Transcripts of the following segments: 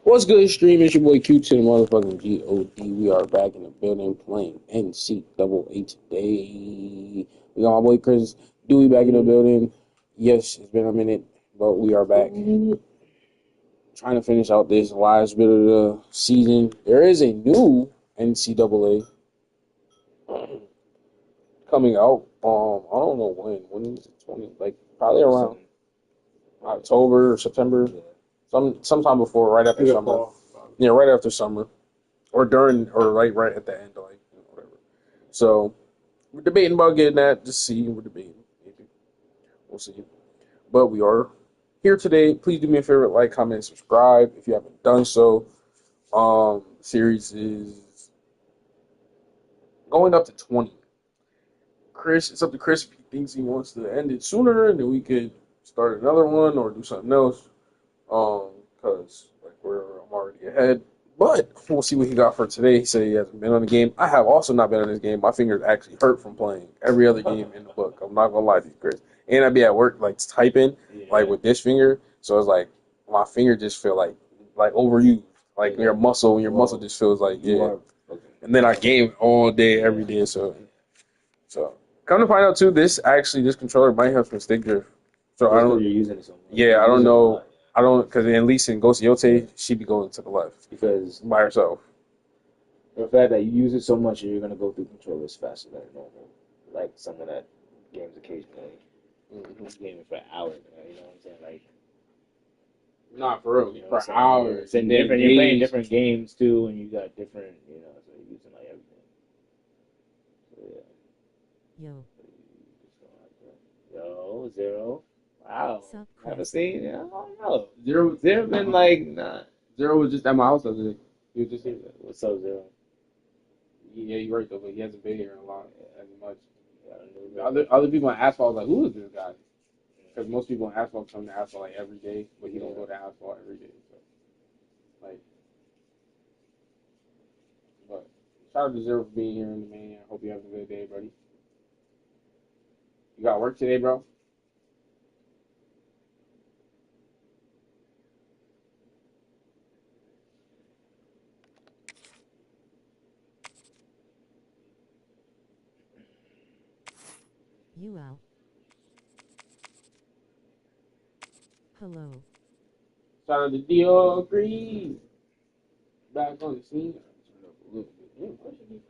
What's good, stream? It's your boy Q to the motherfucking GOD. We are back in the building playing NCAA today. We got my boy Chris Dewey back in the building. Yes, it's been a minute, but we are back. Trying to finish out this last bit of the season. There is a new NCAA coming out. I don't know when. When is it? 20? Like probably around October or September. Sometime before, right after summer. Yeah, right after summer. Or during, or right at the end, like, whatever. So, we're debating about getting that. Just see, we're debating. Maybe. We'll see. But we are here today. Please do me a favor, like, comment, subscribe if you haven't done so. Series is going up to 20. Chris, it's up to Chris if he thinks he wants to end it sooner, and then we could start another one or do something else. Because, like, I'm already ahead. But we'll see what he got for today. He said he hasn't been on the game. I have also not been on this game. My fingers actually hurt from playing every other game in the book. I'm not gonna lie to you, Chris. And I'd be at work like typing, like with this finger. So it's like my finger just feel like overused. Like your muscle just feels like And then I game all day, every day. So come to find out too, this controller might have some stick drift. So I don't. You're using it so much. Yeah, I don't know. I don't, because at least in Ghost Yote, she be going to the left because by herself. The fact that you use it so much, you're gonna go through controllers faster than normal. Like someone that games occasionally, gaming for hours. You know what I'm saying? Like, not for real, for hours. And different, you're playing different games too, and you got different, so you're using like everything. So yeah. Yo, Zero. Wow. Haven't seen it. I don't know. Zero been like, nah. Zero was just at my house the other day. He was just here. What's up, Zero? Yeah, you're right though, but he hasn't been here a lot as much. Other people on Asphalt was like, who is this guy? Because most people on Asphalt come to Asphalt like every day, but he don't go to Asphalt every day. So, like, but shout out to Zero for being here in the main. I hope you have a good day, buddy. You got work today, bro? You out. Hello. Shout out to Dior Green. Back on the scene. Turn up a little bit.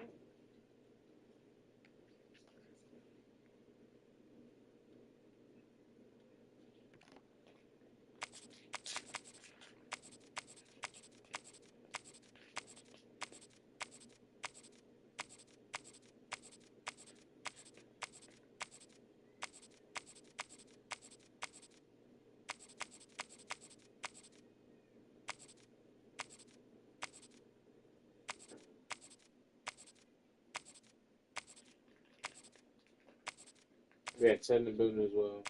We had 10 in the building as well.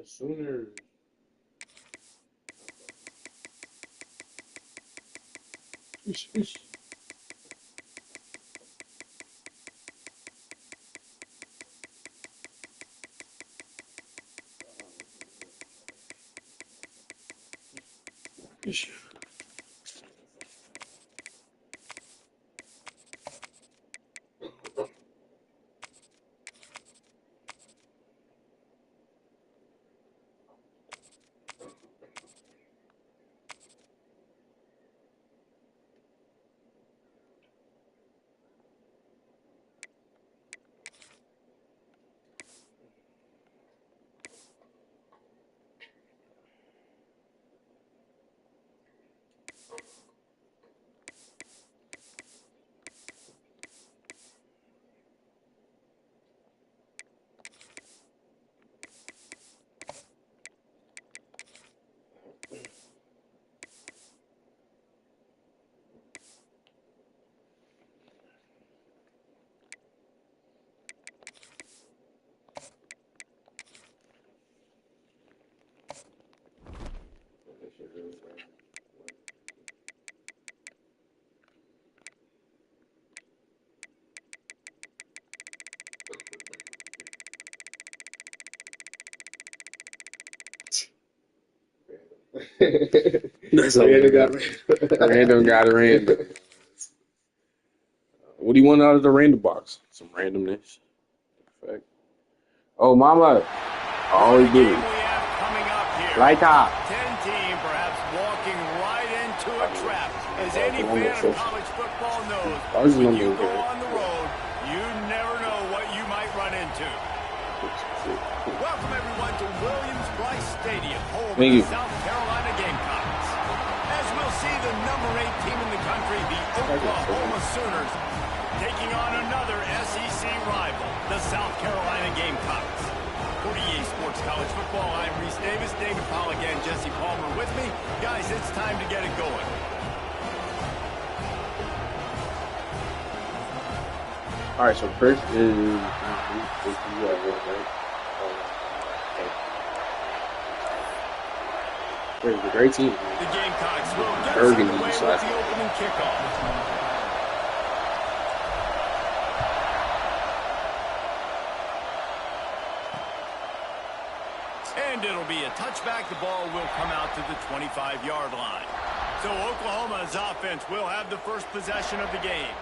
Sooners. That's Random got random. What do you want out of the random box? Some randomness. Perfect. Oh, mama. All we do. Like that. 10 team perhaps walking right into a trap. As any fan of college football knows, when you go on the road, you never know what you might run into. Welcome everyone to Williams-Brice Stadium, home of the South Carolina Gamecocks. As we'll see the number 8 team in the country, the Oklahoma Sooners, taking on another SEC rival, the South Carolina Gamecocks. For EA Sports College Football, I'm Reese Davis, David Pollack and Jesse Palmer with me. Guys, it's time to get it going. All right, so first is it's a great team. The Gamecocks will get underway with the opening kickoff. And it'll be a touchback. The ball will come out to the 25-yard line. So Oklahoma's offense will have the first possession of the game.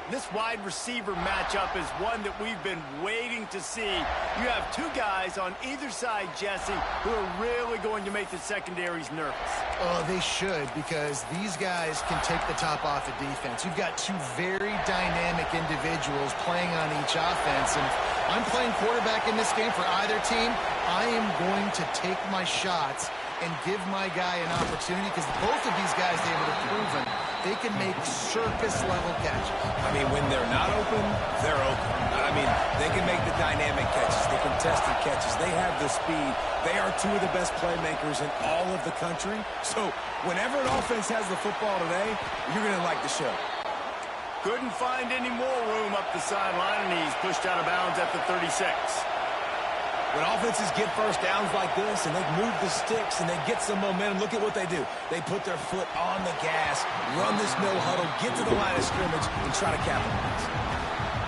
This wide receiver matchup is one that we've been waiting to see. You have two guys on either side, Jesse, who are really going to make the secondaries nervous. Oh, they should, because these guys can take the top off the defense. You've got two very dynamic individuals playing on each offense, and if I'm playing quarterback in this game for either team, I am going to take my shots and give my guy an opportunity, because both of these guys, David, have proven they can make circus-level catches. I mean, when they're not open, they're open. I mean, they can make the dynamic catches, the contested catches. They have the speed. They are two of the best playmakers in all of the country. So whenever an offense has the football today, you're going to like the show. Couldn't find any more room up the sideline, and he's pushed out of bounds at the 36. When offenses get first downs like this and they move the sticks and they get some momentum, look at what they do. They put their foot on the gas, run this no huddle, get to the line of scrimmage, and try to capitalize.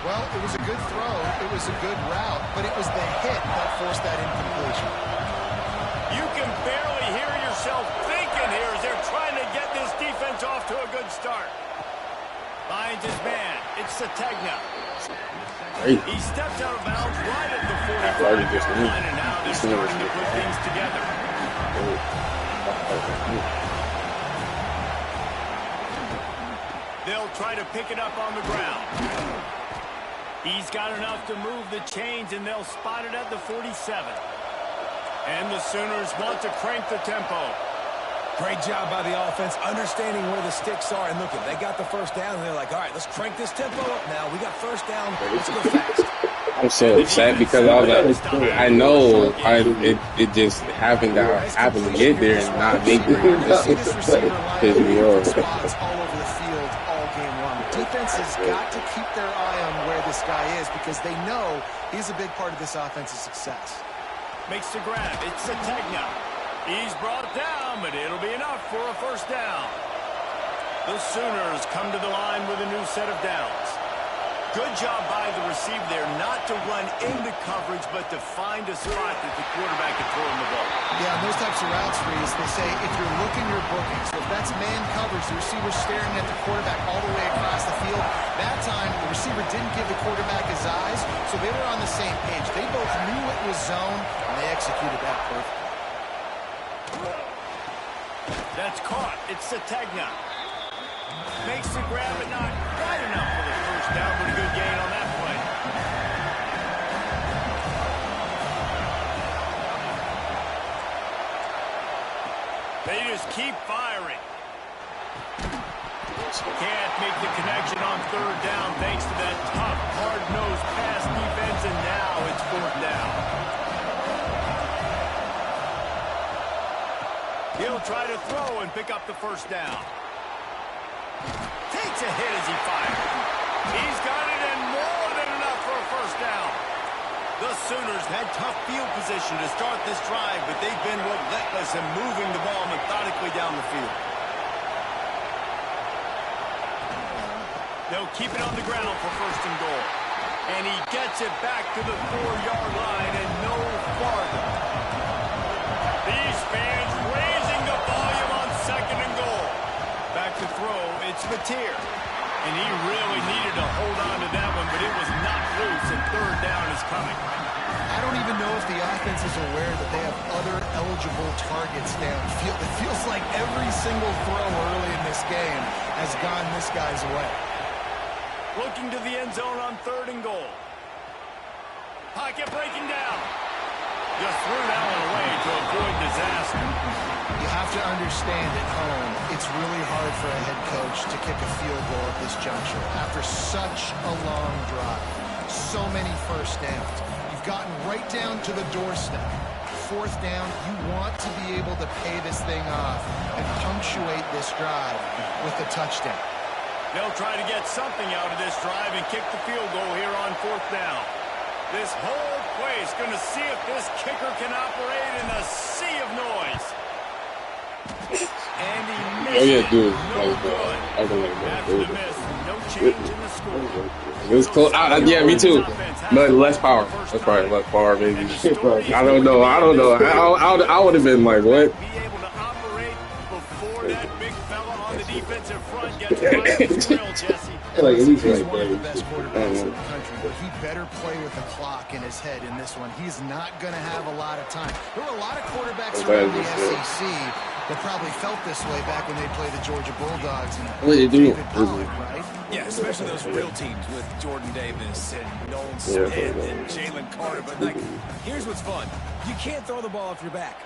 Well, it was a good throw. It was a good route, but it was the hit that forced that incompletion. You can barely hear yourself thinking here as they're trying to get this defense off to a good start. Finds his man. It's Sategna. He stepped out of bounds right at the 45-yard line, and now they're starting to put things together. They'll try to pick it up on the ground. He's got enough to move the chains, and they'll spot it at the 47. And the Sooners want to crank the tempo. Great job by the offense, understanding where the sticks are. And look, they got the first down, and they're like, all right, let's crank this tempo up now. We got first down. Let's go fast. I'm so upset because I know it just happened to get there and not make it. Piss me off. Spots all over the field all game long. The defense has got to keep their eye on where this guy is, because they know he's a big part of this offense's success. Makes the grab. It's Qdagod. He's brought down, but it'll be enough for a first down. The Sooners come to the line with a new set of downs. Good job by the receiver there not to run into coverage, but to find a spot that the quarterback can throw him the ball. Yeah, on those types of routes, Reese, they say if you're looking, you're booking. So if that's man coverage, the receiver's staring at the quarterback all the way across the field. That time, the receiver didn't give the quarterback his eyes, so they were on the same page. They both knew it was zone, and they executed that perfectly. That's caught. It's Qdagod. Makes the grab, but not quite enough for the first down, but a good gain on that play. They just keep firing. Can't make the connection on third down thanks to that tough, hard-nosed pass defense, and now it's fourth down. He'll try to throw and pick up the first down. Takes a hit as he fires. He's got it and more than enough for a first down. The Sooners had tough field position to start this drive, but they've been relentless in moving the ball methodically down the field. They'll keep it on the ground for first and goal. And he gets it back to the 4-yard line and no farther. These fans raising the volume on second and goal. Back to throw, it's Mateer. And he really needed to hold on to that one, but it was not loose, and third down is coming. I don't even know if the offense is aware that they have other eligible targets downfield. It feels like every single throw early in this game has gone this guy's way. Looking to the end zone on third and goal. Pocket breaking down. Just threw that one away to avoid disaster. You have to understand at home, it's really hard for a head coach to kick a field goal at this juncture. After such a long drive, so many first downs, you've gotten right down to the doorstep. Fourth down, you want to be able to pay this thing off and punctuate this drive with a touchdown. They'll try to get something out of this drive and kick the field goal here on fourth down. This whole place going to see if this kicker can operate in a sea of noise. And he missed. Oh yeah, dude. No good. After the miss, no change in the score. It was close. Yeah, me too. But less power. That's probably less power, maybe. I don't know. I would have been like, what? Be able to operate before that big fella on the defensive front gets right at the grill, Jesse. Like, at least He's right one of the there. best quarterbacks in the country, but he better play with the clock in his head in this one. He's not going to have a lot of time. There were a lot of quarterbacks around the SEC that probably felt this way back when they played the Georgia Bulldogs and David Pollack, right? Yeah, especially those real teams with Jordan Davis and Nolan Smith and Jalen Carter. But, like, here's what's fun. You can't throw the ball off your back.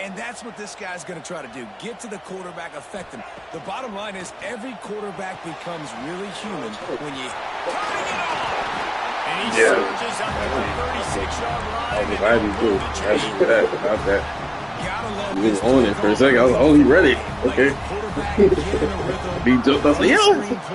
And that's what this guy's going to try to do. Get to the quarterback, affect him. The bottom line is every quarterback becomes really human when you... And he surges up to the 36-yard line. I'm glad he did. That's that. About that. Gotta love He was on it for a second. I was like, oh, he ready. Okay. He jumped. I was like, yo.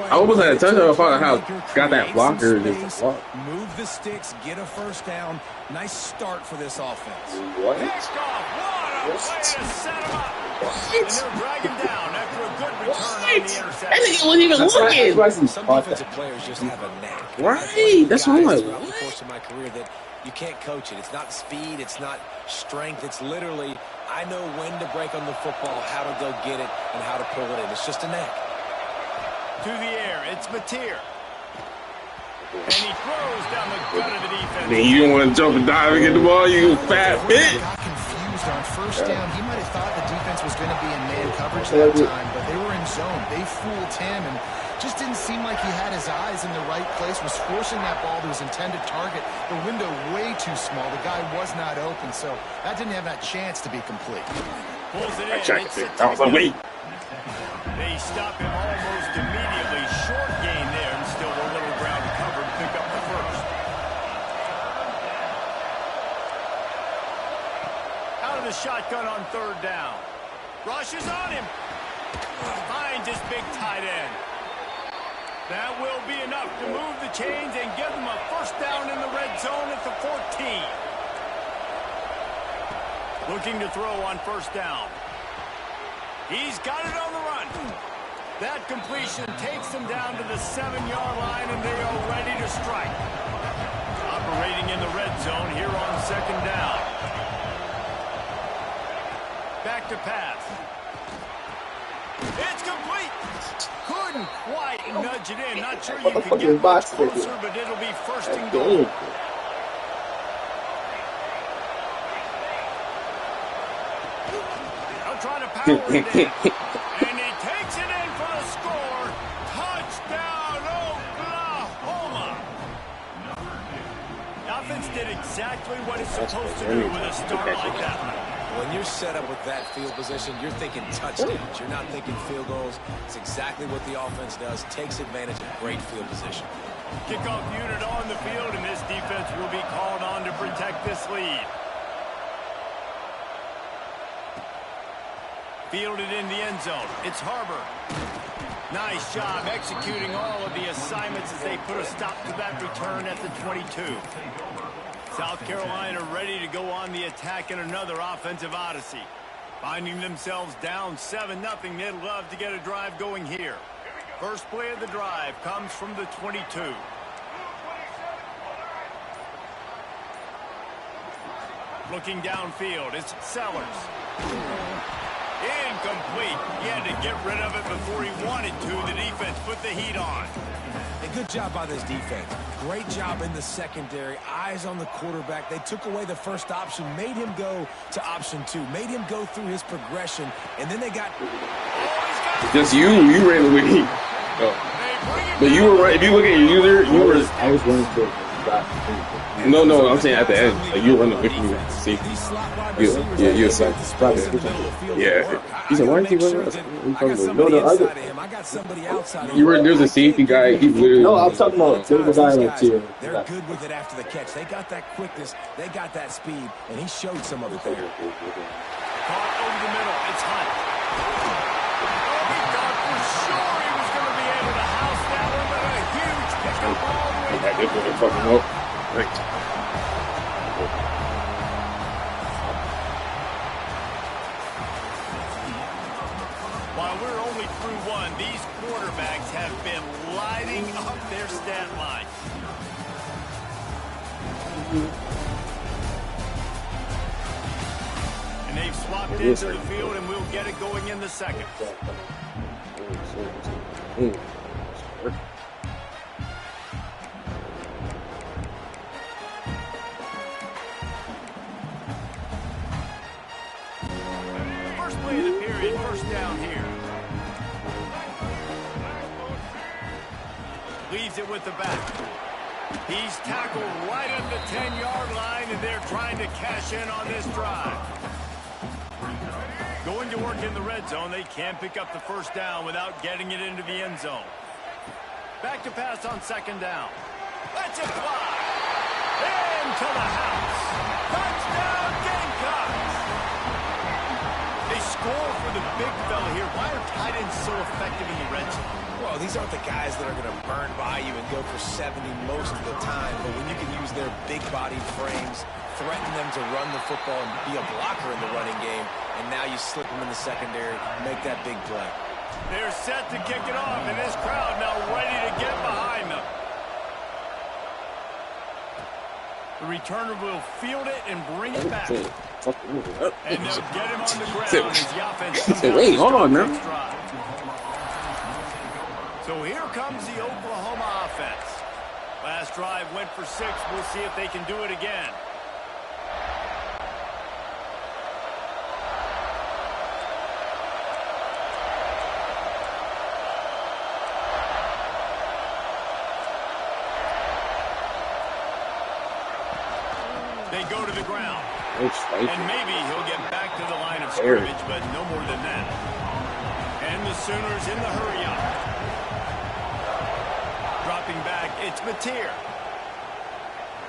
I almost had a touchdown. I found out how got that blocker. Just block. Move the sticks, get a first down. Nice start for this offense. What? Picked off. What a way to set him up. And they're dragging down after a good return on the interception. That nigga wasn't even looking. Some defensive players just have a knack. Right. That's what I'm like, Throughout the what? course of my career that you can't coach it. It's not speed. It's not strength. It's literally, I know when to break on the football, how to go get it, and how to pull it in. It's just a knack. To the air, it's Mateer. And he throws down the gut of the defense. Man, you don't want to jump and dive and get the ball, you fat bitch. Got confused on first down. He might have thought the defense was going to be in man coverage that time, but they were in zone. They fooled him and just didn't seem like he had his eyes in the right place, was forcing that ball to his intended target. The window way too small. The guy was not open, so that didn't have that chance to be complete. Pulls it in. I was like, wait. They stop him almost immediately. Short gain there, and still a little ground covered to pick up the first. Out of the shotgun on third down. Rushes on him. Finds his big tight end. That will be enough to move the chains and give them a first down in the red zone at the 14. Looking to throw on first down. He's got it on the run. That completion takes them down to the 7-yard line, and they are ready to strike. Operating in the red zone here on second down. Back to pass. It's complete. Couldn't quite nudge it in. Not sure you can get much closer, but it'll be first and goal. They'll try to power it in. And he takes it in for the score. Touchdown, Oklahoma. The offense did exactly what it's supposed to do with a start like that. When you're set up with that field position, you're thinking touchdowns. You're not thinking field goals. It's exactly what the offense does. Takes advantage of great field position. Kickoff unit on the field, and this defense will be called on to protect this lead. Fielded in the end zone. It's Harbor. Nice job executing all of the assignments as they put a stop to that return at the 22. South Carolina ready to go on the attack in another offensive odyssey. Finding themselves down 7-0, they'd love to get a drive going here. First play of the drive comes from the 22. Looking downfield, it's Sellers. Incomplete. He had to get rid of it before he wanted to. The defense put the heat on. A good job by this defense. Great job in the secondary. Eyes on the quarterback. They took away the first option, made him go to option 2, made him go through his progression, and then they got... Just you ran away. But you were right. If you look at your user, you were... I was running to No, I'm saying at the end. Like, you were running away from me. See? You're said. Yeah. He said, why did he run? You were, there's a safety guy. He literally... No, I'm talking about the guy right here. They're good with it after the catch. They got that quickness. They got that speed, and he showed some of it there. Caught over the middle. It's Hunt. He thought for sure he was going to be able to house that one, but a huge pickup all the way. That didn't fucking help. Right. While we're only through one, these quarterbacks have been lighting up their stat line. And they've swapped into the field, and we'll get it going in the second. First play of the period, first down here. Leaves it with the back. He's tackled right at the 10-yard line, and they're trying to cash in on this drive. Going to work in the red zone. They can pick up the first down without getting it into the end zone. Back to pass on second down. Let's it fly. Into the house. Touchdown, Gamecocks. They score for the big fella here. Why are tight ends so effective in the red zone? Well, these aren't the guys that are going to burn by you and go for 70 most of the time, but when you can use their big-bodied frames, threaten them to run the football and be a blocker in the running game, and now you slip them in the secondary, make that big play. They're set to kick it off, and this crowd now ready to get behind them. The returner will field it and bring it back. And they'll get him on the ground as the offense comes out. Wait, hold on now. So here comes the Oklahoma offense. Last drive went for 6. We'll see if they can do it again. They go to the ground. And maybe he'll get back to the line of scrimmage, but no more than that. And the Sooners in the hurry-up. Dropping back, it's Mateer.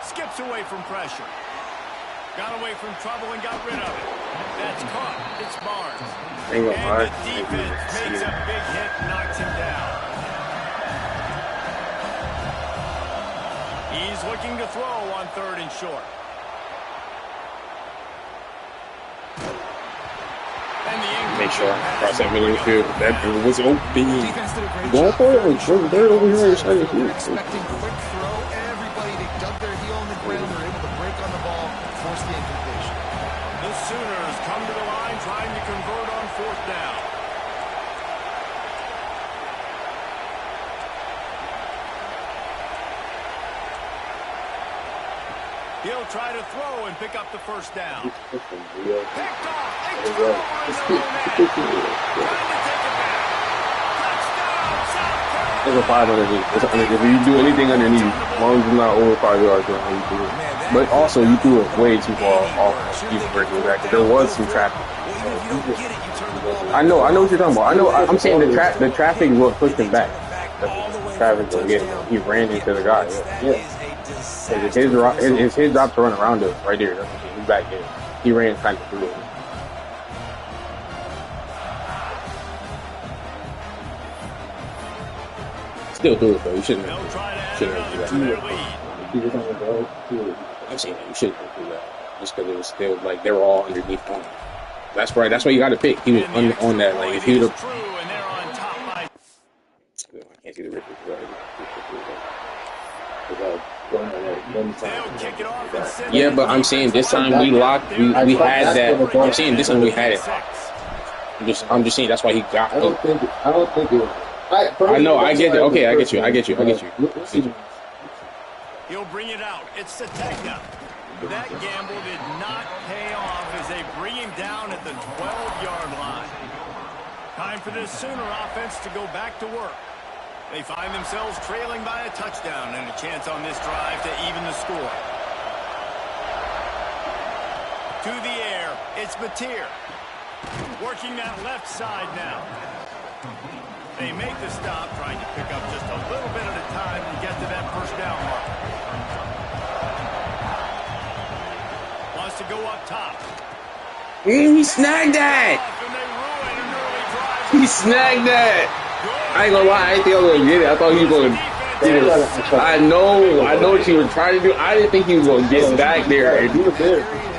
Skips away from pressure. Got away from trouble and got rid of it. That's caught. It's Barnes. And the defense makes a big hit, knocks him down. He's looking to throw on 3rd and short. think so. Across that middle of the field, that was open. Defense did a great Going job. for it, or they're over here excited too. Expecting quick throw. Everybody, they dug their heel on the ground. They're able to break on the ball, force the incompletion. The Sooners come to the line trying to convert on 4th down. He'll try to throw and pick up the 1st down. Picked off. They throw in the own end. Trying to take it back. Touchdown, South Carolina. There's a 5 underneath. If you do anything underneath, as long as it's not over 5 yards, then you do it. But also, you threw it way too far off. You breaking back. There was some traffic. I know what you're talking about. I'm saying the traffic is what pushed him back. The traffic was getting him. He ran into the guy. Yeah. It's his job to run around us right there. He's back there. He ran kind of through it. Still do it though. You shouldn't have do that. I'm saying you shouldn't do that. Just because it was still like they were all underneath him. That's right. That's why you got to pick. He was on that. Like if he would have. I can't see the rip. Yeah, but I'm saying this time we locked. We had that. I'm saying this time we had it. I'm just saying that's why he got. I don't think it was. I know. I get it. Okay, I get you. He'll bring it out. It's Sategna. That gamble did not pay off as they bring him down at the 12-yard line. Time for this Sooner offense to go back to work. They find themselves trailing by a touchdown and a chance on this drive to even the score. To the air, it's Mateer. Working that left side now. They make the stop, trying to pick up just a little bit at a time to get to that 1st down mark. Wants to go up top. He snagged that. He snagged that. I ain't gonna lie, I didn't think I was gonna get it. I thought he was gonna get it. I know what he was trying to do. I didn't think he was gonna get back there. And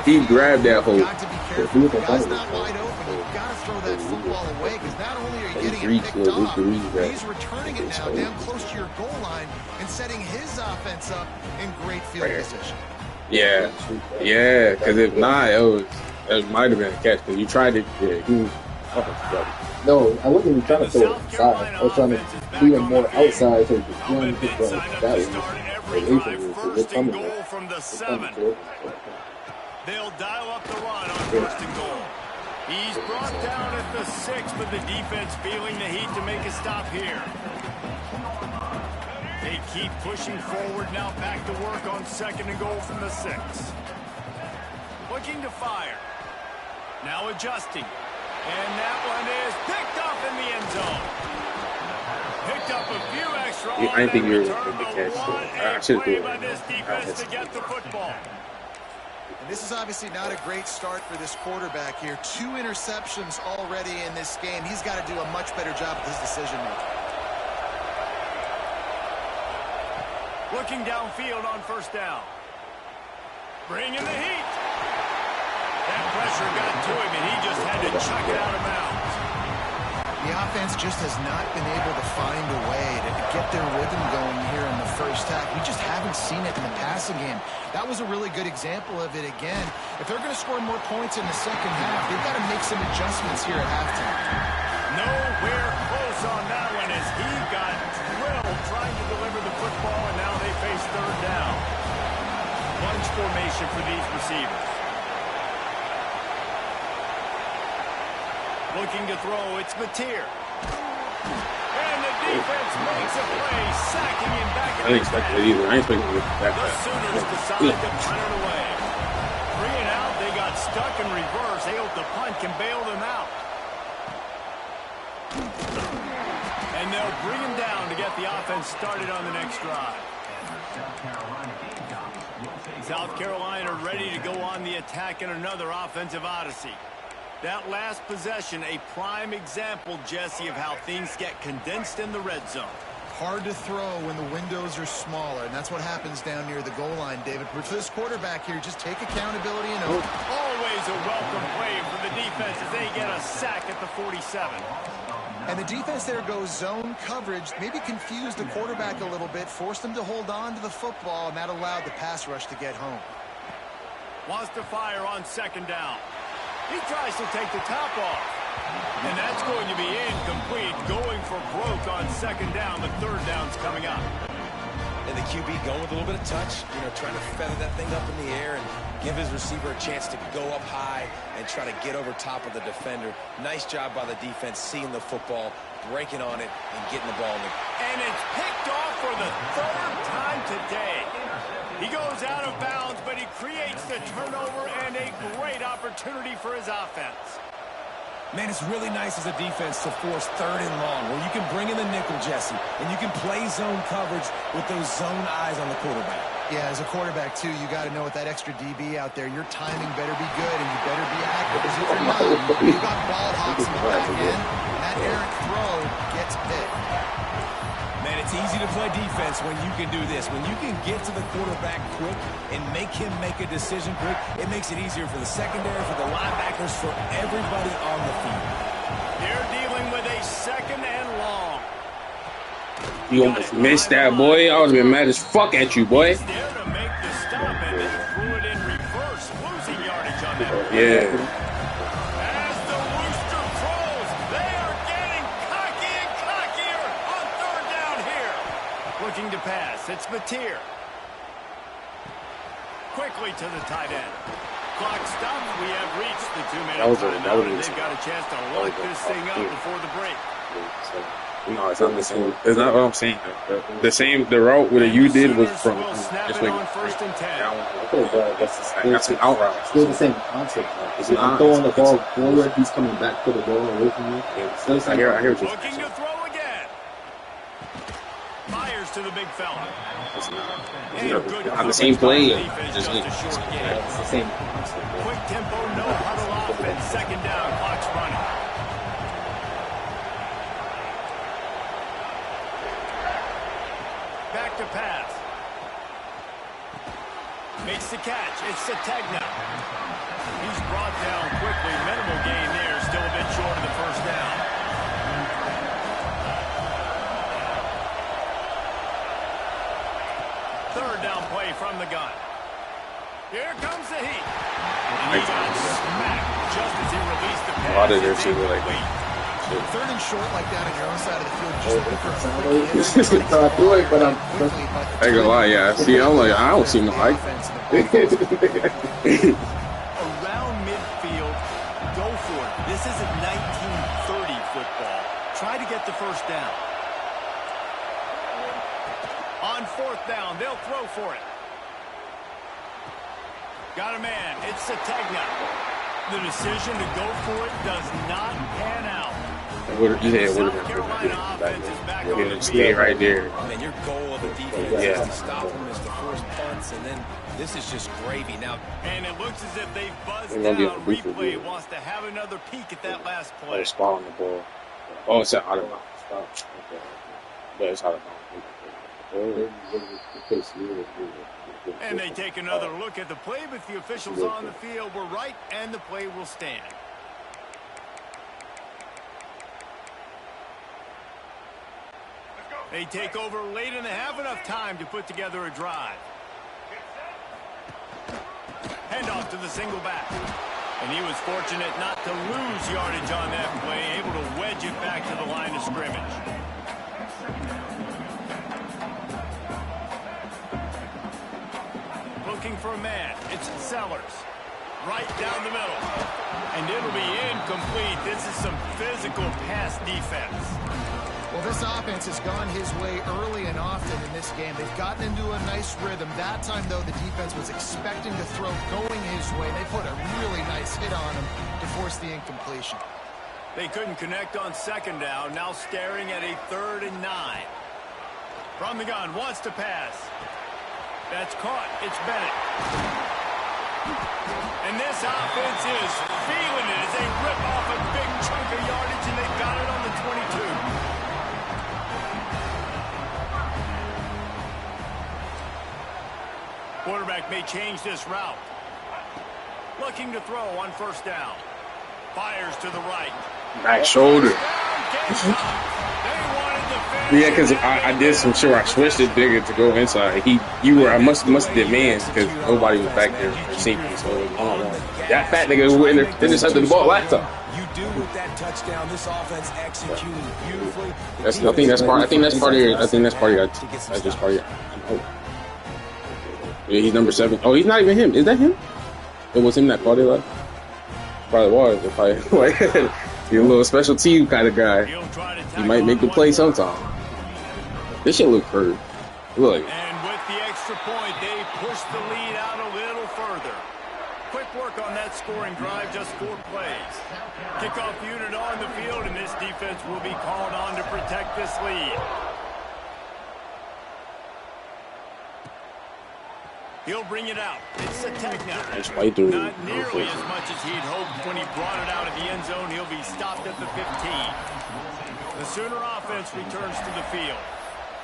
he grabbed that hole. Guy's not wide open. You've got to throw that football away because not only are you getting it picked off, he's returning it now down close to your goal line and setting his offense up in great field position. Yeah, because if not, it might have been a catch because you tried to. Yeah, he was. No, I wasn't even trying to throw it inside. I was trying to beat him more outside so he could run and pick that way. First and goal from the 7. They'll dial up the run on 1st and goal. He's brought down at the 6, but the defense feeling the heat to make a stop here. They keep pushing forward now, back to work on 2nd and goal from the 6. Looking to fire. Now adjusting. And that one is picked up in the end zone. Picked up a few extra. I didn't think you were going to catch it. I should do it. By this defense to get the football. And this is obviously not a great start for this quarterback here. 2 interceptions already in this game. He's got to do a much better job with his decision making. Looking downfield on 1st down. Bringing the heat. That pressure got to him, and he just had to chuck it out of bounds. The offense just has not been able to find a way to get their rhythm going here in the 1st half. We just haven't seen it in the passing game. That was a really good example of it again. If they're going to score more points in the 2nd half, they've got to make some adjustments here at halftime. Nowhere close on that one as he got drilled trying to deliver the football, and now they face 3rd down. Bunch formation for these receivers. Looking to throw, it's Mateer. And the defense makes a play, sacking him back. I didn't expect it either. I ain't expecting it back. The Sooners decide to punt it away. 3 and out, they got stuck in reverse. They hope the punt can bail them out. And they'll bring him down to get the offense started on the next drive. South Carolina ready to go on the attack in another offensive odyssey. That last possession, a prime example, Jesse, of how things get condensed in the red zone. hard to throw when the windows are smaller, and that's what happens down near the goal line, David. But for this quarterback here, just take accountability and own. Always a welcome play for the defense as they get a sack at the 47. And the defense there goes zone coverage, maybe confused the quarterback a little bit, forced him to hold on to the football, and that allowed the pass rush to get home. Wants to fire on second down. He tries to take the top off. And that's going to be incomplete, going for broke on second down. The third down's coming up. And the QB going with a little bit of touch, trying to feather that thing up in the air and give his receiver a chance to go up high and try to get over top of the defender. Nice job by the defense, seeing the football, breaking on it, and getting the ball in the... And it's picked off for the third time today. He goes out of bounds, but he creates the turnover and a great opportunity for his offense. Man, it's really nice as a defense to force third and long, where you can bring in the nickel, Jesse, and you can play zone coverage with those zone eyes on the quarterback. Yeah, as a quarterback, too, you got to know with that extra DB out there, your timing better be good and you better be accurate. Because if you're not, you've got ball hawks in the back end. That errant throw gets picked. Man, it's easy to play defense when you can do this. When you can get to the quarterback quick and make him make a decision quick, it makes it easier for the secondary, for the linebackers, for everybody on the field. They're dealing with a second and long. You almost missed that, boy. I would have been mad as fuck at you, boy. He's there to make the stop, and they threw it in reverse, losing yardage on that. Yeah. As the rooster crows, they are getting cocky and cockier on third down here. Looking to pass, it's Mateer. Quickly to the tight end. Clock stopped. We have reached the 2-minute timeout, and they've got a chance to lock this thing up before the break. No, it's not the same. It's not what I'm saying. The route that you did was from just like first and 10. that's an out route. Still the same concept. If I'm throwing the ball forward, he's coming back to the ball away from you. I hear what you're Looking to throw again. Fires to the big fella. On the same play. Just a short game. It's the same concept. Quick tempo, no huddle offense. Second down, clock's running. Back to pass. Makes the catch. It's Qdagod. He's brought down quickly. Minimal gain there. Still a bit short of the first down. Third down play from the gun. Here comes the heat. And he got smacked just as he released the pass. A lot of their team were like, Third and short like that on your own side of the field, just looking for a quick hit. I do it, but I'm I ain't gonna lie, yeah. See, I'm like, I don't see no like. Around midfield, go for it. This isn't 1930 football. Try to get the first down. On fourth down, they'll throw for it. Got a man. It's Qdagod. The decision to go for it does not pan out. South Carolina offense is back on the Stay right there. Man, your goal of the defense is to stop them, is to force punts, and then this is just gravy. Now, and it looks as if they've buzzed down. Replay wants to have another peek at that last play. Spot on the ball. Oh, it's out of bounds. Yeah, it's out of bounds. And they take another look at the play, but the officials on the field were right, and the play will stand. They take over late in the half, enough time to put together a drive. Handoff to the single back. And he was fortunate not to lose yardage on that play, able to wedge it back to the line of scrimmage. Looking for a man. It's Sellers. Right down the middle. And it'll be incomplete. This is some physical pass defense. Well, this offense has gone his way early and often in this game. They've gotten into a nice rhythm. That time, though, the defense was expecting the throw going his way. They put a really nice hit on him to force the incompletion. They couldn't connect on second down. Now staring at a 3rd and 9. From the gun, wants to pass. That's caught. It's Bennett. And this offense is feeling it as they rip off a big chunk of yardage, and they've got it on the 22. Quarterback may change this route. Looking to throw on first down. Fires to the right. Back shoulder. Yeah, because I did some shit where I switched it bigger to go inside. I must have did man because nobody was back there for safety. So I don't know. That fat nigga who intercepted the ball last time. You do with that touchdown. This offense executing beautifully. I think that's part of your. That's just part of your. Oh. Yeah, he's number 7. Oh, he's not even him. Is that him? It was him that caught it left. Probably was. He's a little special team kind of guy. He might make the play sometime. This shit look curved. Look. And with the extra point, they push the lead out a little further. Quick work on that scoring drive, just 4 plays. Kickoff unit on the field, and this defense will be called on to protect this lead. He'll bring it out. It's a tech now. Not nearly as much as he'd hoped when he brought it out of the end zone. He'll be stopped at the 15. The Sooner offense returns to the field.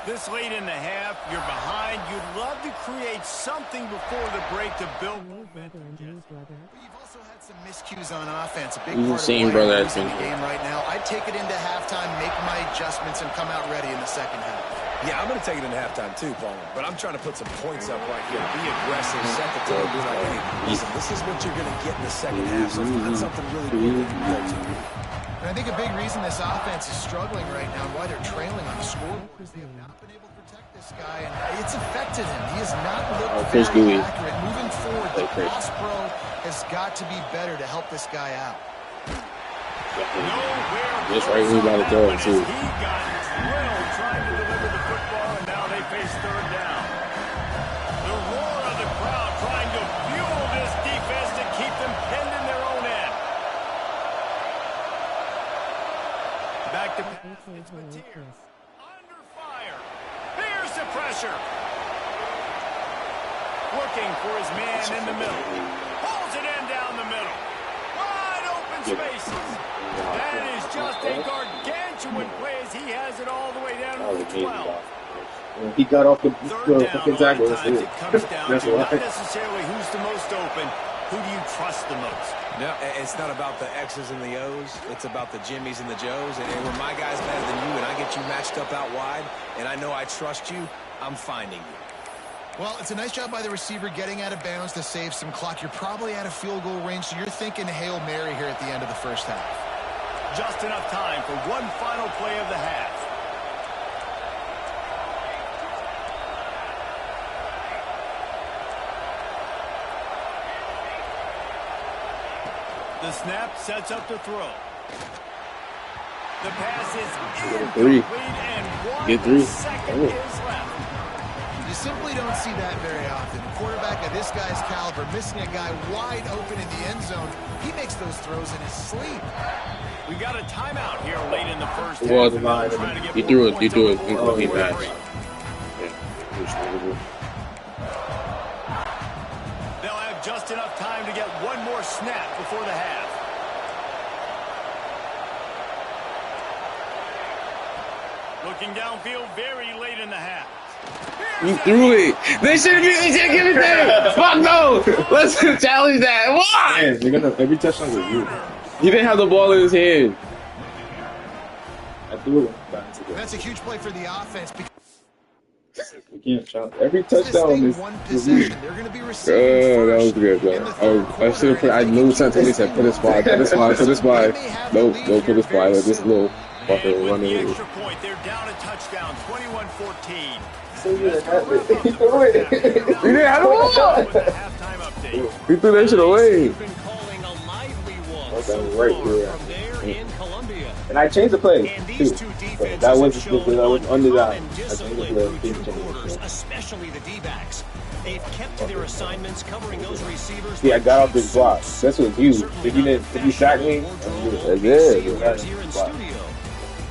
This late in the half, you're behind. You'd love to create something before the break to build movement. You've also had some miscues on offense. A big He's part the same of brother why that's in been the game right now. I'd take it into halftime, make my adjustments, and come out ready in the second half. Yeah, I'm going to take it into halftime too, Paul. But I'm trying to put some points up right here. Be aggressive, set the tone, be like, hey, listen, this is what you're going to get in the second half. So find something really good to go to. And I think a big reason this offense is struggling right now and why they're trailing on the scoreboard is they have not been able to protect this guy, and it's affected him. He has not looked very accurate. Moving forward, the pass pro has got to be better to help this guy out. That's right, we got to throw it too. He got drilled trying to deliver the football, and now they face third down. The roar of the crowd trying to fuel this defense to keep them pinned in their own end. Back to pass. It's Mateer. Under fire. Here's the pressure. Looking for his man in the middle. Pulls it in down the middle. Wide open spaces. That is just a gargantuan play as he has it all the way down to the 12. He got off the fucking tackle. It comes down That's to why. not necessarily who's the most open, who do you trust the most? No, it's not about the X's and the O's. It's about the Jimmys and the Joes. And when my guy's better than you and I get you matched up out wide and I know I trust you, I'm finding you. Well, it's a nice job by the receiver getting out of bounds to save some clock. You're probably out of field goal range, so you're thinking Hail Mary here at the end of the first half. Just enough time for one final play of the half. The snap sets up the throw. The pass is incomplete and 1 second is left. You simply don't see that very often. A quarterback of this guy's caliber missing a guy wide open in the end zone. He makes those throws in his sleep. We got a timeout here late in the first half. Well, you threw it incomplete pass. They'll have just enough time to get one more snap before the half. Looking downfield very late in the half. You threw it. They should give it there. Fuck no. Let's challenge that. Why? Man, they're gonna every touchdown with you. He didn't have the ball in his hand. I threw it. That's a huge play for the offense. We can't challenge every touchdown is one possession. They're going to be Oh, that was good, though. I should have put. I knew something. He said, "Put this spot. Put this spot. Put this spot." Nope. Don't put this spot. Let this little fucker And run with the in. extra point, they're down a touchdown, 21-14. so good. He threw it. He didn't have the ball. With the halftime update. He threw that shit away. Been calling a lively one That so was right far there. from there in Columbia. And I changed the play And too. these two So defenses that was have shown under that. uncommon I changed the discipline play. through Didn't two change quarters, it. especially the D-backs. They've kept to their assignments, covering those receivers. See, I got off this block. This was huge. If you sacked me, That's it. Here in studio.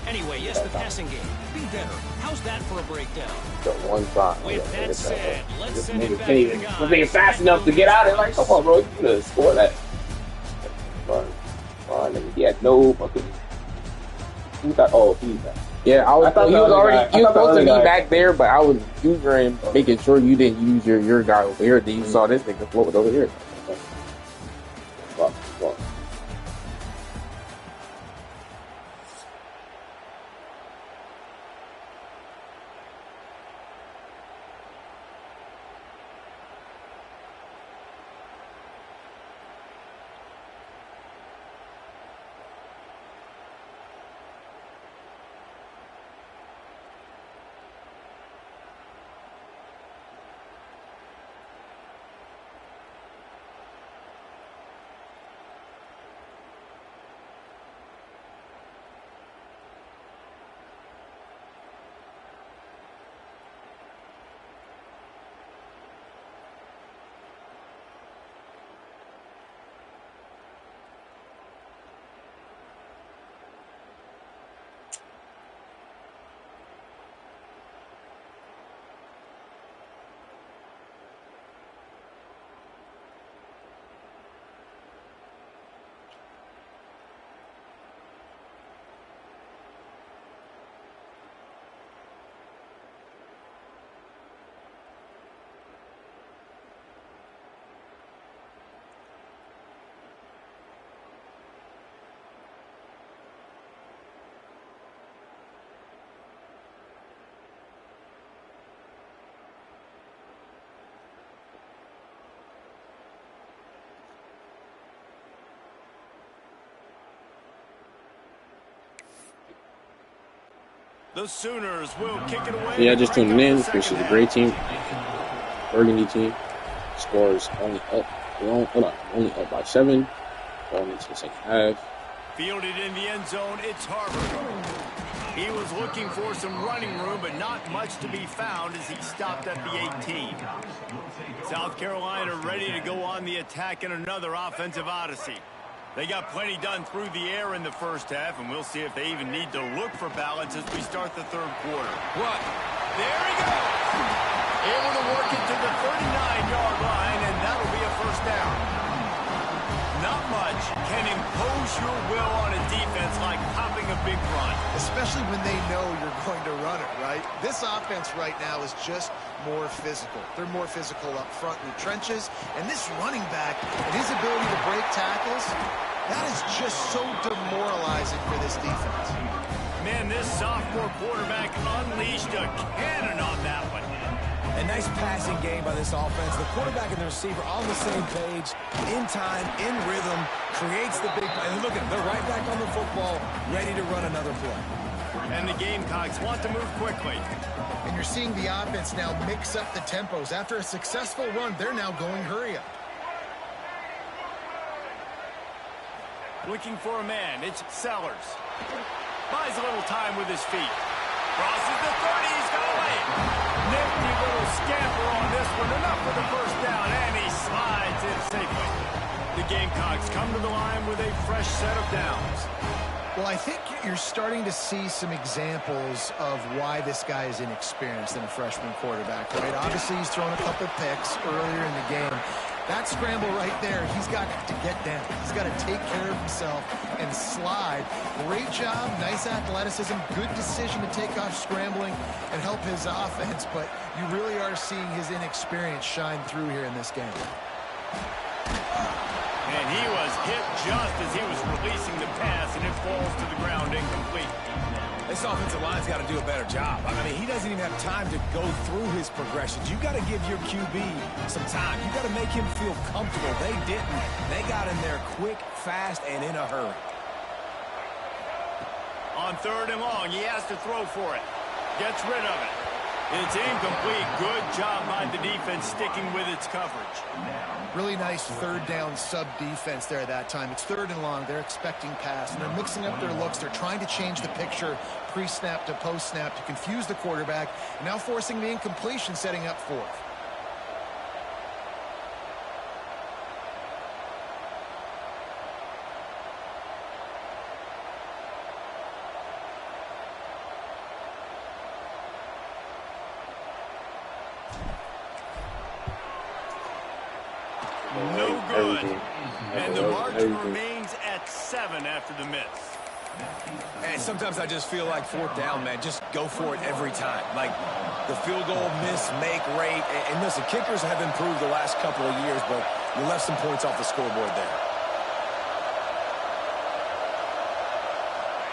Anyway, yes, the passing game. Be better. How's that for a breakdown? The one time. With that said, let's This send it nigga back can't to even. the This guys. nigga fast enough to get out of it. Like, come on, bro. You could have scored that. Fine, nigga. He had no fucking. Who got? Oh, he got. Yeah, I thought he the was other already guy- he was I thought the supposed to be other guy- back there, but I was using making sure you didn't use your guy over here. Then you saw this nigga floating over here. Fuck. The Sooners will kick it away. Yeah, just tuning in. This is a great team, Burgundy team. Scores only up. Only up by 7. Going into the second half. Fielded in the end zone, it's Harvard. He was looking for some running room, but not much to be found as he stopped at the 18. South Carolina ready to go on the attack in another offensive odyssey. They got plenty done through the air in the first half, and we'll see if they even need to look for balance as we start the third quarter. What? There he goes! Able to work it to the 39-yard line, and that'll be a first down. Not much can impose your will on a defense like popping a big run. Especially when they know you're going to run it, right? This offense right now is just more physical. They're more physical up front in the trenches. And this running back and his ability to break tackles, that is just so demoralizing for this defense. Man, this sophomore quarterback unleashed a cannon on that one. A nice passing game by this offense. The quarterback and the receiver on the same page, in time, in rhythm, creates the big play. And look at them, they're right back on the football, ready to run another play. And the Gamecocks want to move quickly. And you're seeing the offense now mix up the tempos. After a successful run, they're now going hurry up. Looking for a man, it's Sellers. Buys a little time with his feet. Crosses the 30, he's got away. Nifty little scamper on this one, enough for the first down, and he slides in safely. The Gamecocks come to the line with a fresh set of downs. Well, I think you're starting to see some examples of why this guy is inexperienced in a freshman quarterback, right? Obviously, he's thrown a couple picks earlier in the game. That scramble right there, he's got to get down. He's got to take care of himself and slide. Great job, nice athleticism, good decision to take off scrambling and help his offense, but you really are seeing his inexperience shine through here in this game. And he was hit just as he was releasing the pass, and it falls to the ground incomplete. This offensive line's got to do a better job. I mean, he doesn't even have time to go through his progressions. You got to give your QB some time. You got to make him feel comfortable. They didn't. They got in there quick, fast, and in a hurry. On 3rd and long, he has to throw for it. Gets rid of it. It's incomplete. Good job by the defense sticking with its coverage. Really nice 3rd down sub defense there that time. It's 3rd and long. They're expecting pass, and they're mixing up their looks. They're trying to change the picture pre-snap to post-snap to confuse the quarterback, and now forcing the incompletion, setting up 4th. No good. And the margin remains at 7 after the miss. And sometimes I just feel like fourth down, man, just go for it every time. Like the field goal miss-make rate. And listen, kickers have improved the last couple of years, but you left some points off the scoreboard there.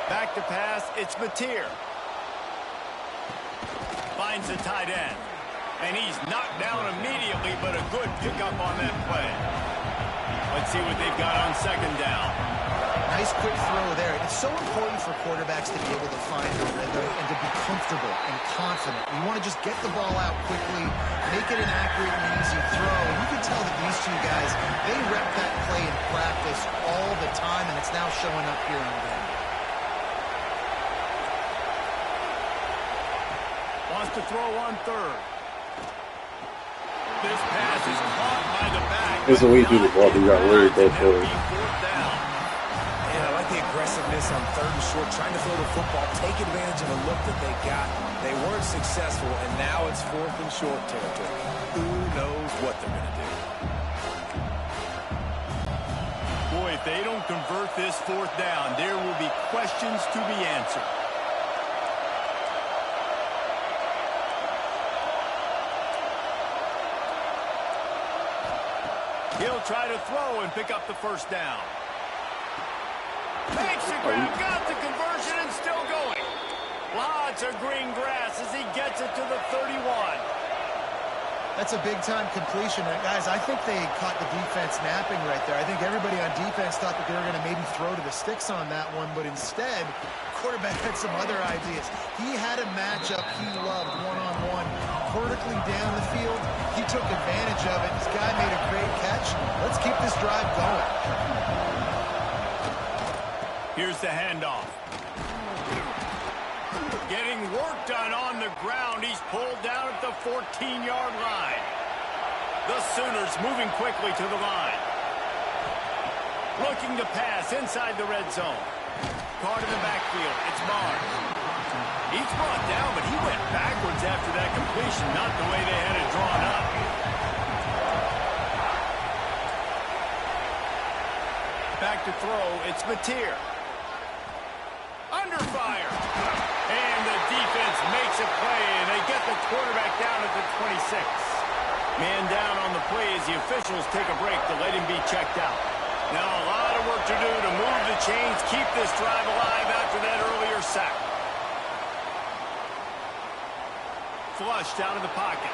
Back to pass, it's Mateer. Finds the tight end. And he's knocked down immediately, but a good pickup on that play. Let's see what they've got on second down. Nice quick throw there. It's so important for quarterbacks to be able to find a rhythm and to be comfortable and confident. You want to just get the ball out quickly, make it an accurate and easy throw. And you can tell that these two guys, they rep that play in practice all the time, and it's now showing up here in the game. Wants to throw on third. This pass is caught by the back. It's the way you do the ball. You got really go for it. And I like the aggressiveness on third and short, trying to throw the football, take advantage of the look that they got. They weren't successful, and now it's fourth and short territory. Who knows what they're going to do? Boy, if they don't convert this fourth down, there will be questions to be answered. He'll try to throw and pick up the first down. Makes the grab, got the conversion, and still going. Lots of green grass as he gets it to the 31. That's a big-time completion. And guys, I think they caught the defense napping right there. I think everybody on defense thought that they were going to maybe throw to the sticks on that one, but instead, quarterback had some other ideas. He had a matchup he loved, one-on-one, vertically down the field. He took advantage of it. This guy made a great catch. Let's keep this drive going. Here's the handoff. Getting work done on the ground. He's pulled down at the 14-yard line. The Sooners moving quickly to the line. Looking to pass inside the red zone. Caught in the backfield. It's Barnes. He's brought down, but he went backwards after that completion, not the way they had it drawn up. Back to throw, it's Mateer. Under fire. And the defense makes a play, and they get the quarterback down at the 26. Man down on the play as the officials take a break to let him be checked out. Now a lot of work to do to move the chains, keep this drive alive after that earlier sack. Flushed out of the pocket.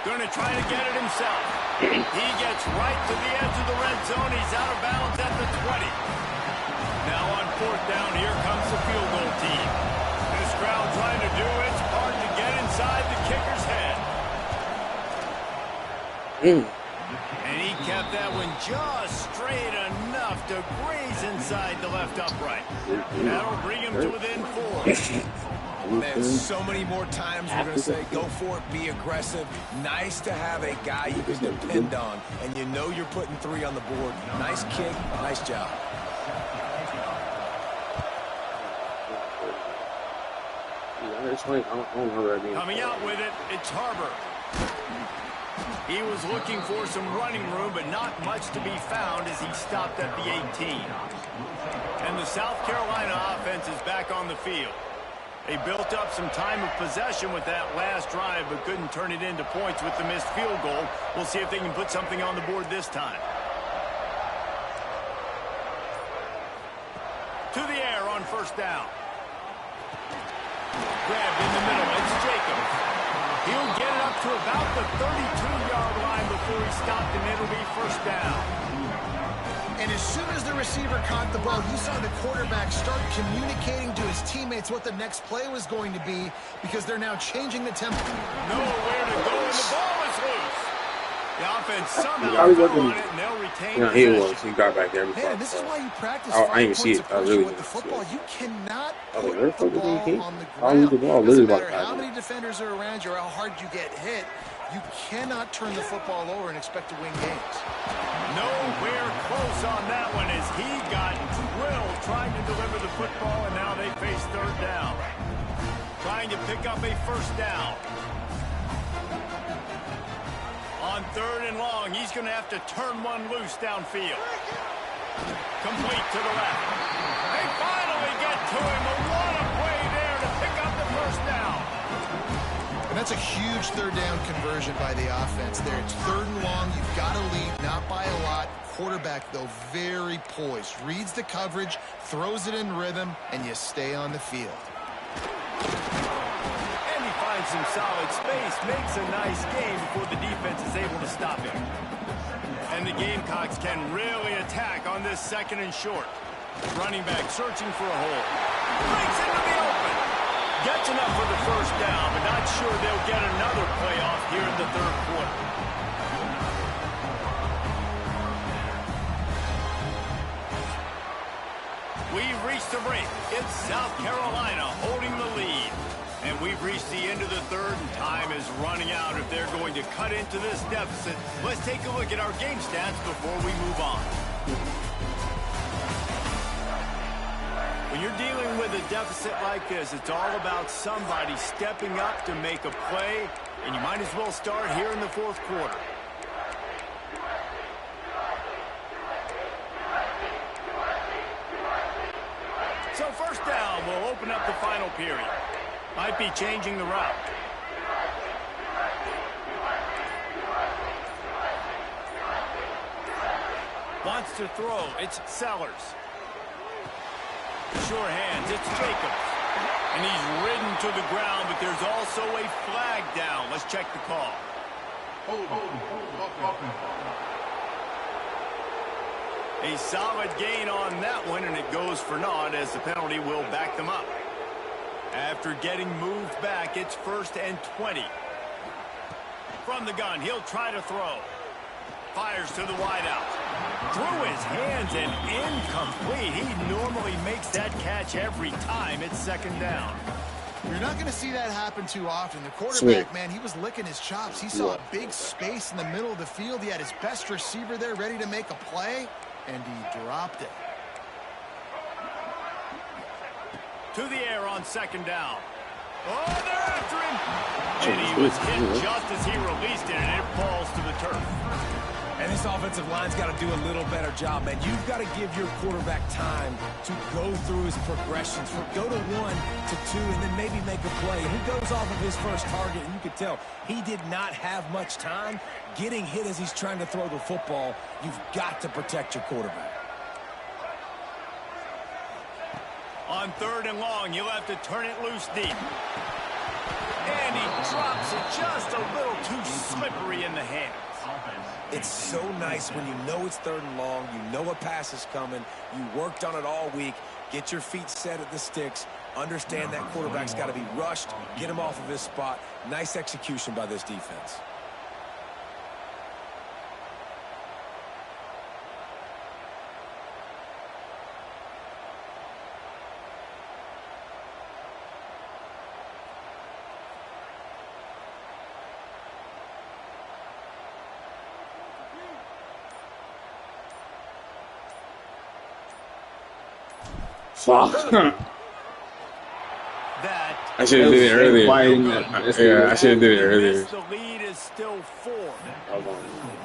Going to try to get it himself. He gets right to the edge of the red zone. He's out of bounds at the 20. Now on fourth down, here comes the field goal team. This crowd trying to do its part to get inside the kicker's head. And he kept that one just straight enough to graze inside the left upright. That'll bring him to within 4. Man, so many more times we're going to say, go for it, be aggressive. Nice to have a guy you can depend on, and you know you're putting 3 on the board. Nice kick, nice job. Coming out with it, it's Harbor. He was looking for some running room, but not much to be found as he stopped at the 18. And the South Carolina offense is back on the field. They built up some time of possession with that last drive, but couldn't turn it into points with the missed field goal. We'll see if they can put something on the board this time. To the air on first down. Grabbed in the middle. It's Jacobs. He'll get it up to about the 32-yard line before he stopped, and it'll be first down. And as soon as the receiver caught the ball, you saw the quarterback start communicating to his teammates what the next play was going to be, because they're now changing the tempo. Nowhere to go, and the ball is loose. The offense somehow got on it, and they'll retain he was. He got back there. Man, this is why you practice I didn't see it. I really with the football. You cannot put the ball on the ground. Doesn't matter how many defenders are around you or how hard you get hit. You cannot turn the football over and expect to win games. Nowhere close on that one as he got drilled trying to deliver the football, and now they face third down. Trying to pick up a first down. On third and long, he's going to have to turn one loose downfield. Complete to the left. A to him. But what a play there to pick up the first down. And that's a huge third down conversion by the offense there. It's 3rd and long. You've got to lead, not by a lot. Quarterback, though, very poised. Reads the coverage, throws it in rhythm, and you stay on the field. And he finds some solid space, makes a nice game before the defense is able to stop him. And the Gamecocks can really attack on this 2nd and short. Running back searching for a hole. Breaks into the open. Gets enough for the first down, but not sure they'll get another playoff here in the 3rd quarter. We've reached the break. It's South Carolina holding the lead. And we've reached the end of the 3rd, and time is running out if they're going to cut into this deficit. Let's take a look at our game stats before we move on. When you're dealing with a deficit like this, it's all about somebody stepping up to make a play, and you might as well start here in the 4th quarter. So first down will open up the final period. Might be changing the route. Wants to throw. It's Sellers. Sure hands. It's Jacobs. And he's ridden to the ground, but there's also a flag down. Let's check the call. A solid gain on that one, and it goes for naught as the penalty will back them up. After getting moved back, it's 1st and 20. From the gun, he'll try to throw. Fires to the wideout. Through his hands and incomplete. He normally makes that catch every time. It's 2nd down. You're not going to see that happen too often. The quarterback, man, he was licking his chops. He saw a big space in the middle of the field. He had his best receiver there ready to make a play, and he dropped it. To the air on 2nd down. Oh, they're after him. And he was hit just as he released it, and it falls to the turf. And this offensive line's got to do a little better job, man. You've got to give your quarterback time to go through his progressions. Go to 1 to 2 and then maybe make a play. And he goes off of his first target, and you could tell he did not have much time getting hit as he's trying to throw the football. You've got to protect your quarterback. On 3rd and long, you'll have to turn it loose deep. And he drops it just a little too slippery in the hands. It's so nice when you know it's 3rd and long, you know a pass is coming, you worked on it all week, get your feet set at the sticks, understand that quarterback's got to be rushed, get him off of his spot. Nice execution by this defense. Fuck. That I should have did it earlier. Yeah, I should have did it earlier. the lead is still 4.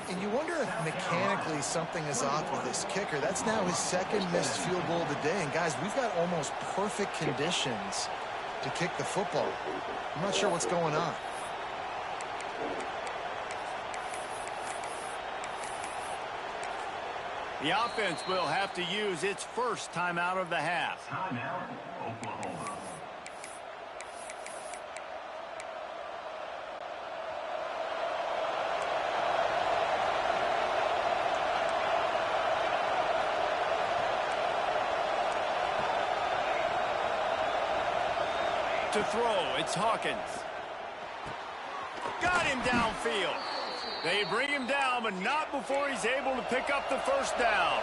And you wonder if mechanically something is off with this kicker. That's now his 2nd missed field goal of the day. And, guys, we've got almost perfect conditions to kick the football. I'm not sure what's going on. The offense will have to use its first timeout of the half. Timeout, Oklahoma. To throw, it's Hawkins. Got him downfield. They bring him down, but not before he's able to pick up the first down.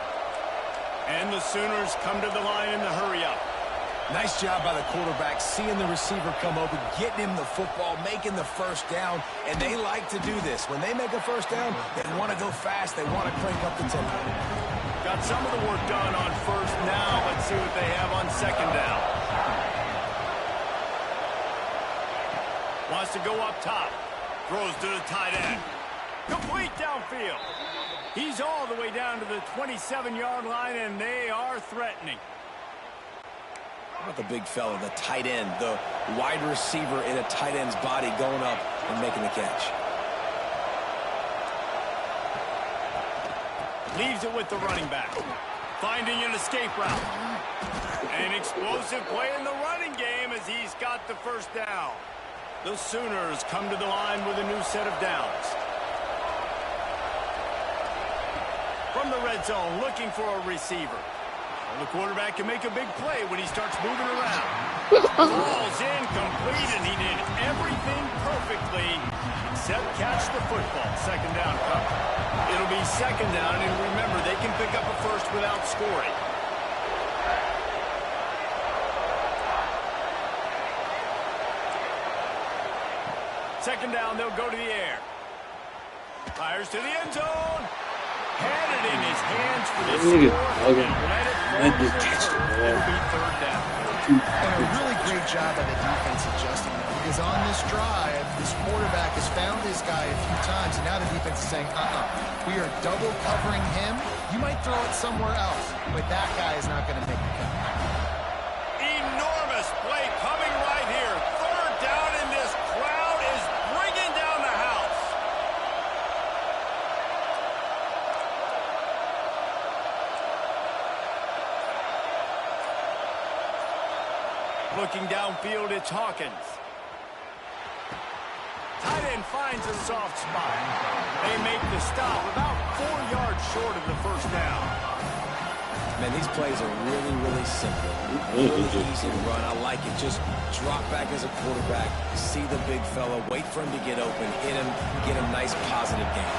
And the Sooners come to the line in the hurry-up. Nice job by the quarterback, seeing the receiver come open, getting him the football, making the first down, and they like to do this. When they make a first down, they want to go fast, they want to crank up the tempo. Got some of the work done on 1st. Now let's see what they have on 2nd down. Wants to go up top. Throws to the tight end. Complete downfield. He's all the way down to the 27-yard line, and they are threatening. How about the big fella, the tight end, the wide receiver in a tight end's body going up and making the catch. Leaves it with the running back. Finding an escape route. An explosive play in the running game as he's got the first down. The Sooners come to the line with a new set of downs. From the red zone, looking for a receiver. The quarterback can make a big play when he starts moving around. Ball's incomplete, and he did everything perfectly except catch the football. Second down cover. It'll be second down, and remember, they can pick up a first without scoring. Second down, they'll go to the air. Fires to the end zone. Had it in his hands for the score, and let it fall. It'll be third down. And a really great job by the defense adjusting that, because on this drive, this quarterback has found his guy a few times, and now the defense is saying, we are double covering him. You might throw it somewhere else, but that guy is not going to make the cut. Enormous play coming right here. Third down, and this crowd is bringing down the house. Looking downfield, it's Hawkins. Tight end finds a soft spot. They make the stop about 4 yards short of the first down. Man, these plays are really, really simple. Really easy to run. I like it. Just drop back as a quarterback, see the big fella, wait for him to get open, hit him, get a nice positive gain.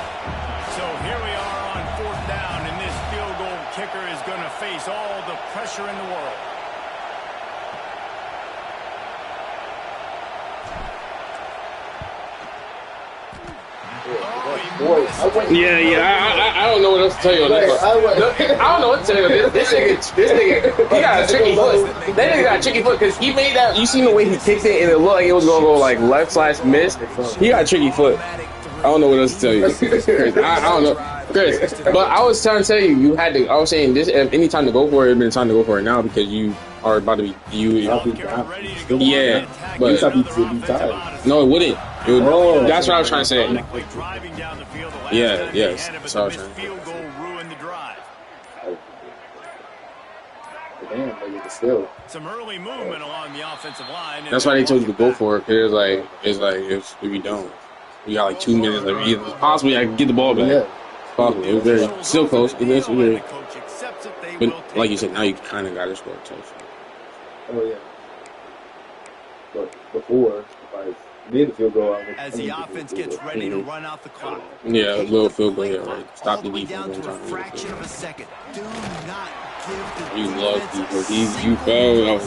So here we are on fourth down, and this field goal kicker is going to face all the pressure in the world. I don't know what else to tell you on this one. I don't know what to tell you. This nigga, he got a tricky foot. That nigga got a tricky foot because he made that. You seen the way he kicked it and it looked like it was gonna go like left/miss. He got a tricky foot. I don't know what else to tell you. I don't know, Chris. But I was trying to tell you, you had to. I was saying this. Any time to go for it, it'd been time to go for it now because you are about to be Yeah, but no, it wouldn't. That's what I was trying to say. Yeah, yes. That's what I was trying to say. Some early movement along the offensive line. That's why they told you to go for it. It's like if you don't, you got like 2 minutes. Like either possibly I can get the ball back. Yeah. Possibly it was very still close. But like you said, now you kind of got to score a touchdown. Oh yeah. But before, if I made the field goal, as the offense gets ready to run out the clock. Yeah, a little field goal, yeah, right. Stop the defense. Down to a fraction of a second. Do not give the you love people. You fell.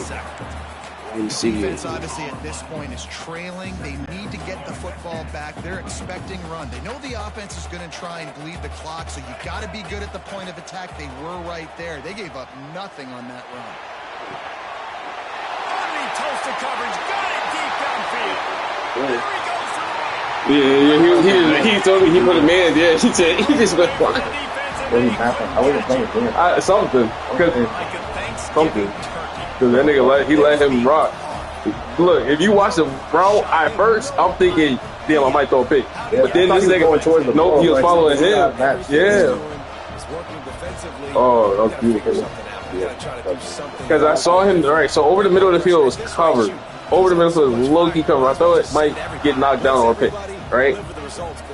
The defense obviously at this point is trailing. They need to get the football back. They're expecting run. They know the offense is going to try and bleed the clock, so you got to be good at the point of attack. They were right there. They gave up nothing on that run. Toasted coverage, got it deep downfield. There he goes to the right. He told me he put a man. Yeah, he said he just went blind. I wasn't playing something. Something. Because that nigga let him rock. Look, if you watch the route at first, I'm thinking, damn, I might throw a pick. Yeah, but then this nigga, no, he was following him. Yeah. Oh, that was beautiful. Because I saw him, right, so over the middle of the field was covered. Over the middle of the field was low-key covered. I thought it might get knocked down or pick, right?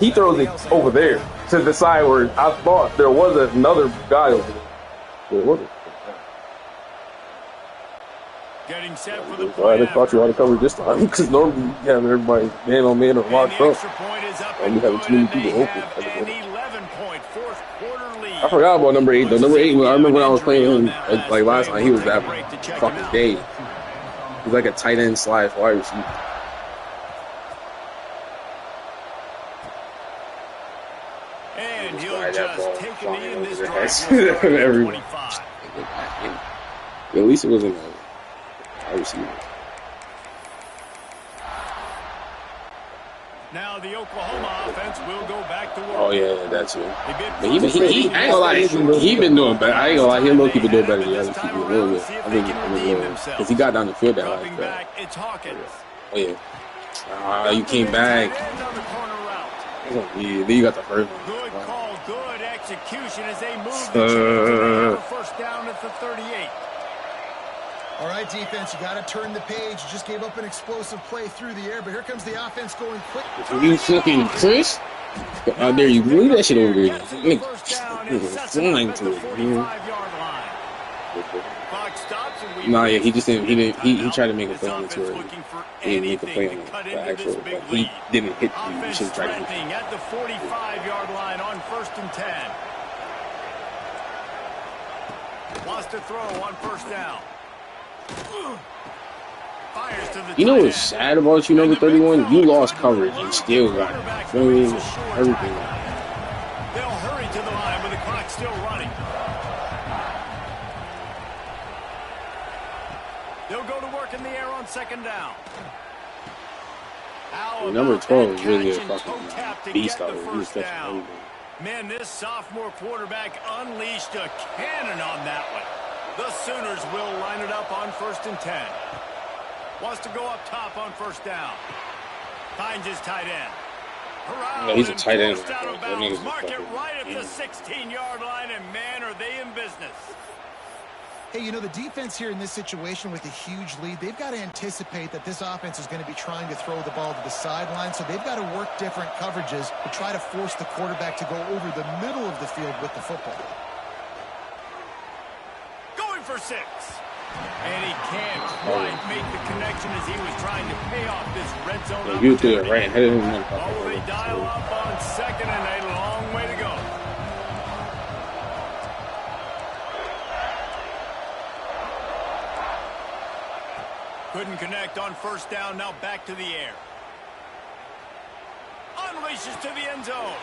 He throws it over there to the side where I thought there was another guy over there. Wait, what? Getting set for the play. I thought you had to cover this time because normally you have everybody man on man or locked up. And you have too many people open. I forgot about number 8 though. Number 8, I remember when I was playing him like last time. He was that fucking day. He's like a tight end / wide receiver. And he'll just take a knee in this drive. Everyone. At least it wasn't a receiver. Now the Oklahoma offense will go back to work. Oh yeah, that's it. But he I ain't gonna lie, he been doing better. I ain't gonna lie, he low key been doing better than the other people a little bit. I think because he got down the field that last drive. Oh yeah. You came back. Yeah, then you got the first one. Good call, good execution as they move the chains. First down at the 38. All right, defense, you got to turn the page. You just gave up an explosive play through the air, but here comes the offense going quick. You fucking Chris? Out there, you leave that shit over there. Flying to it. Nah, yeah, he just didn't. He tried to make a play on the tour. He didn't make a play on the actual. Like, he didn't hit you. He should try to hit you. At the 45-yard line on 1st and 10. Wants to throw on 1st down. Fires to the you know what's sad about you, number 31? You lost coverage and still got it. Everything. They'll hurry to the line with the clock still running. They'll go to work in the air on 2nd down. Number 12 is really a fucking beast out there. He's catching everything. Man, this sophomore quarterback unleashed a cannon on that one. The Sooners will line it up on 1st and 10. Wants to go up top on 1st down. Finds his tight end. No, he's a tight end. Mark it right at the 16-yard line, and man, are they in business. Hey, you know, the defense here in this situation with a huge lead, they've got to anticipate that this offense is going to be trying to throw the ball to the sideline, so they've got to work different coverages to try to force the quarterback to go over the middle of the field with the football. Going for 6. And he can't quite make the connection as he was trying to pay off this red zone opportunity. You do it right ahead of him. Oh, they dial up on 2nd and a long way to go. Couldn't connect on 1st down. Now back to the air. Unleashes to the end zone.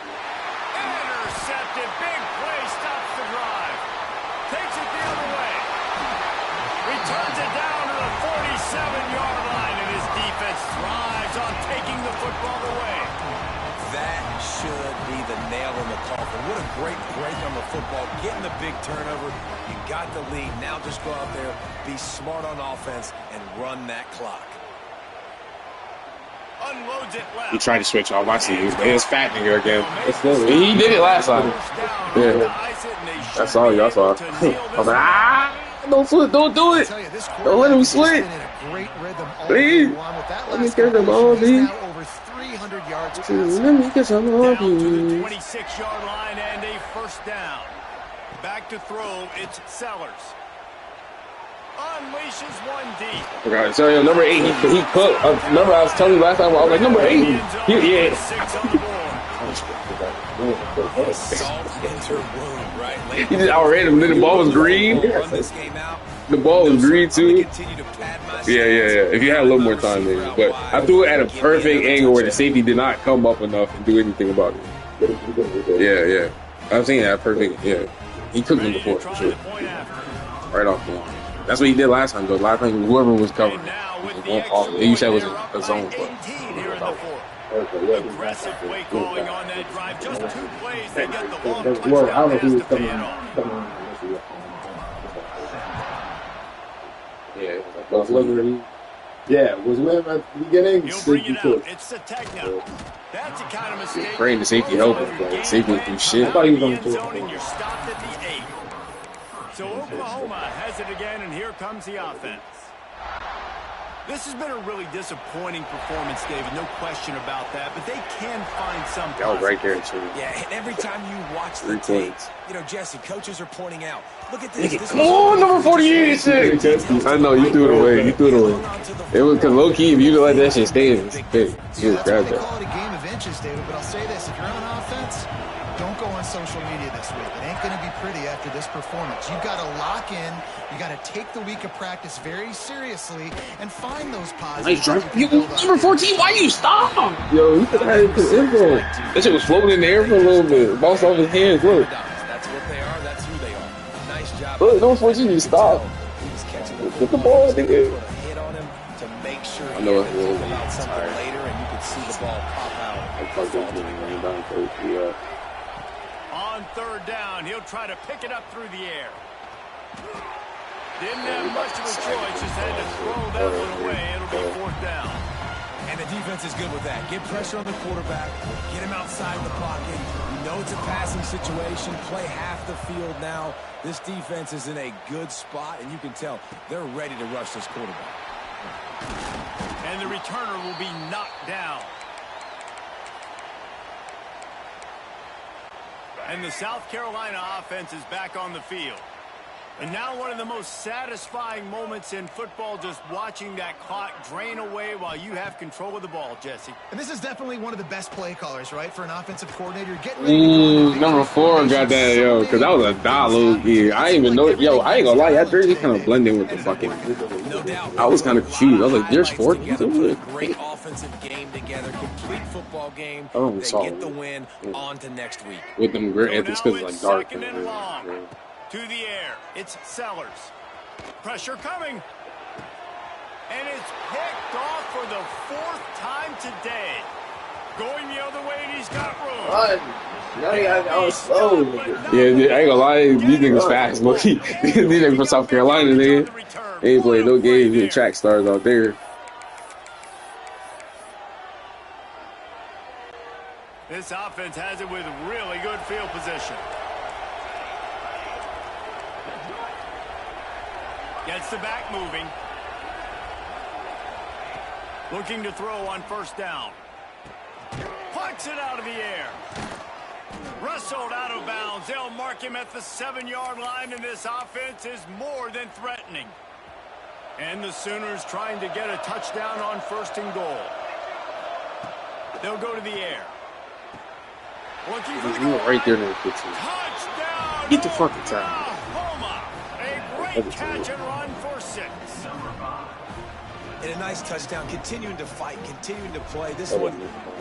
Intercepted. Big play. Stops the drive. Takes it the other way. Returns it down to the 47-yard line, and his defense thrives on taking the football away. That should be the nail in the coffin. What a great break on the football. Getting the big turnover. You got the lead. Now just go out there, be smart on offense, and run that clock. Unloads it left. He tried to switch off. I see you. It's fat nigga again. He did it last time. Yeah. That's all y'all saw. I was like, don't flip, don't do it. Don't let him switch. Please. Let me get the ball, please. Let me get some ball, please. 26-yard line and a 1st down. Back to throw, it's Sellers. Unleashes one deep. Okay, so yo, number 8, he cooked. Remember I was telling you last time, I was like, number 8. Yeah. 6 on the board. He just outran him. Then the ball was green. The ball was green too. Yeah. If you had a little more time, maybe. But I threw it at a perfect angle where the safety did not come up enough and do anything about it. Yeah. I'm saying that perfect. Yeah. He cooked him before, for sure. Right off the line. That's what he did last time, though. Last time, whoever was covering, you said it was a zone play. Aggressive play calling on that drive. Just 2 plays, they get the long touchdown. Well, I don't know if he was coming Yeah, was with him at the beginning. He'll bring it out. It's the tech now. That's the kind of mistake. Praying the safety helping, but safety do shit. I thought he was on the zone and you're stopped at the 8. So Oklahoma has it again, and here comes the offense. This has been a really disappointing performance, David. No question about that. But they can find some. That was right there, too. Yeah, and every time you watch the tape, you know, Jesse, coaches are pointing out. Look at this. Come on, number 48. I know you threw it away. It was because low key, if you let that shit stay, you just grab that. Call it a game of inches, David. But I'll say this: if you're on offense, don't go on social media this week. It ain't going to be pretty after this performance. You've got to lock in. You got to take the week of practice very seriously and find those positives. Number 14, why you stop? Yo, he could have had it to info. That shit was floating in the air for a little bit. Bounced off his hands. Look. That's what they are. That's who they are. Nice job. Look, number 14, you stop. Get the ball, nigga. Hit on him to make sure I know he about something later, and you could see the ball pop out. On third down, he'll try to pick it up through the air. Didn't have much of a choice, just had to throw that one away. It'll be fourth down. And the defense is good with that. Get pressure on the quarterback, get him outside the pocket. You know it's a passing situation. Play half the field now. This defense is in a good spot, and you can tell they're ready to rush this quarterback. And the returner will be knocked down. And the South Carolina offense is back on the field. And now one of the most satisfying moments in football, just watching that clock drain away while you have control of the ball, Jesse. And this is definitely one of the best play callers, right, for an offensive coordinator. Getting ready to number 4 got that, yo, because that was a dollar. Yeah, I didn't even know it. Yo, I ain't gonna lie, that jersey kind of blended with the fucking. No doubt. I was kind of confused. I was like, there's 4 Great offensive game together, complete football game. They get the win on to next week. With them great anthems because it's like dark. Second and long. To the air, it's Sellers. Pressure coming. And it's picked off for the 4th time today. Going the other way, and he's got room. I was slow. Yeah, I ain't gonna lie, these niggas fast, look. These niggas from South Carolina, nigga. They ain't played no games with track stars out there. This offense has it with really good field position. Gets the back moving. Looking to throw on first down. Plucks it out of the air. Wrestled out of bounds. They'll mark him at the 7-yard line, and this offense is more than threatening. And the Sooners trying to get a touchdown on first and goal. They'll go to the air. Looking for the goal. Right there in the 15. Touchdown! Get the fucking time. A great catch and run for 6. And a nice touchdown, continuing to fight, continuing to play. This one,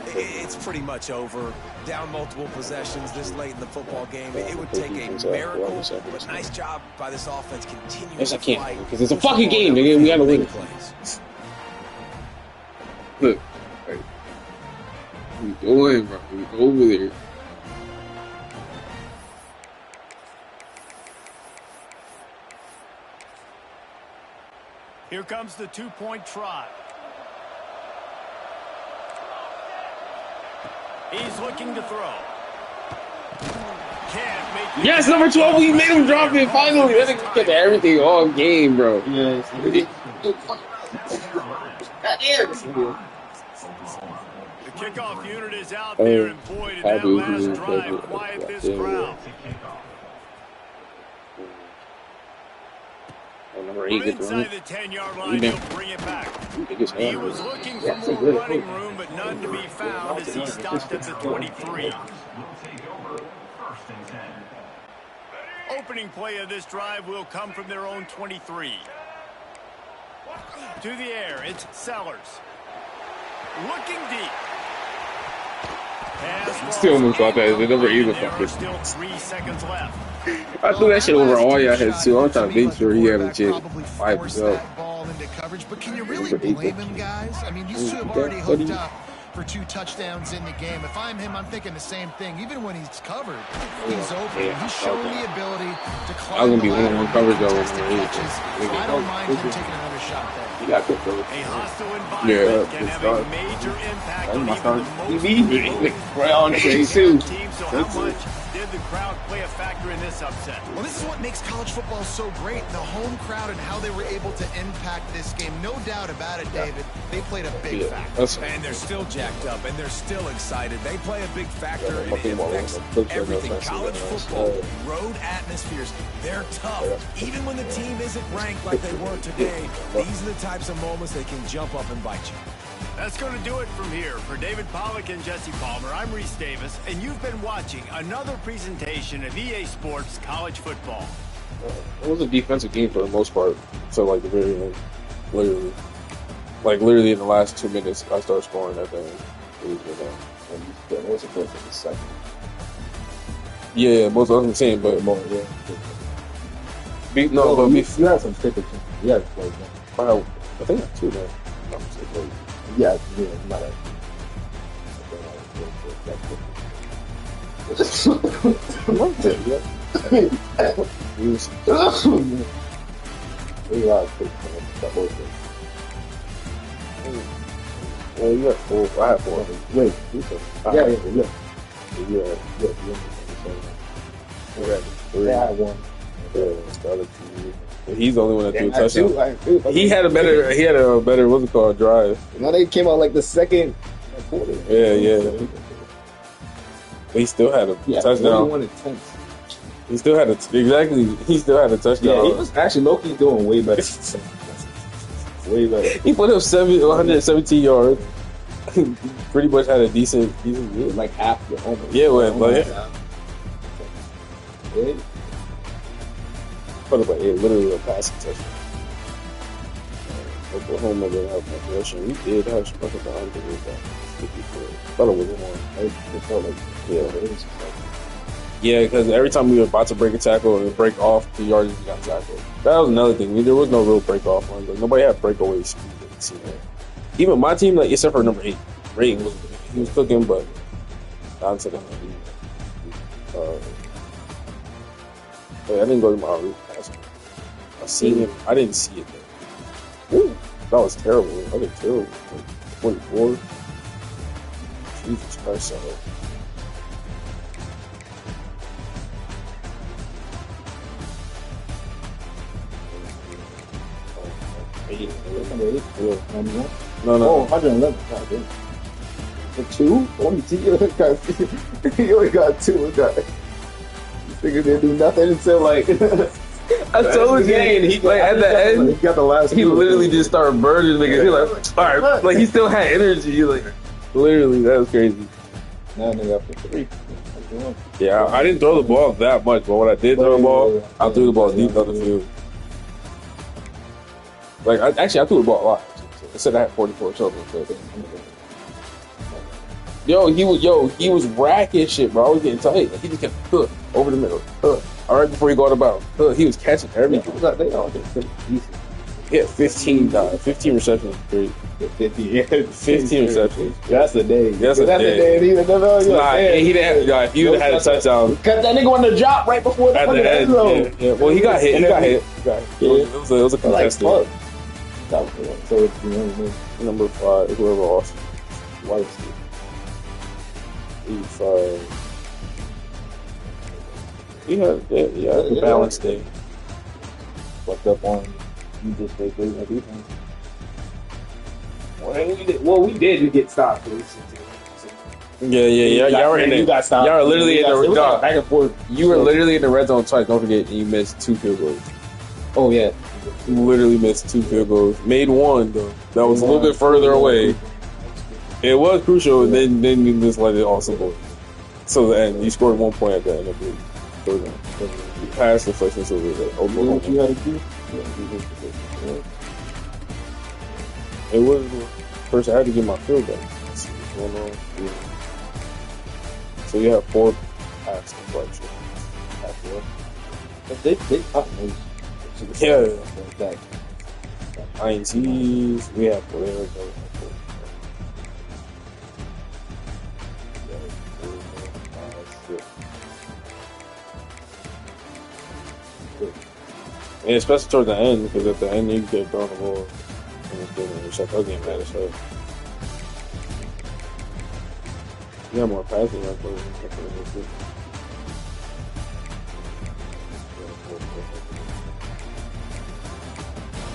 it's pretty much over. Down multiple possessions this late in the football game. It would take a miracle, but nice job by this offense continuing to fight. Yes, I can't, because it's a fucking game, nigga. We gotta win. Look, right. We going, bro. We over there. Here comes the 2-point try. He's looking to throw. Can't make it. Yes, number 12. We made him drop it finally. That nigga get everything all game, bro. Yes. The kickoff unit is out there, and boy, did that last drive quiet this crowd. Number From 8 inside the 10-yard line, he'll bring it back. He was looking for more running room, but none to be found as he stopped at the 23. Opening play of this drive will come from their own 23. To the air, it's Sellers. Looking deep. Still almost got that. The number 8 was fucking. Still 3 seconds left. I threw that shit over all y'all heads too. I'm trying to make sure he had a chance. But can you really blame him, guys? I mean, these two have already hooked up for 2 touchdowns in the game. If I'm him, I'm thinking the same thing. Even when he's covered, he's open. He's showing the ability to climb. I'm gonna be 1-on-1 coverage though. I don't mind him taking another shot there. You got good coverage. A hostile environment can have a major impact on even the most right on trade too. teams. So how much did the crowd play a factor in this upset? Well, this is what makes college football so great. The home crowd and how they were able to impact this game. No doubt about it, David. They played a big factor. And they're still jacked up, and they're still excited. They play a big factor, and it affects everything. College football, road atmospheres, they're tough. Even when the team isn't ranked like they were today, these are the types of moments that can jump up and bite you. That's going to do it from here. For David Pollack and Jesse Palmer, I'm Reese Davis, and you've been watching another presentation of EA Sports College Football. It was a defensive game for the most part. So, like, the very end. Literally. Like, literally in the last 2 minutes, I started scoring that thing. That was a good for the second. Yeah, most of them saying, but more, yeah. No, but you had some tickets. You had to play them. I think I have 2 now. Yeah, you might have. Well, you got 4. I have 4. Wait, yeah. Three. I had 1. Yeah, the other 2. He's the only one that threw a touchdown. He had a better what's it called drive. No, they came out like the second quarter. Yeah. But he still had a touchdown. 41 attempts. He still had a touchdown. Yeah, he was actually low-key doing way better. Way better. He put up 117 yards. Pretty much had a decent game. Like half the almost. Yeah, like put up literally a passing touchdown. Oklahoma didn't have much rushing. We did have some rushing behind the thought it was more. It felt like it was. Yeah, because every time we were about to break a tackle and break off the yards, we got tackled. That was another thing. There was no real break off ones. Like nobody had breakaway speed. Even my team, like except for number 8, Ray was cooking, but down to the I didn't go to my route pass. I seen him. I didn't see it though. Ooh, that was terrible. I did terrible. 24. Jesus Christ, No. Oh, 111. God damn. The 2? Only 2? You only got 2. This nigga didn't do nothing until like. I told you, and he like at the end, he got the last. He literally just started burning niggas. He like, all right, like he still had energy. Like, literally, that was crazy. Now nigga up to 3. Yeah, I didn't throw the ball that much, but when I did throw the ball, I threw the ball deep down the field. Like, I threw the ball a lot. I said I had 44 totals. He was racking shit, bro. I was getting tight. Like, he just kept over the middle. All right before he got about, he was catching everything. They all did pretty decent. Yeah, 15 receptions. 15 receptions. That's the day. That's the day. He didn't know. He didn't have. If he would have had a touchdown, cut that nigga on the drop right before the end zone. Yeah. Well, he got hit. It was a contested. So it's number 5. Whoever lost. Why 85. He had a balanced day. Fucked up on you just stay good at defense. Well, we did get stopped. Yeah. Y'all were in there. Y'all were literally in the back and forth. You were literally in the red zone twice. Don't forget, you missed 2 field goals. Oh yeah, you literally missed 2 field goals. Made 1 though. That was a little bit further away. It was crucial, and then you just let it also go. So the end, you scored 1 point at the end of the third round. You passed the flexion so that Oklahoma. What you had to do? It was first. I had to get my field back. Let's see what's going on. So you have 4 pass deflections. They cut those. Yeah. INTs. We have whatever. And especially towards the end, because at the end you get throwing the ball and it's getting I was getting mad as hell. You got more passing right there.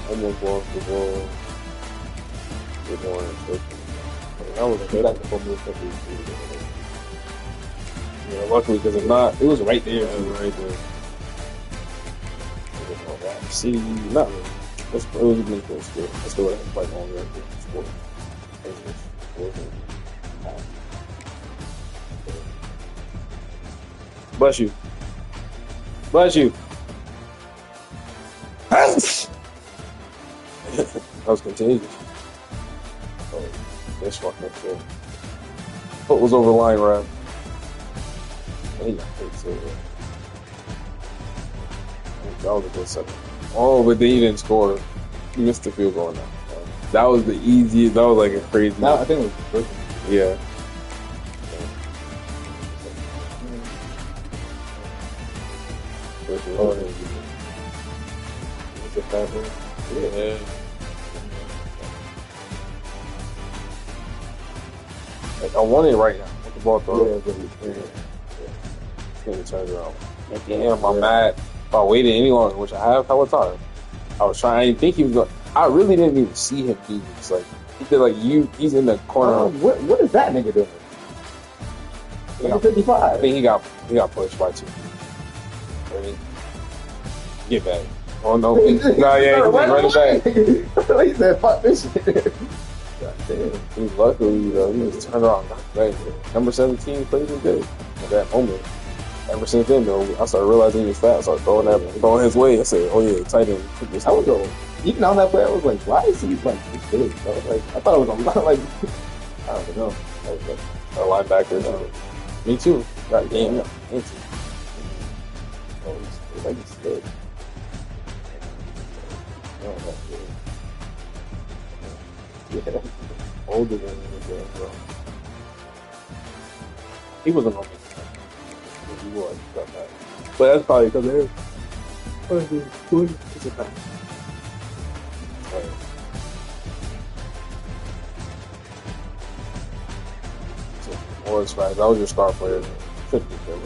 Almost lost the ball. Get more interception. That was a good move. Yeah, luckily, because if not, it was right there. It was right there. See, not really. It was been close to it. I still would have quite longer after the sport. Bless you. Bless you. That was contagious. Oh, that's fucked up too. Foot was over the line, right? He got hit too. That was a good second. Oh, but then he didn't score. He missed the field goal now. That was the easiest. That was like a crazy. I think it was the first one. Yeah. It's a fat one. Yeah. Like, I want it right now. Let the ball throw. Yeah, it's gonna turn around. Damn, I'm mad. If I waited any longer, which I have hella time, I was trying. I didn't think he was going. I really didn't even see him do this. Like he did. Like he's in the corner. What is that nigga doing? Number 55. I think he got pushed by 2. I mean, get back. Oh no! He just running back. He said, "Fuck this shit." He's luckily though. He just turned around. Like, number 17 played him good at that moment. Ever since then though, I started realizing he was fat. I started throwing his way. I said, "Oh yeah, tight end." I was going. Even on that play, I was like, "Why is he like this big?" I was like, I thought it was a lot like I don't know. I was like, a linebacker. Me too. God damn. It's like he's big. Yeah. Older than him again, bro. He wasn't on me. He was. But that's probably because they're. It's a fact. Was right. That was your star player. Should be there.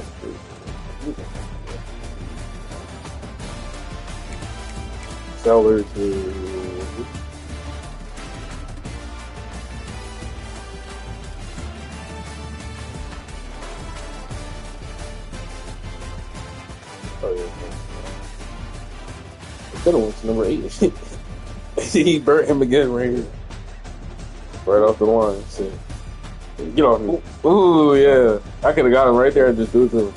Seller to could have went to number 8. He burnt him again right here. Right off the line. See. Get off me. Ooh, yeah. I could have got him right there and just do it to him.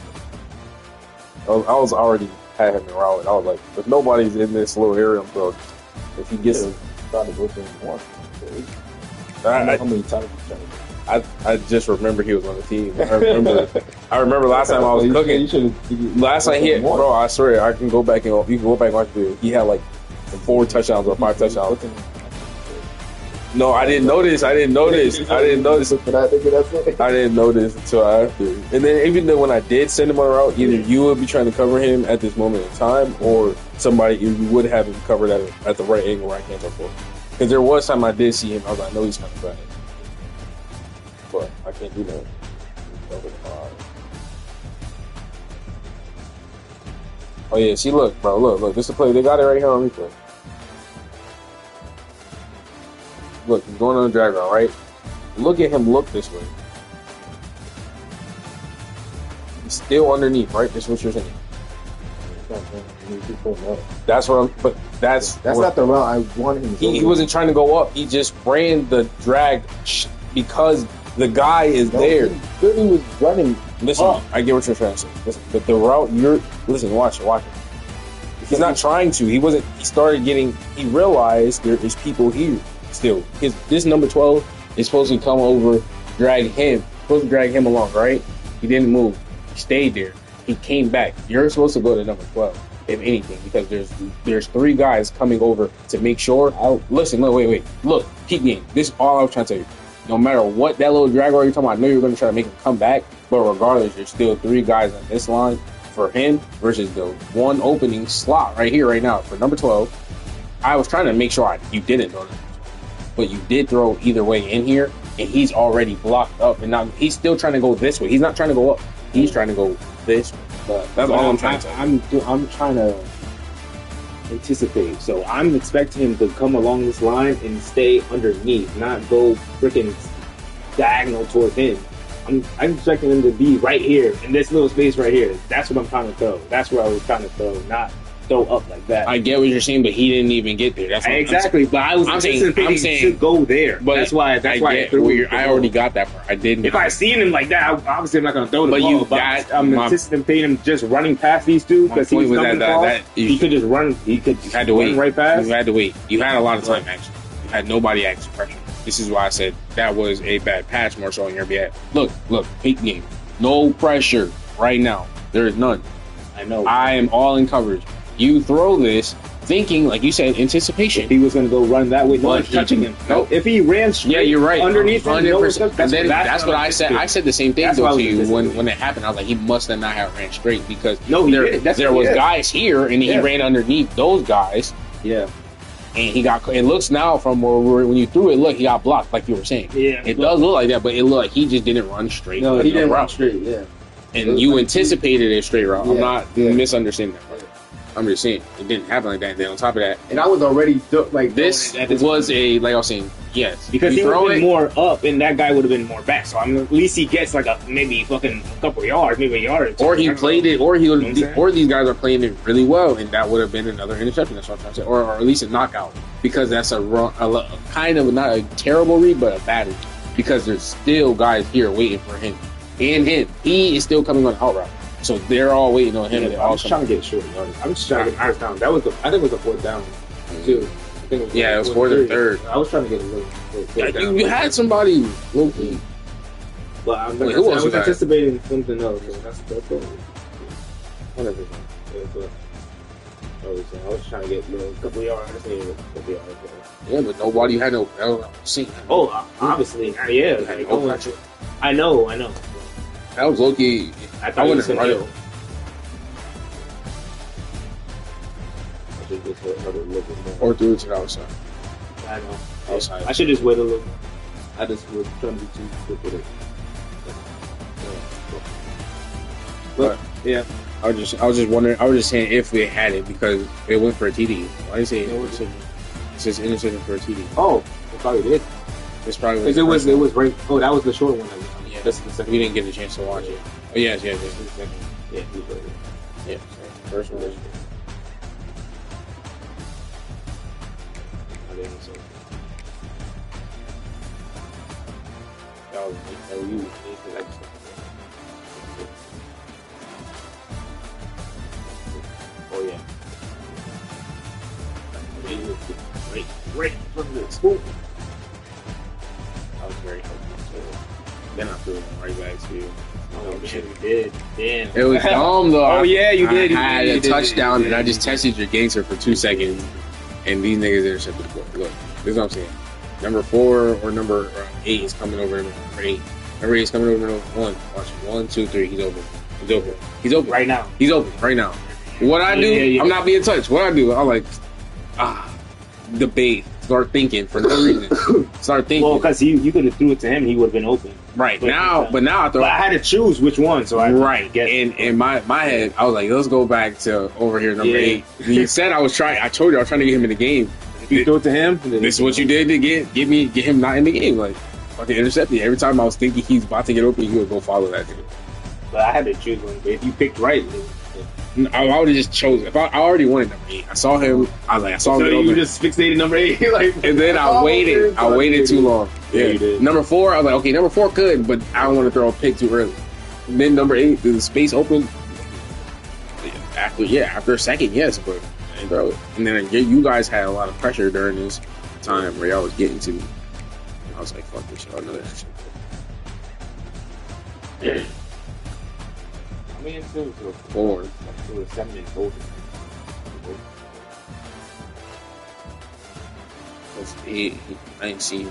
I was already had him in route. I was like, if nobody's in this little area, bro, if he gets him, try to go through more. How many times I just remember he was on the team. I remember last time I was cooking. Last time he, bro, I swear I can go back and you can go back and watch the video. He had like 4 touchdowns or 5 touchdowns. No, I didn't notice until after. And then even though when I did send him on a route, either you would be trying to cover him at this moment in time, or somebody you would have him covered at the right angle where I can't jump for. Because there was time I did see him, I was like, I know he's kind of bad, but I can't do that. Oh yeah, see, look, bro, look, this is a play. They got it right here on replay. Look, he's going on the drag route, right? Look at him look this way. He's still underneath, right? That's what you're saying. That's what I'm. But that's not the route I wanted him to go. He wasn't trying to go up. He just ran the drag because the guy is there. He literally was running. Listen, I get what you're trying to say. Listen, but the route watch it. He's not trying to. He wasn't. He started getting. He realized there is people here. Still, this number 12 is supposed to come over, drag him along, right? He didn't move. He stayed there. He came back. You're supposed to go to number 12, if anything, because there's 3 guys coming over to make sure. Listen, wait. Look, peep game. This is all I was trying to tell you. No matter what that little drag route you're talking about, I know you're going to try to make him come back, but regardless, there's still 3 guys on this line for him versus the one opening slot right here, right now for number 12. I was trying to make sure you didn't know that. But you did throw either way in here, and he's already blocked up, and now he's still trying to go this way. He's not trying to go up. He's trying to go this way. But that's all I'm trying to tell you. I'm trying to anticipate. So I'm expecting him to come along this line and stay underneath, not go freaking diagonal towards him. I'm expecting him to be right here in this little space right here. That's what I'm trying to throw. That's where I was trying to throw, not throw up like that. I get what you're saying, but he didn't even get there. That's what exactly. But I was anticipating he should go there. But that's why I already got that part. I didn't. If I seen him like that, obviously I'm not going to throw the ball. I'm anticipating him just running past these two because he was he could just run. He could just run right past. You had to wait. You had a lot of time actually. You had nobody actually pressure. This is why I said that was a bad pass more so on your behalf. Look, peak game. No pressure right now. There is none. I know. I am all in coverage. You throw this, thinking, like you said, anticipation. If he was going to go run that way, no But one's touching him. Nope. If he ran straight, Yeah, you're right. underneath him, no one's 100%. touching him. That's what I said. I said the same thing That's though what I to was you anticipating. when it happened. I was like, he must have not have ran straight because No, he there didn't. That's there what- was yeah. guys here and he Yeah. ran underneath those guys Yeah. and he got. It looks now from when you threw it, look, he got blocked like you were saying. Yeah. It does look like that, but it looked like he just didn't run straight. No, like he a didn't run route. straight. Yeah. And you anticipated a straight route. I'm Yeah. not Yeah. misunderstanding that part. I'm just saying it didn't happen like that. And then on top of that, And I was already like this at this was a like I was saying, yes, Because you he would throw have it. been more up, and that guy would have been more back. So at least he gets like maybe fucking a couple yards, maybe a yard. Or two. Or he played it, or he would, You know what I'm saying? or these guys are playing it really well, and that would have been another interception. That's what I'm trying to say, or at least a knockout, because that's a kind of not a terrible read, but a bad read, because there's still guys here waiting for him, and he is still coming on the out route, so they're all waiting on him. Yeah, and I was trying to get a short yard. I'm just trying to get a first down. That was I think it was a fourth down too. I think Yeah, it was fourth and third. I was trying to get a little fourth down. You had somebody low key. But I Wait, who else was you got? anticipating something else. So that's it. Whatever. Yeah, so I was trying to get a couple of yards. Yeah, but nobody had no. See, Oh, obviously, yeah. Had no pressure. I know. That was low key. I I thought he wouldn't was have gonna run go. it. I should just wait another little bit more. Or threw it to the outside. I know. Outside. I should just wait a little. I just was trying to be too quick with it. But yeah, I was just wondering. I was just saying if we had it because it went for a TD. Why did you say interception? It says interception for a TD. oh, I probably did. It's probably Because it was right. Oh, that was the short one. Yeah, This is the second. we didn't get a chance to watch it. Oh yes. This is the second. Yeah, he was right. Yeah. So first one was. I didn't say. That was you. Oh yeah. Right from the school. I was very helpful. So then I threw it right back to you. Oh shit, you did. Damn. It was dumb though. Oh yeah, you did. I had you a did, touchdown you did. and I just tested your gangster for 2 seconds, and these niggas intercepted the ball. Look, this is what I'm saying. Number 4 or number 8 is coming over to number 8. Number 8 is coming over to number 1. Watch 1, 2, 3. He's open. He's open. He's open right now. He's open right now. What I do, Yeah. I'm not being touched. What I do, I'm like, debate. Start thinking for no reason. Start thinking. Well, because you could have threw it to him, he would have been open. Right But now, but now I throw. But I had to choose which one, so I Right, in my head, I was like, let's go back to over here, number Yeah. 8. You said I was trying. I told you I was trying to get him in the game. You threw it to him. This is what you did to get him not in the game. Like, fucking intercept me. Every time I was thinking he's about to get open, he would go follow that dude. But I had to choose one. But if you picked right, I would have just chosen. If I already wanted number 8. I saw him. I was like, I saw so him. you open. just fixated number 8, like, And then I waited. I waited too long. Yeah, you did. Number 4, I was like, okay, number 4 could, but I don't want to throw a pick too early. And then number 8, the space open. After a second, yes, but I didn't throw it. And then you guys had a lot of pressure during this time where y'all was getting to. I was like, fuck this, y'all. Another action. I mean, it was 4. It was 7 and 4. That's 8. I ain't seen.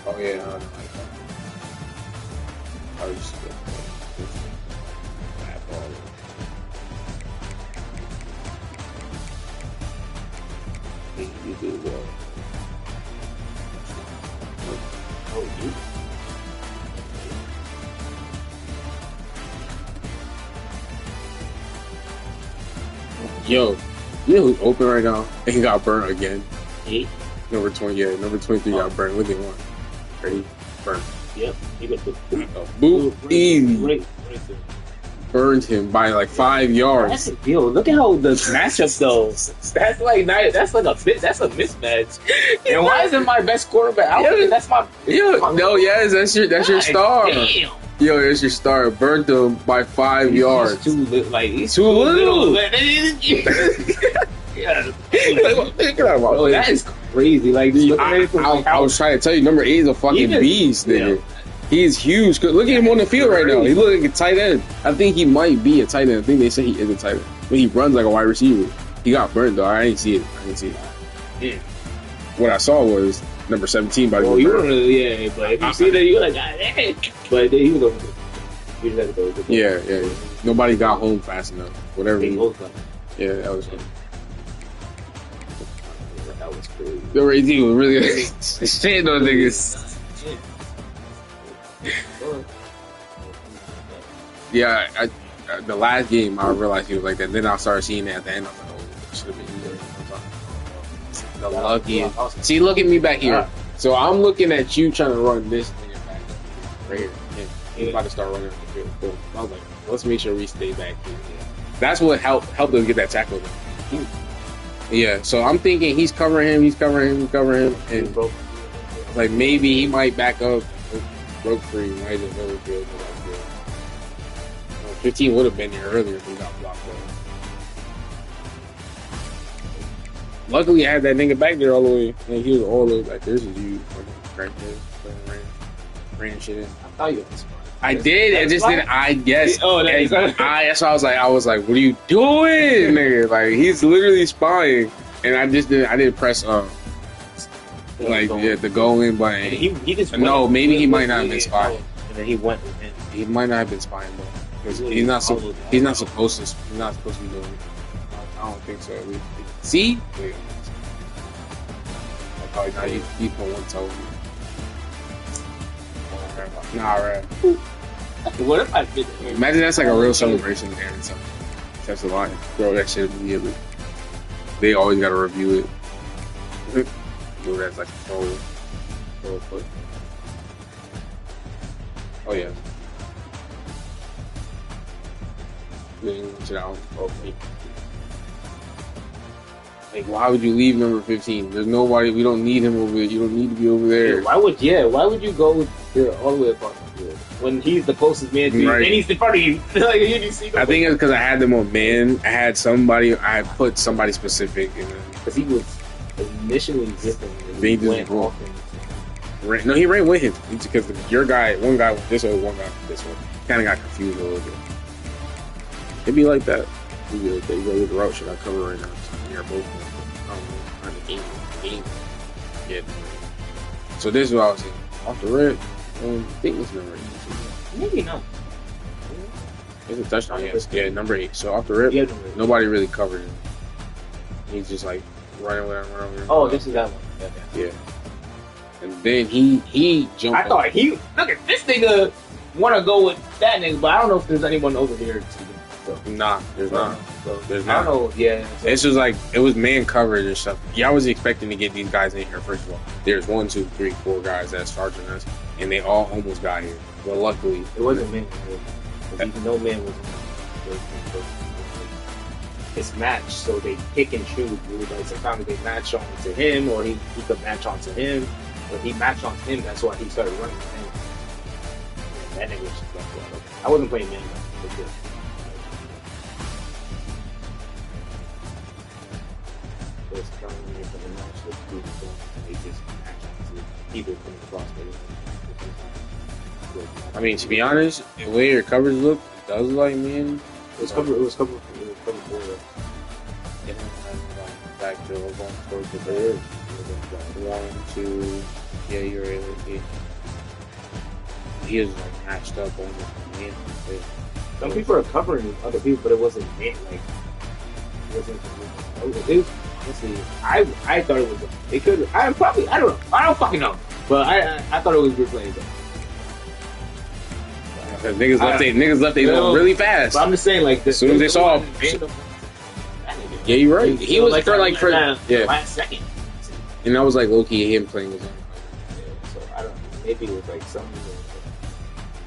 Oh yeah, I don't like that. I was just bad ball. You did well. Oh, you? Yo, you know who's open right now? And he got burnt again. 8? Number 20, yeah, number 23 got burnt. What did he want? Ready? Burnt. Yep. You got the Boop. Easy. Right there. Burned him by like 5 yards. Yo, look at how the matchup though. That's like that's like a fit. That's a mismatch. And why isn't my best quarterback? I don't think that's my. Yo, no, yes, that's your star. Damn. Yo, that's your star. Burnt him by 5 yards. He's too little. Like he's Too little. Yeah. Oh, That is crazy. Like just looking at it from like, I was trying to tell you, number 8 is a fucking Even- beast, nigga. Yeah. He's huge. Look at him on the field right now. He looks like a tight end. I think he might be a tight end. I think they say he is a tight end. But he runs like a wide receiver. He got burned though. I didn't see it. Yeah. What I saw was number 17 by the Well, you don't really, yeah, but if you see that, you're like, God, hey. But he was over there. He just had to go. Yeah. Nobody got home fast enough. Whatever. They both got. Yeah, that was fun. That was crazy. The Ray was really shit those niggas. Yeah, the last game I realized he was like that. Then I started seeing it at the end. I was like, oh, should have been good. The luckiest. See, look at me back here. So I'm looking at you trying to run this nigga back right here. He's about to start running the field. Boom. I was like, let's make sure we stay back here. That's what helped us get that tackle. Yeah, so I'm thinking he's covering him, and like maybe he might back up. Broke free, might have really good. 15 would have been here earlier if he got blocked up. Luckily, I had that nigga back there all the way. And he was all the way back there. This is you. Right there. Ran shit in. I thought you was. I did. I just didn't. I guess. Oh, that's that's why I was like, what are you doing, nigga? Like, he's literally spying. And I just didn't. I didn't press the go in button. He just no, maybe he might not have been spying. And then he went in. He might not have been spying though. Because he's not supposed to be doing it. I don't think so. See? Wait. Oh, nah, you put one toe. Nah, right. What if I did it? Imagine that's like a real celebration there and something. That's a lot. Throw that shit immediately. They always gotta review it. Do that like a throw foot. Oh yeah. Like, why would you leave number 15? There's nobody. We don't need him over there. You don't need to be over there. Why would you go all the way across the field when he's the closest man to you and he's in front of you? Like, I think it's because I had them on man. I had put somebody specific in them. Because he was initially zipping. He just no, he ran with him. Because one guy went this way, one guy went this way. Kind of got confused a little bit. It'd be like that. You go with the route. Should I cover right now? You're both on the game. Yeah. So this is what I was saying. Off the rip, I think it's number 8. Maybe not. It's a touchdown. Yes. Yeah, number 8. So off the rip, nobody really covered him. He's just like running with him. Oh, this is that one. Yeah. And then he jumped. I thought look at this nigga want to go with that nigga, but I don't know if there's anyone over here. Nah, there's not. There's not. I don't know. Yeah. It's just like, it was man coverage and stuff. Yeah, I was expecting to get these guys in here, first of all. There's 1, 2, 3, 4 guys that's charging us, and they all almost got here. But luckily, it wasn't man. No man was. It's matched, so they pick and choose. Like, sometimes they match on to him, or he could match on to him, or he matched on to him. That's why he started running with him. That nigga was just like, I wasn't playing man. I mean, to be honest, the way your coverage looked, it does like man. It was covered for back to going towards the bed. 1, 2, yeah, you're right. He is like matched up on the man. Some people are covering other people, but it wasn't man. Like, it wasn't. Honestly, I thought it was. It could. I don't know. I don't fucking know. But I thought it was good playing. Niggas left they zone really fast. But I'm just saying, like, as soon as they saw. Yeah, you're right. He was for last second. And I was like, low key, him playing his own. So I don't know. Maybe it was like something.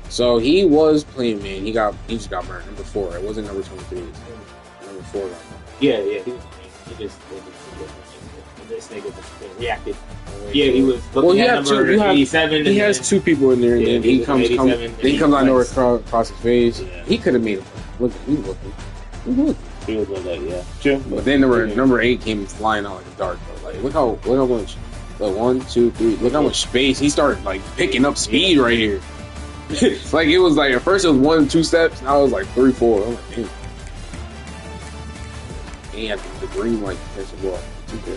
So he was playing man. He just got burned. Number 4. It wasn't number 23. Number 4 got burned. Yeah. He just this nigga just reacted. Yeah, he was looking at number 87. He has 2 people in there, and then he comes out nowhere across his face. Yeah. He could have made him look. He was looking. He was like, yeah. True. But then number 8 came flying out like a dart. Like, look how much. Like 1, 2, 3. Look how much space he started like picking up speed right here. Like, it was like at first it was 1, 2 steps. Now it was like 3, 4. I'm like, damn. and the green light as well. Okay.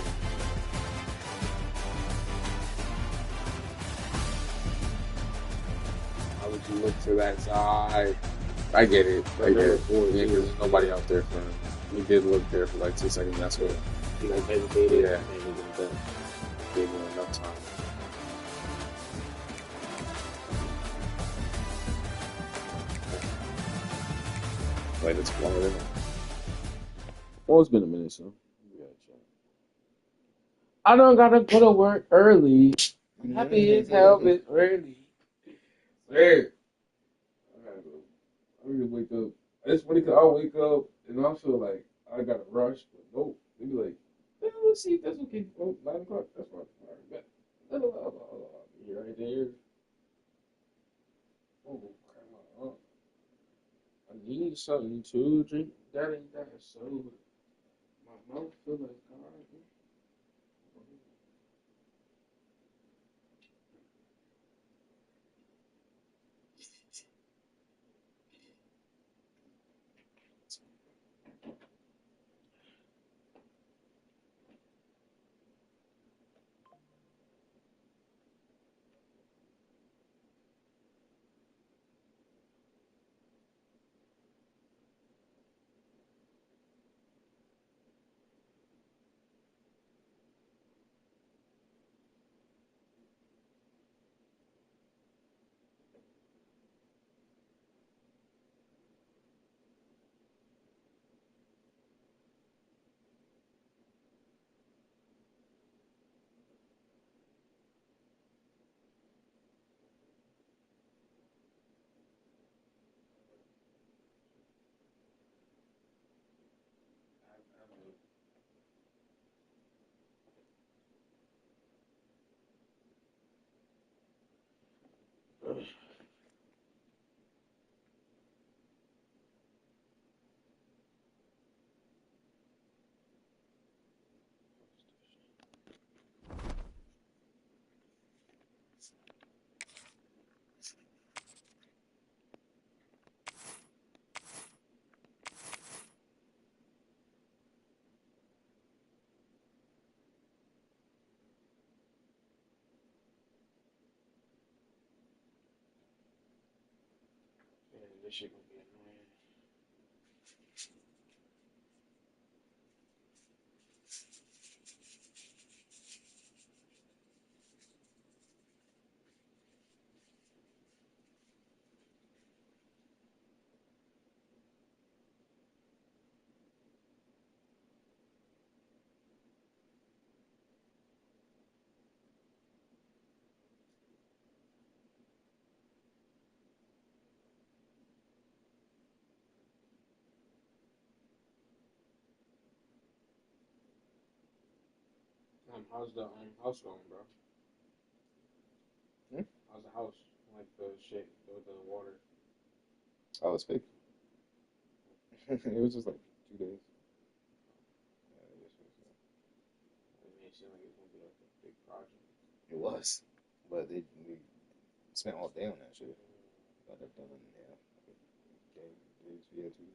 Why would you look to that side? I get it. I get it. Yeah, because there's nobody out there for him. He did look there for like 2 seconds. That's what. He like hesitated. Yeah. And he was done. Gave him enough time. Wait, it's longer than that. Well, it's been a minute, so. I don't gotta go to work early. I'm happy as hell, but early. Hey, I gotta go. I need to wake up. It's funny because I'll wake up and I feel like I gotta rush, but nope. They be like, "Yeah, let's see if that's okay. Oh, 9 o'clock. That's fine. All right, bet. Be right there. Oh, crap. I need something to drink. That ain't that soda. My mouth feel like God. Man, this shit gonna be annoying. How's the house going, bro? How's the house? Like the shit with the water? Oh, it's fake. It was just like 2 days. It may seem like it's gonna be like a big project. It was, but we spent all day on that shit. Got that done, yeah. Days, yeah, 2 days.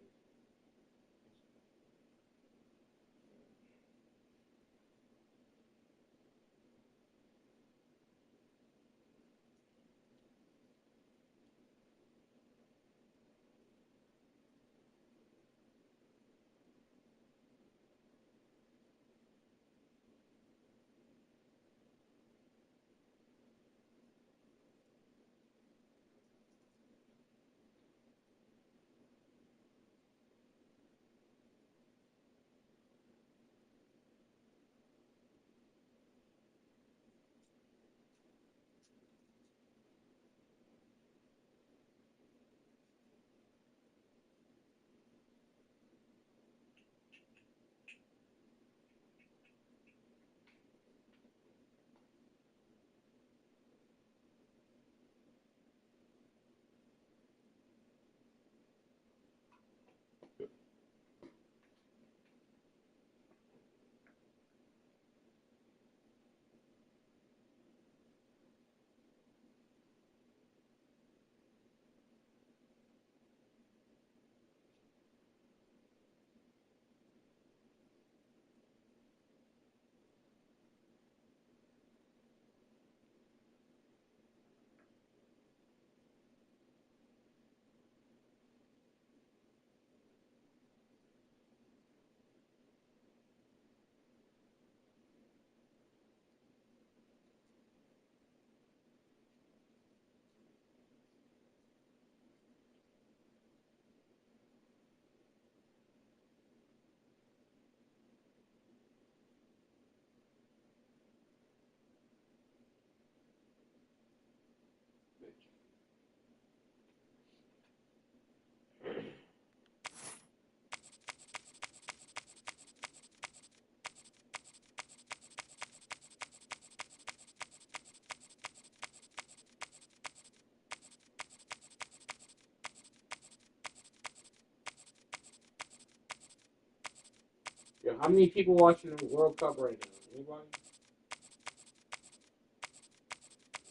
Yo, how many people watching the World Cup right now? Anybody?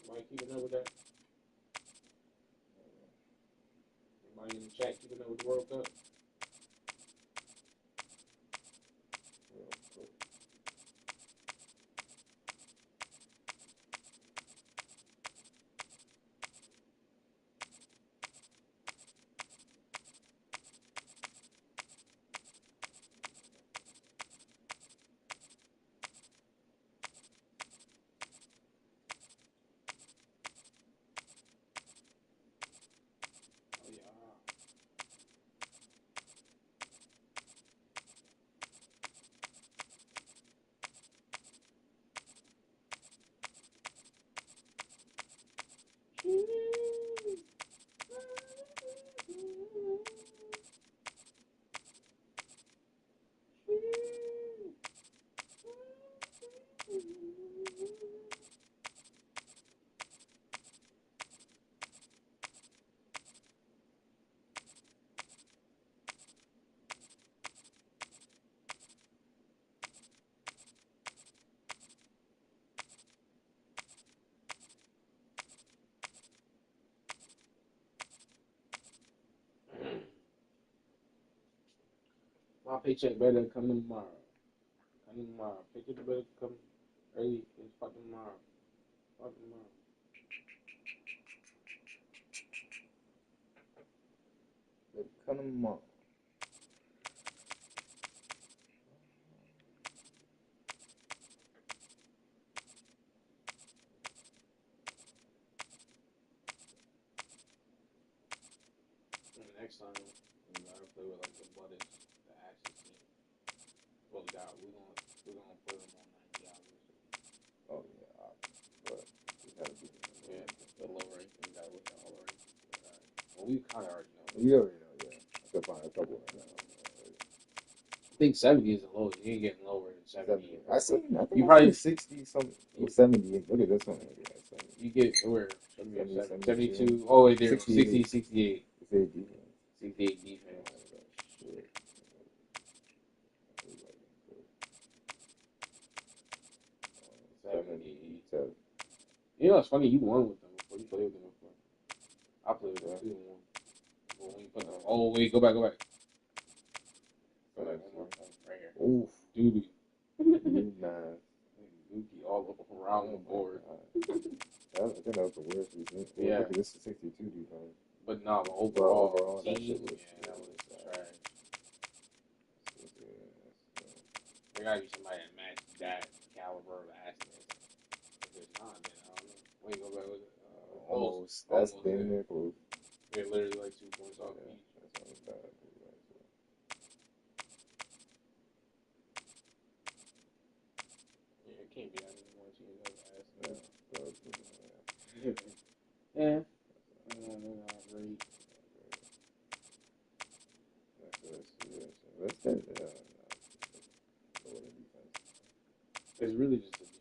Anybody keeping up with that? Anybody in the chat keeping up with the World Cup? Oh, yeah. My paycheck better come tomorrow. Come tomorrow. Paycheck better come early. It's fucking tomorrow. Fucking tomorrow. Come tomorrow. Next time, we gotta play with like the Butters, the Axis team. Well, we're gonna put them on 90 hours. Oh yeah, but we gotta be The low rank. We gotta look at all the ranks. Well, we kind of already know. You already know, yeah. I could find a couple right now. I think 70 is the lowest. You ain't getting lower than 70. I think you probably 60 something, 70. Look at this one. You get where 70, 72. Oh wait, there 60, 68. 68 defense. Shit. 70. You know, it's funny. You won with them before. You played with them before. I played with them too. But when you put them, oh wait, go back. Go back one more time, right here. Oof, dude. Nah. Dookie all around the board. I think that was the worst defense. Yeah. Look at this 62 defense. But no, but overall that team, shit was, that was trash. There gotta be somebody that matches that caliber of assets. If there's not, then I don't know. Wait, go back with it. Almost. That's been there close. They're literally like 2 points off each. That's not bad. Yeah, it can't be that many more teams that have assets. Yeah. Yeah. They're not great. That's good. It's really just a defense.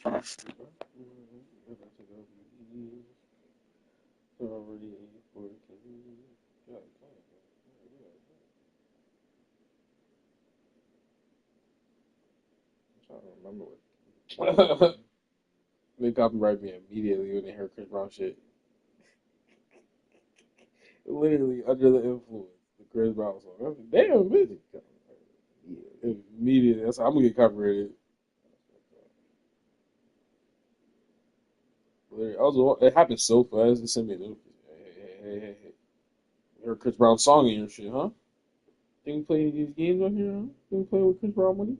trying to remember what. They copyright me immediately when they heard Chris Brown shit. Literally under the influence. The Chris Brown song. I was like, damn, bitch. Immediately. That's how I'm gonna get copyrighted. It happened so fast. They sent me a notification. Hey. You heard Chris Brown song in your shit, huh? Think we play these games on here, huh? Think we play with Chris Brown money?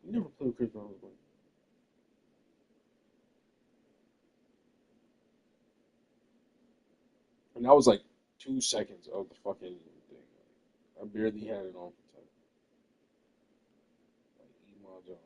We never play with Chris Brown money. And that was like 2 seconds of the fucking thing. I barely had it on for time. Like, eat my Johnson.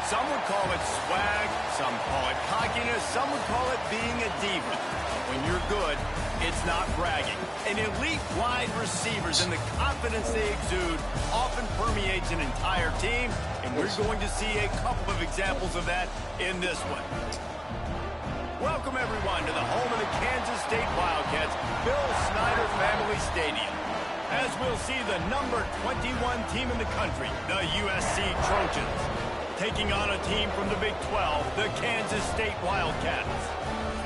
Some would call it swag, some call it cockiness, some would call it being a diva. When you're good, it's not bragging. And elite wide receivers and the confidence they exude often permeates an entire team, and we're going to see a couple of examples of that in this one. Welcome, everyone, to the home of the Kansas State Wildcats, Bill Snyder Family Stadium. As we'll see the number 21 team in the country, the USC Trojans, taking on a team from the Big 12, the Kansas State Wildcats.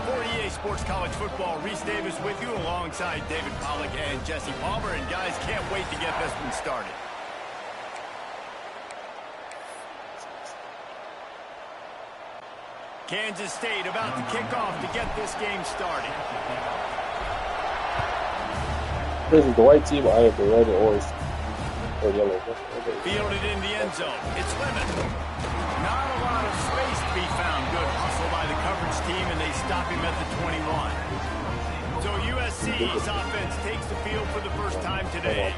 For EA Sports College Football, Reese Davis with you alongside David Pollack and Jesse Palmer. And guys, can't wait to get this one started. Kansas State about to kick off to get this game started. This is the white team. I have the red or yellow. Fielded in the end zone. It's Lemon. Not a lot of space to be found. Good hustle by the coverage team, and they stop him at the 21. So USC's offense takes the field for the first time today.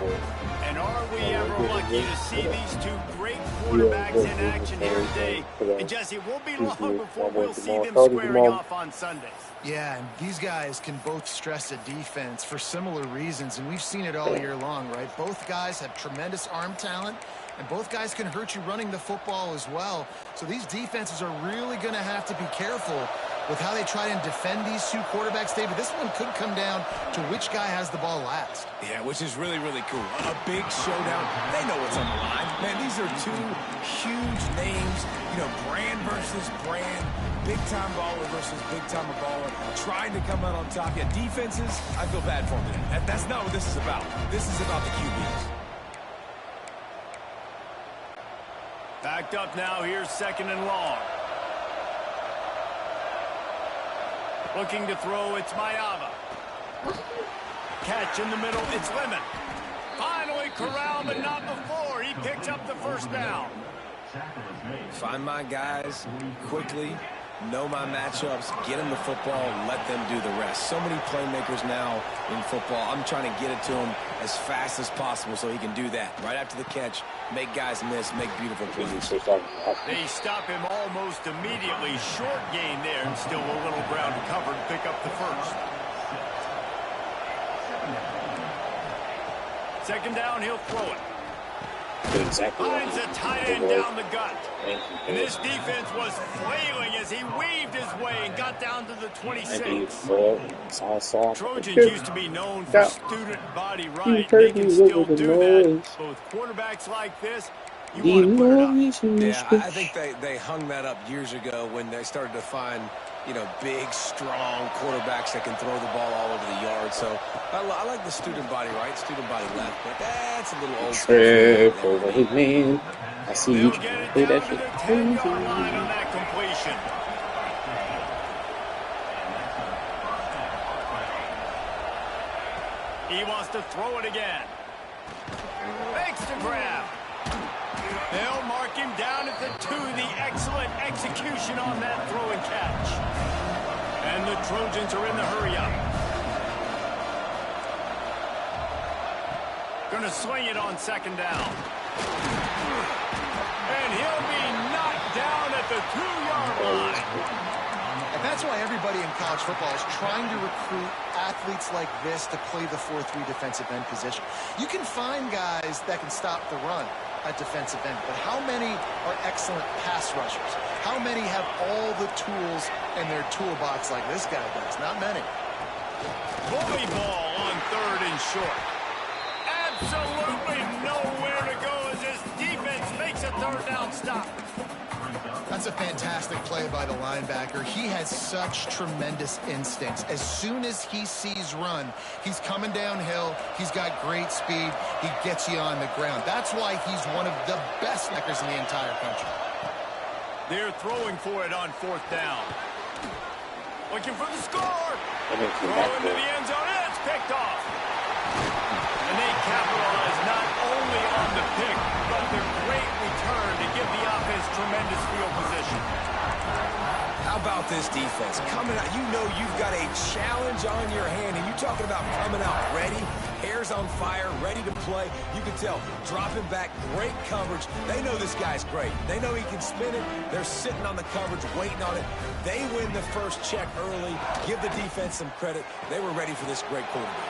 And are we ever lucky to see these two great quarterbacks in action here today? And Jesse, it won't be long before we'll see them squaring off on Sundays. Yeah, and these guys can both stress a defense for similar reasons, and we've seen it all year long, right? Both guys have tremendous arm talent, and both guys can hurt you running the football as well. So these defenses are really going to have to be careful with how they try and defend these two quarterbacks, David. This one could come down to which guy has the ball last. Yeah, which is really, really cool. A big showdown. They know what's on the line. Man, these are two huge names. You know, brand versus brand. Big-time baller versus big-time baller. Trying to come out on top. Yeah, defenses, I feel bad for them today. That's not what this is about. This is about the QBs. Backed up now. Here's 2nd and long. Looking to throw, it's Mayava. Catch in the middle, it's Lemon. Finally corralled, but not before. He picks up the first down. Find my guys quickly, know my matchups, get them the football, let them do the rest. So many playmakers now in football. I'm trying to get it to him as fast as possible so he can do that. Right after the catch, make guys miss, make beautiful plays. They stop him almost immediately. Short gain there, and still a little ground to cover to pick up the first. 2nd down, he'll throw it. Exactly. Finds a tight end down the gut. And this defense was flailing as he weaved his way and got down to the 26. Trojans used to be known for student body right. They can still do that. But with quarterbacks like this, you want to put it up. Yeah, I think they hung that up years ago when they started to find, you know, big, strong quarterbacks that can throw the ball all over the yard. So I like the student body right, student body left, but that's a little old. Trip over his man. I see you trying to play that shit. 10-yard line on that completion. He wants to throw it again. Makes the grab. They'll mark him down at the 2. The excellent execution on that throw and catch. And the Trojans are in the hurry-up. Going to swing it on 2nd down. And he'll be knocked down at the 2-yard line. And that's why everybody in college football is trying to recruit athletes like this to play the 4-3 defensive end position. You can find guys that can stop the run at defensive end, but how many are excellent pass rushers? How many have all the tools in their toolbox like this guy does? Not many. Bully ball on 3rd and short. Absolutely nowhere to go as this defense makes a 3rd down stop. That's a fantastic play by the linebacker. He has such tremendous instincts. As soon as he sees run, he's coming downhill. He's got great speed. He gets you on the ground. That's why he's one of the best linebackers in the entire country. They're throwing for it on 4th down. Looking for the score. Throw into the end zone. It's picked off. And they capitalize not only on the pick, but the great return to give the offense tremendous field position. How about this defense? Coming out, you know you've got a challenge on your hand, and you're talking about coming out ready, hairs on fire, ready to play. You can tell, dropping back, great coverage. They know this guy's great. They know he can spin it. They're sitting on the coverage, waiting on it. They win the first check early. Give the defense some credit. They were ready for this great quarterback.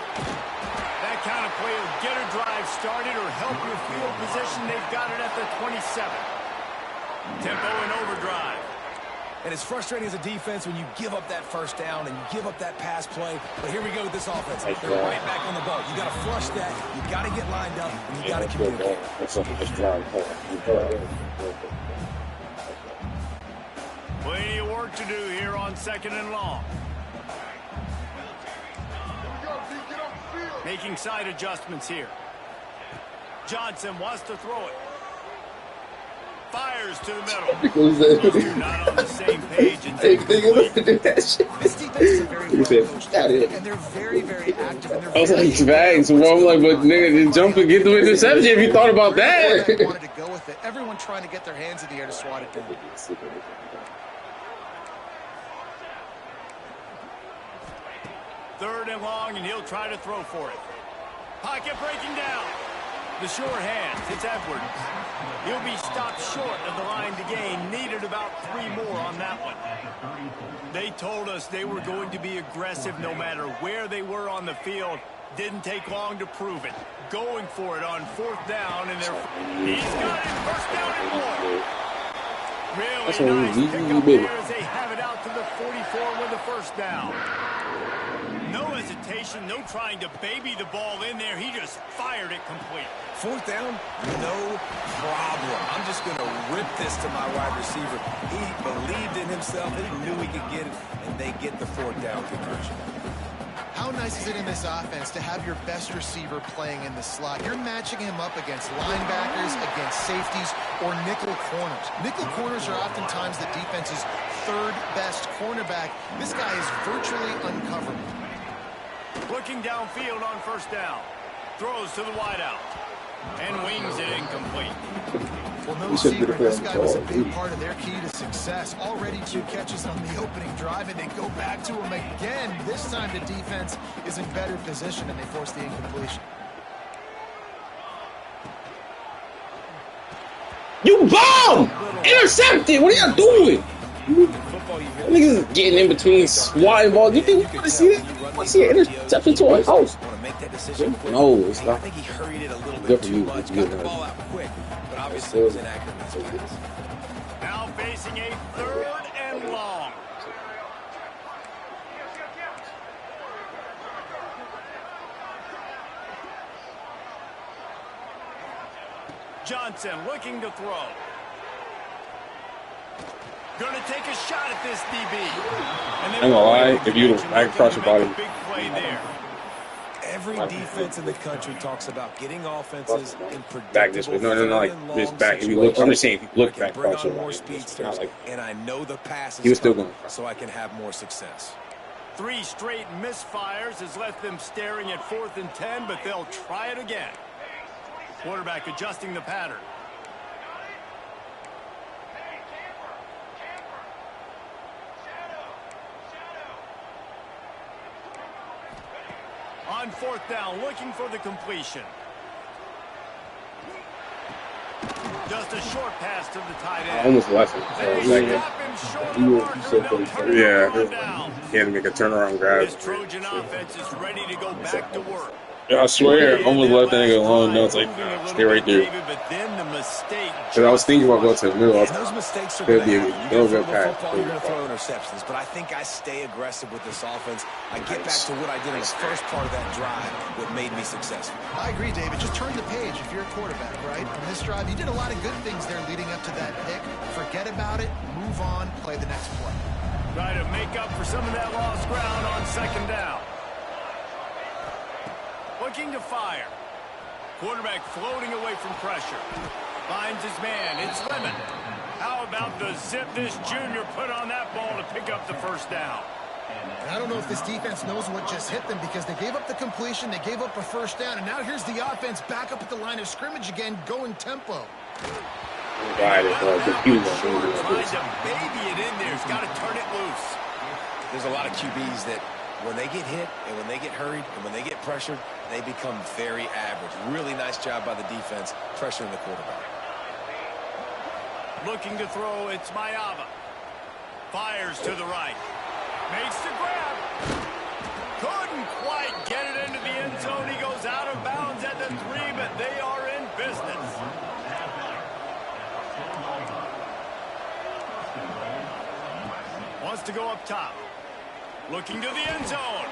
That kind of play will get a drive started or help your field position. They've got it at the 27. Tempo and overdrive. And it's frustrating as a defense when you give up that 1st down and you give up that pass play. But here we go with this offense. They're right back on the ball. You got to flush that. You got to get lined up, and you got to communicate. Plenty of work to do here on 2nd and long. Making side adjustments here. Johnson wants to throw it. Fires to the middle. Those two not on the same page. And This defense is a very well-coached team, and they're very, very active. And I was like, bags, bro. I'm like, but nigga, just jump and get the interception if you thought about that. Wanted to go with it. Everyone trying to get their hands in the air to swat it down. 3rd and long, and he'll try to throw for it. Pocket breaking down. The sure hands. It's Edwards. He'll be stopped short of the line to gain. Needed about 3 more on that one. They told us they were going to be aggressive no matter where they were on the field. Didn't take long to prove it. Going for it on 4th down, and he's got it. 1st down and more. Really nice pick up there as they have it out to the 44 with the 1st down. No hesitation, no trying to baby the ball in there. He just fired it complete. 4th down, no problem. I'm just going to rip this to my wide receiver. He believed in himself. He knew he could get it, and they get the 4th down conversion. How nice is it in this offense to have your best receiver playing in the slot? You're matching him up against linebackers, against safeties, or nickel corners. Nickel corners are oftentimes the defense's 3rd best cornerback. This guy is virtually uncoverable. Looking downfield on 1st down. Throws to the wideout. And wings it incomplete. Well, no secret, this guy was a big part of their key to success. Already 2 catches on the opening drive, and they go back to him again. This time the defense is in better position, and they force the incompletion. You bomb! Intercepted! What are y'all doing? Niggas getting in between swatting balls. You think we want to see that? I want to see an interception to our house. No, it's not. I think he hurried it a little Good bit for too you. much. Got the ball out quick, but obviously it was inaccurate in his hands. Now facing a 3rd and long. Johnson looking to throw. Going to take a shot at this DB. And I'm gonna lie, if you back across your body. Big play there. Every defense in the country talks about getting offenses in Back this way. predictable No, like this back. If you look, I'm just saying, if you look back across your body. more speedsters, Not like and I know the pass is he was still coming, going. so I can have more success. 3 straight misfires has left them staring at 4th and 10, but they'll try it again. Quarterback adjusting the pattern. On 4th down, looking for the completion. Just a short pass to the tight end. Almost left him. Yeah. He had to make a turnaround grab. This Trojan offense is ready to go back to work. Yeah, I swear, almost left that nigga alone. No, it's like, stay right there. Because I was thinking about going to the middle. Those mistakes are going to happen. You're You're going to throw interceptions. But I think I stay aggressive with this offense. I get back to what I did in the first part of that drive, what made me successful. I agree, David. Just turn the page if you're a quarterback, right? On this drive, you did a lot of good things there leading up to that pick. Forget about it. Move on. Play the next play. Try to make up for some of that lost ground on 2nd down. Looking to fire. Quarterback floating away from pressure. Finds his man. It's Lemon. How about the zip this junior put on that ball to pick up the 1st down? And I don't know if this defense knows what just hit them because they gave up the completion, they gave up a 1st down, and now here's the offense back up at the line of scrimmage again, going tempo. Trying to baby it in there. He's got to turn it loose. There's a lot of QBs that when they get hit and when they get hurried and when they get pressured, they become very average. Really nice job by the defense pressuring the quarterback. Looking to throw, it's Mayava. Fires to the right. Makes the grab. Couldn't quite get it into the end zone. He goes out of bounds at the 3, but they are in business. Wants to go up top. Looking to the end zone.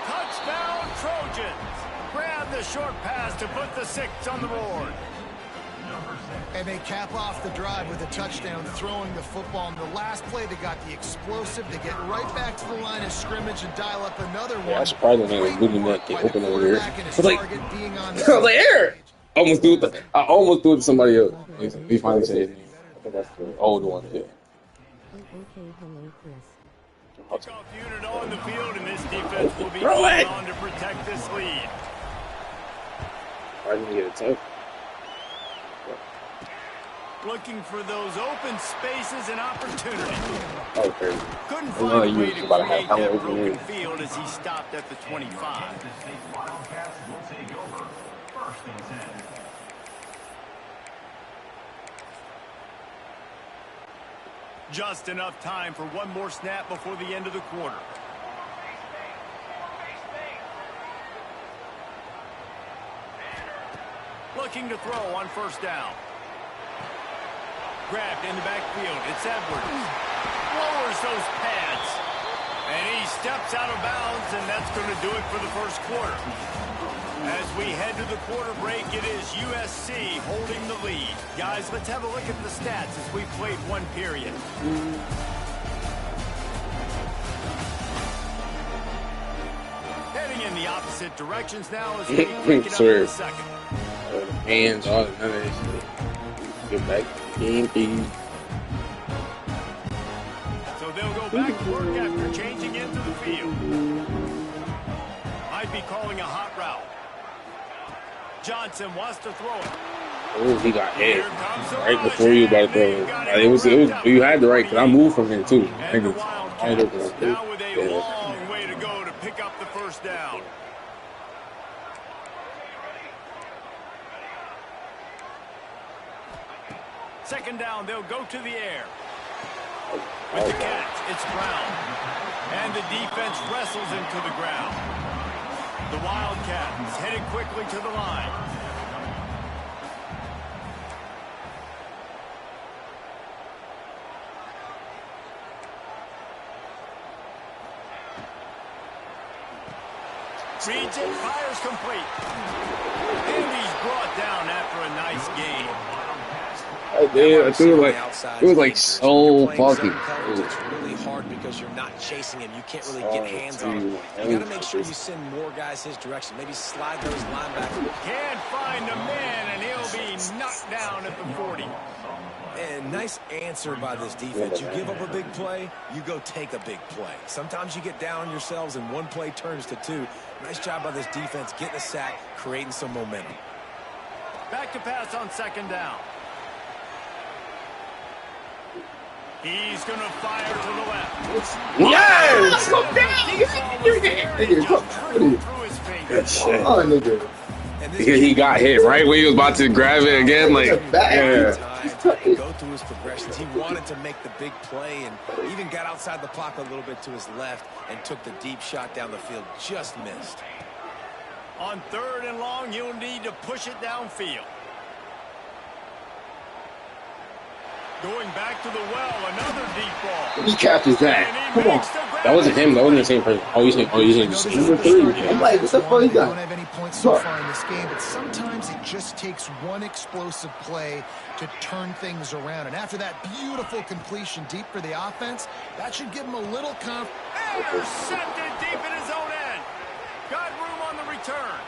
Touchdown, Trojans. Grab the short pass to put the 6 on the board. And they cap off the drive with a touchdown, throwing the football. In the last play, they got the explosive. They get right back to the line of scrimmage and dial up another one. Yeah, I should probably moving that get open over here. I was like, Eric! I almost do it to somebody else. He finally said his name. I think that's the old one. Yeah. Okay, hello, Chris. Kickoff unit on the field, and this defense will be on to protect this lead. I didn't get a touch. Looking for those open spaces and opportunities. Okay. Couldn't find a way to about create half that open broken here. field as he stopped at the 25. Wildcats will take over 1st and 10. Just enough time for one more snap before the end of the quarter. Looking to throw on 1st down. Grabbed in the backfield. It's Edwards. Lowers those pads. And he steps out of bounds, and that's going to do it for the 1st quarter. As we head to the quarter break, it is USC holding the lead. Guys, let's have a look at the stats as we played one period. Heading in the opposite directions now as we pick it up in the 2nd. Hands, all none of this shit. Get back to the game, please. So they'll go back to work after changing into the field. Might be calling a hot route. Johnson wants to throw it. Oh, he got hit right before you about to throw it. It was you had the right because I moved from there too. And the Wildcats now with a long way to go to pick up the 1st down. Second down, they'll go to the air. With the catch, it's Brown. And the defense wrestles him to the ground. The Wildcats headed quickly to the line. Reads it, fires complete. And he's brought down after a nice game. I did. I threw it was like so funky. It's really hard because you're not chasing him. You can't really get hands on him. You got to make sure you send more guys his direction. Maybe slide those linebackers. Can't find a man, and he'll be knocked down at the 40. And nice answer by this defense. You give up a big play, you go take a big play. Sometimes you get down on yourselves and one play turns to two. Nice job by this defense getting a sack, creating some momentum. Back to pass on second down. He's going to fire to the left. Yes! Oh, nigga. He got hit right when he was about to grab it again. Like, yeah. Go through his progressions. He wanted to make the big play and even got outside the pocket a little bit to his left and took the deep shot down the field. Just missed. On third and long, you'll need to push it downfield. Going back to the well, another deep ball. He catches that. Come on. That wasn't him. That wasn't the same person. Oh, you saying Number 3. I'm like, what the fuck he They got? don't have any points so far in this game, but sometimes it just takes one explosive play to turn things around. And after that beautiful completion deep for the offense, that should give him a little confidence. Intercepted deep in his own end. Got room on the return.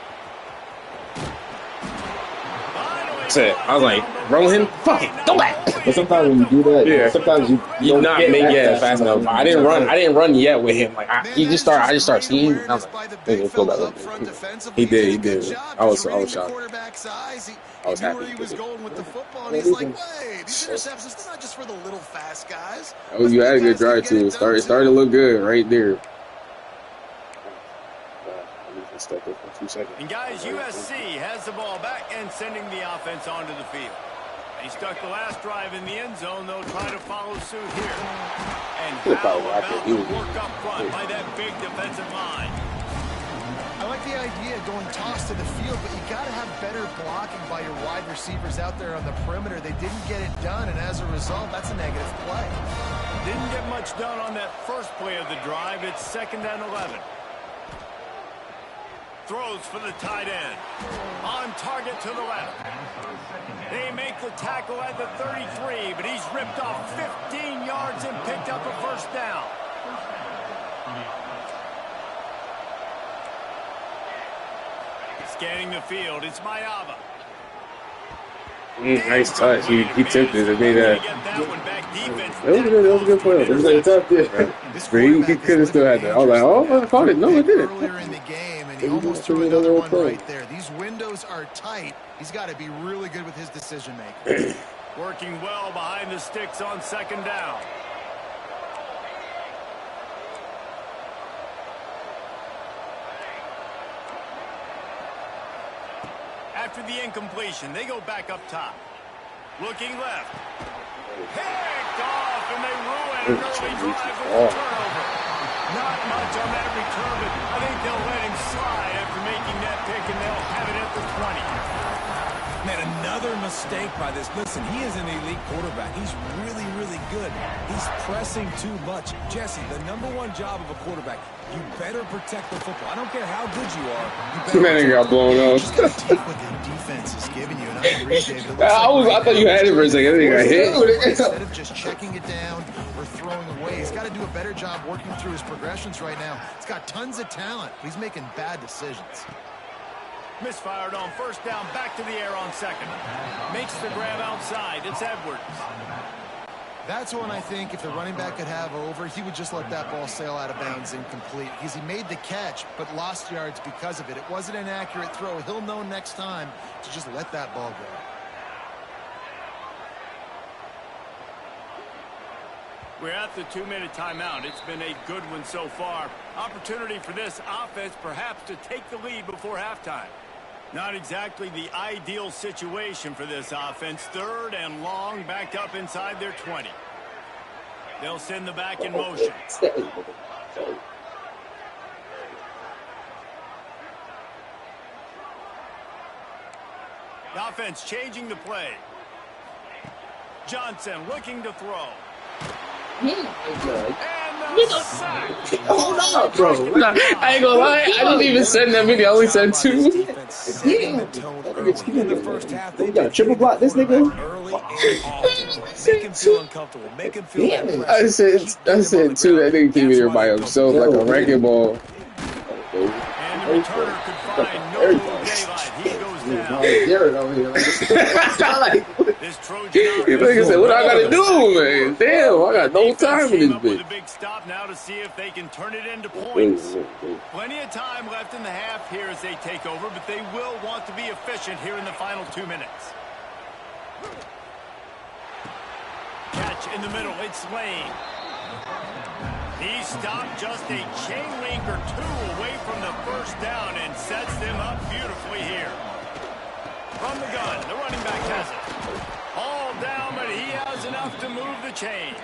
That's it. I was like, roll him. Fuck it. Go back. But sometimes when you do that, Yeah. sometimes you You not make it fast fast enough. I didn't run yet with him. Like I just started seeing him. I was like, let's go back. He did. I was shocked. I was happy. He was going with the football, and he's like, wait, these interceptions, they're not just for the little fast guys. Oh, you had a good drive too. It started to look good right there. And guys, USC has the ball back and sending the offense onto the field. He stuck the last drive in the end zone. They'll try to follow suit here. And how about the work up front by that big defensive line? I like the idea of going toss to the field, but you got to have better blocking by your wide receivers out there on the perimeter. They didn't get it done, and as a result, that's a negative play. Didn't get much done on that first play of the drive. It's 2nd and 11. Throws for the tight end. On target to the left. They make the tackle at the 33, but he's ripped off 15 yards and picked up a first down. Scanning the field, it's Mayava. Nice touch. He tipped it. It made that. That was a good play. It was like a tough deal. He could have still had that. I was like, oh, I caught it. No, it didn't. Earlier in the game, and he almost threw another one right there. These windows are tight. He's got to be really good with his decision making. Working well behind the sticks on 2nd down. After the incompletion, they go back up top. Looking left. Picked off, and they ruin an early drive with a turnover. Not much on that return, but I think they'll let him slide after making that pick, and they'll have it at the 20. Man, another mistake by this. Listen, he is an elite quarterback. He's really, really good. He's pressing too much. Jesse, the #1 job of a quarterback, you better protect the football. I don't care how good you are. You Man, got blown You up. just got to take what the defense is giving you, and I agree, David. It looks I thought you had it for a second. I think I hit. Instead of just checking it down or throwing away, he's got to do a better job working through his progressions right now. He's got tons of talent, but he's making bad decisions. Misfired on 1st down, back to the air on 2nd. Makes the grab outside. It's Edwards. That's one I think if the running back could have over, he would just let that ball sail out of bounds incomplete. Because he made the catch, but lost yards because of it. It wasn't an accurate throw. He'll know next time to just let that ball go. We're at the 2-minute timeout. It's been a good one so far. Opportunity for this offense perhaps to take the lead before halftime. Not exactly the ideal situation for this offense. 3rd and long, backed up inside their 20. They'll send the back in motion. The offense changing the play. Johnson looking to throw. Hold up, bro. I ain't gonna lie. I didn't even send that video. I only sent 2. You got a triple block this nigga? Make him feel uncomfortable. Make him feel that I said 2. That nigga came in here by himself like a wrecking ball. And the returner could find no daylight. He goes down. Garrett over here. Like, This Trojan Nigga said, what I gotta do, man? Damn, I got no time in this bitch. With a big stop now to see if they can turn it into points. Plenty of time left in the half here as they take over, but they will want to be efficient here in the final 2 minutes. Catch in the middle, it's Lane. He stopped just a chain link or two away from the first down and sets them up beautifully here. From the gun, the running back has it. All down, but he has enough to move the chains.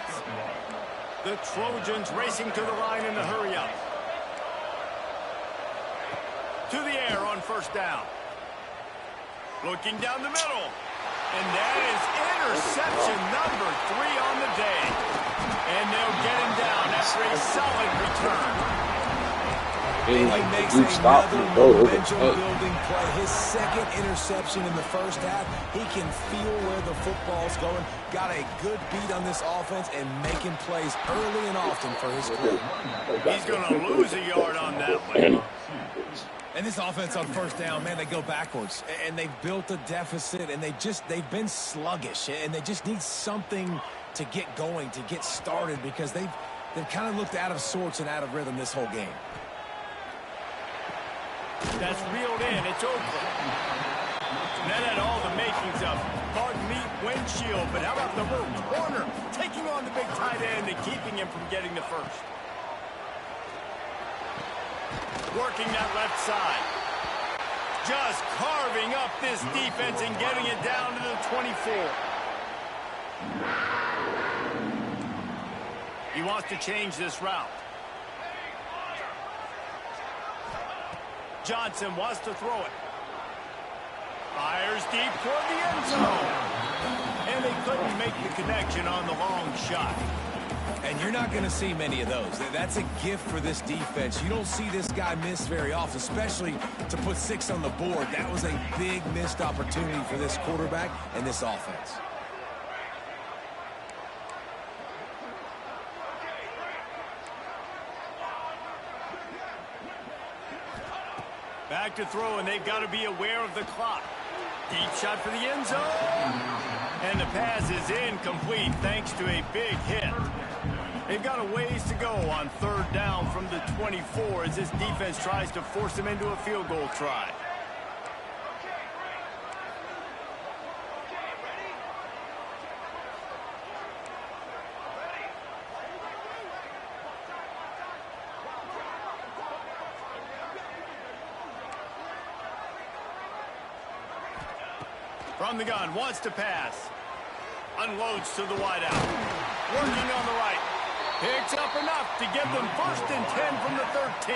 The Trojans racing to the line in the hurry-up. To the air on first down. Looking down the middle. And that is interception number 3 on the day. And they'll get him down after a solid return. And he makes another momentum-building play. His second interception in the first half. He can feel where the football's going. Got a good beat on this offense and making plays early and often for his club. He's going to lose a yard on that one. And this offense on first down, man, they go backwards. And they've built a deficit, and they've been sluggish. And they just need something to get going, to get started, because they've kind of looked out of sorts and out of rhythm this whole game. That's reeled in. It's Oakland. That had all the makings of hard meat windshield, but how about the little corner taking on the big tight end and keeping him from getting the first? Working that left side. Just carving up this defense and getting it down to the 24. He wants to change this route. Johnson wants to throw it. Fires deep toward the end zone. And they couldn't make the connection on the long shot. And you're not going to see many of those. That's a gift for this defense. You don't see this guy miss very often, especially to put 6 on the board. That was a big missed opportunity for this quarterback and this offense. Back to throw, and they've got to be aware of the clock. Deep shot for the end zone. And the pass is incomplete thanks to a big hit. They've got a ways to go on third down from the 24 as this defense tries to force them into a field goal try. From the gun, wants to pass. Unloads to the wideout. Working on the right. Picks up enough to give them 1st and 10 from the 13.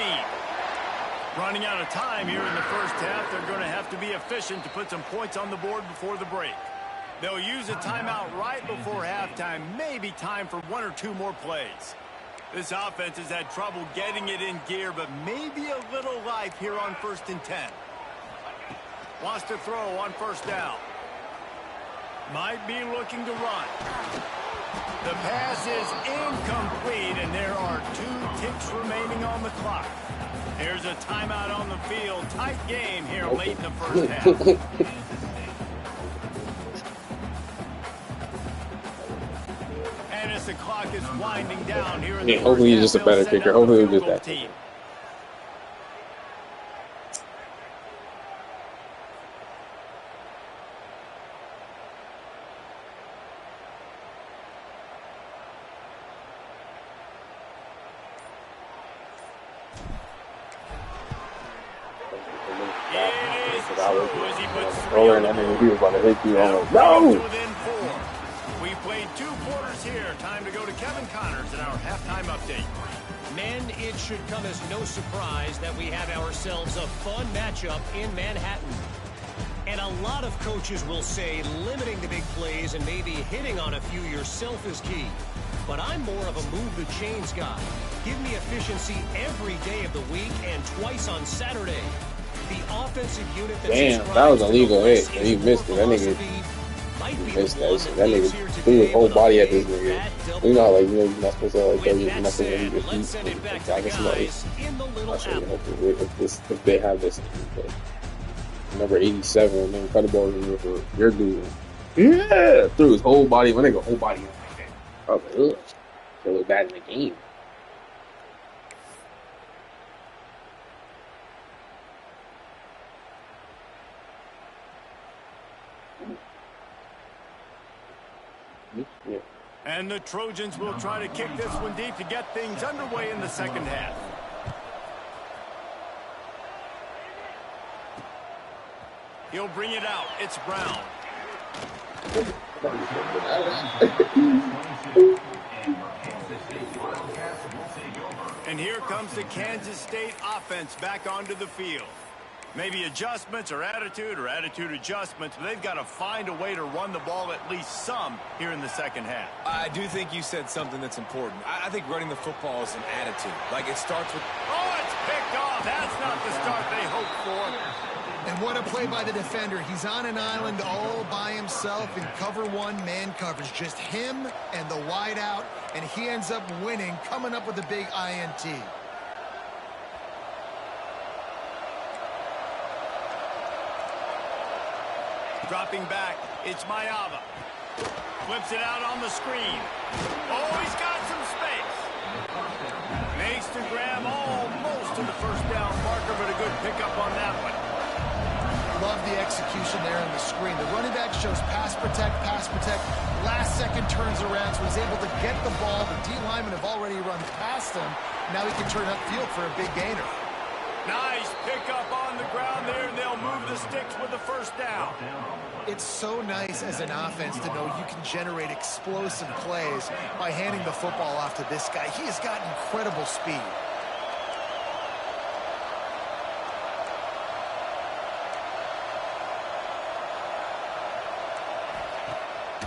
Running out of time here in the first half. They're going to have to be efficient to put some points on the board before the break. They'll use a timeout right before halftime. Maybe time for 1 or 2 more plays. This offense has had trouble getting it in gear, but maybe a little life here on 1st and 10. Wants to throw on first down. Might be looking to run. The pass is incomplete, and there are 2 ticks remaining on the clock. There's a timeout on the field. Tight game here late in the first half. And as the clock is winding down here in the first half, hopefully he's just a better kicker. Hopefully he'll get that. Team. Rolling, and then he was about to hit you. No! We played 2 quarters here. Time to go to Kevin Connors in our halftime update. Men, it should come as no surprise that we have ourselves a fun matchup in Manhattan. And a lot of coaches will say limiting the big plays and maybe hitting on a few yourself is key. But I'm more of a move the chains guy. Give me efficiency every day of the week and twice on Saturday. The offensive unit that was a legal hit, and he missed it. That nigga missed that. That nigga threw his whole body at this nigga. You know how, like, you're not supposed to, like, you're not supposed to use your feet. Like, I guess I'll show you if they have this. Number 87, and then cut the ball for your dude. Yeah, threw his whole body. My nigga, whole body. I was like, ugh. It looked bad in the game. Yeah. And the Trojans will try to kick this one deep to get things underway in the second half. He'll bring it out. It's Brown. And here comes the Kansas State offense back onto the field. Maybe adjustments or attitude adjustments, but they've got to find a way to run the ball at least some here in the second half. I do think you said something that's important. I think running the football is an attitude. Like, it starts with... Oh, it's picked off. That's not the start they hoped for. And what a play by the defender. He's on an island all by himself in cover one man coverage. Just him and the wide out, and he ends up winning, coming up with a big INT. Dropping back, it's Mayava. Flips it out on the screen. Oh, he's got some space. Makes to grab almost to the first down marker, but a good pickup on that one. Love the execution there on the screen. The running back shows pass protect. Last second turns around, so he's able to get the ball. The D linemen have already run past him. Now he can turn upfield for a big gainer. Nice pickup on the ground there, and they'll move the sticks with the first down. It's so nice as an offense to know you can generate explosive plays by handing the football off to this guy. He has got incredible speed.